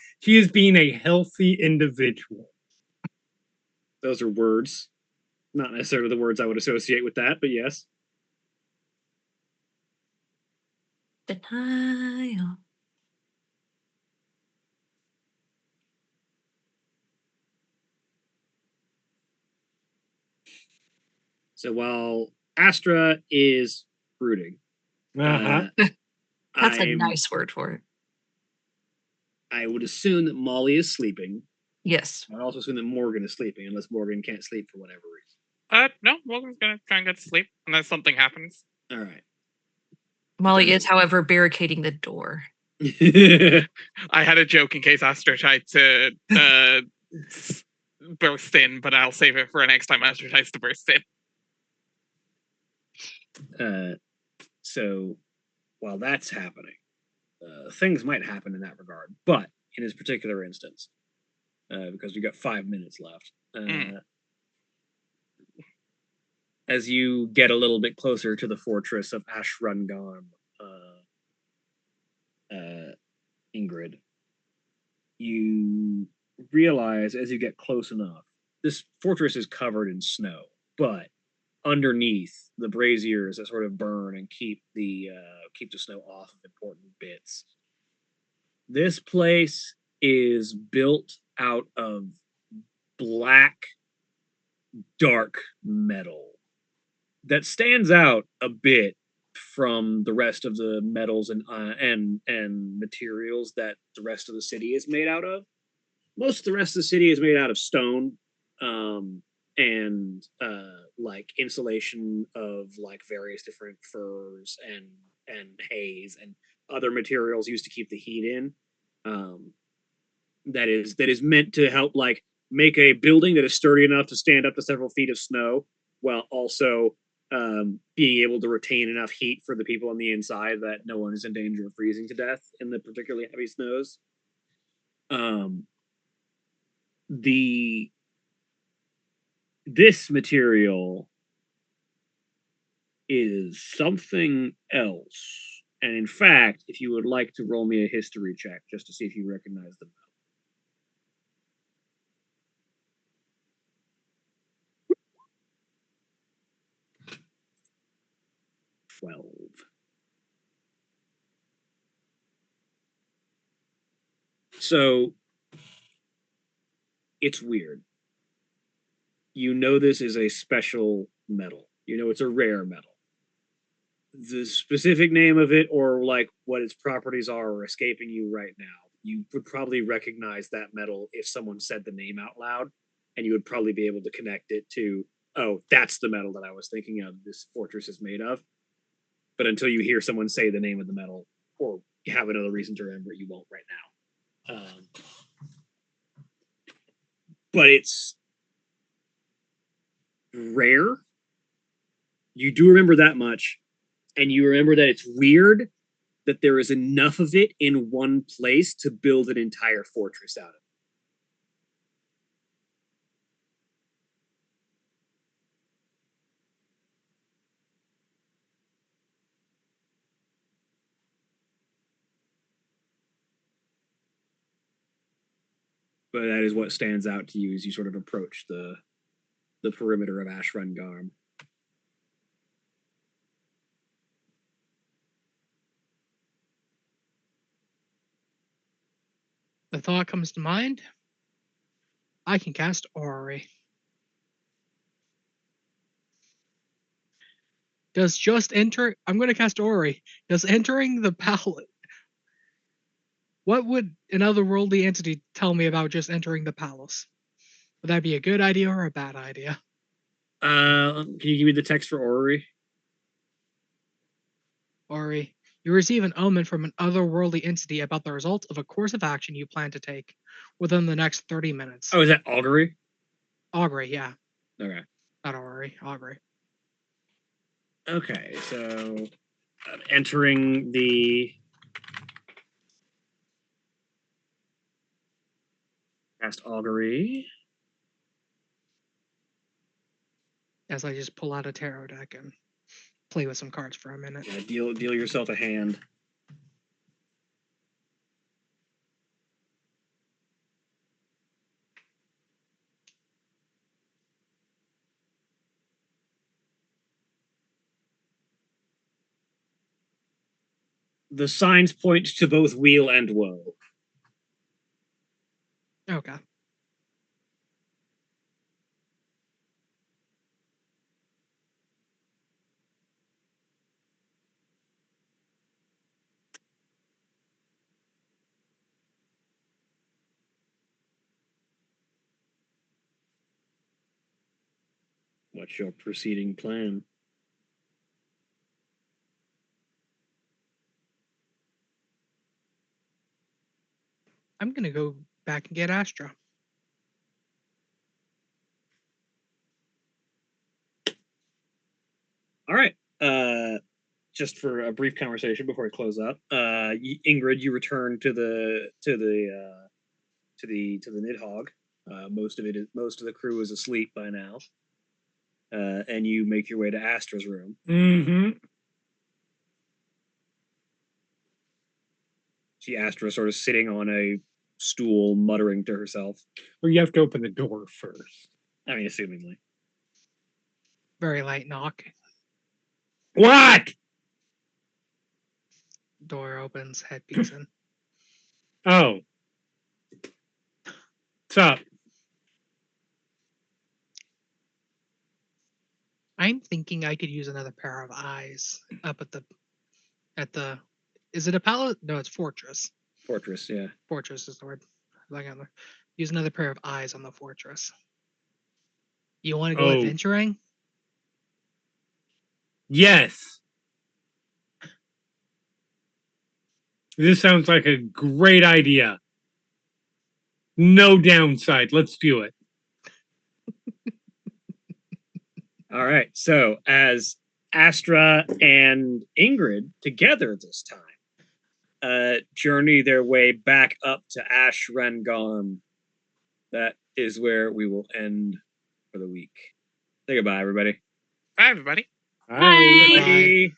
a healthy individual. Those are words. Not necessarily the words I would associate with that, but yes. Denial. So while Astra is brooding, Uh-huh. That's a I'm- nice word for it. I would assume that Molly is sleeping. Yes. I would also assume that Morgan is sleeping, unless Morgan can't sleep for whatever reason. No, Morgan's gonna try and get to sleep unless something happens. All right. Molly is, however, barricading the door. I had a joke in case Astra tried to burst in, but I'll save it for next time Astra tries to burst in. So while that's happening, things might happen in that regard. But in this particular instance, because we've got 5 minutes left, as you get a little bit closer to the fortress of Ashrungarm, Ingrid, you realize as you get close enough, this fortress is covered in snow, but underneath the braziers that sort of burn and keep the snow off of important bits. This place is built out of black, dark metal that stands out a bit from the rest of the metals and materials that the rest of the city is made out of. Most of the rest of the city is made out of stone, and like insulation of like various different furs and haze and other materials used to keep the heat in. That is meant to help like make a building that is sturdy enough to stand up to several feet of snow, while also being able to retain enough heat for the people on the inside that no one is in danger of freezing to death in the particularly heavy snows. This material is something else. And in fact, if you would like to roll me a history check just to see if you recognize the metal. 12. So it's weird. You know this is a special metal. You know it's a rare metal. the specific name of it or like what its properties are escaping you right now. You would probably recognize that metal if someone said the name out loud, and you would probably be able to connect it to, oh, that's the metal that I was thinking of. This fortress is made of. But until you hear someone say the name of the metal or have another reason to remember it, you won't right now. But it's rare. You do remember that much, and you remember that it's weird that there is enough of it in one place to build an entire fortress out of. But that is what stands out to you as you sort of approach the perimeter of Ashrengarm. The thought comes to mind. I can cast Orrery. Does just enter... I'm going to cast Orrery. Does entering the palace... What would an otherworldly entity tell me about just entering the palace? Would that be a good idea or a bad idea? Can you give me the text for Orrery? Orrery. You receive an omen from an otherworldly entity about the result of a course of action you plan to take within the next 30 minutes. Oh, is that Augury? Augury, yeah. Okay. Not Orrery, Augury. Okay, so entering the cast Augury. As I just pull out a tarot deck and play with some cards for a minute. Yeah, deal yourself a hand. The signs point to both weal and woe. Okay. What's your proceeding plan? I'm going to go back and get Astra. All right. Just for a brief conversation before we close up, Ingrid, you return to the Nidhogg. Most of the crew is asleep by now, and you make your way to Astra's room. Mm-hmm. See Astra sort of sitting on a stool, muttering to herself. Well, you have to open the door first. I mean, assumingly. Very light knock. What? Door opens, head peeks in. Oh. What's up? I'm thinking I could use another pair of eyes up at the is it a palace? No, it's fortress. Fortress, yeah. Fortress is the word. Use another pair of eyes on the fortress. You want to go adventuring? Yes. This sounds like a great idea. No downside. Let's do it. All right. So as Astra and Ingrid together this time journey their way back up to Ashrengarm. That is where we will end for the week. Say goodbye, everybody. Bye, everybody. Bye. Bye. Bye.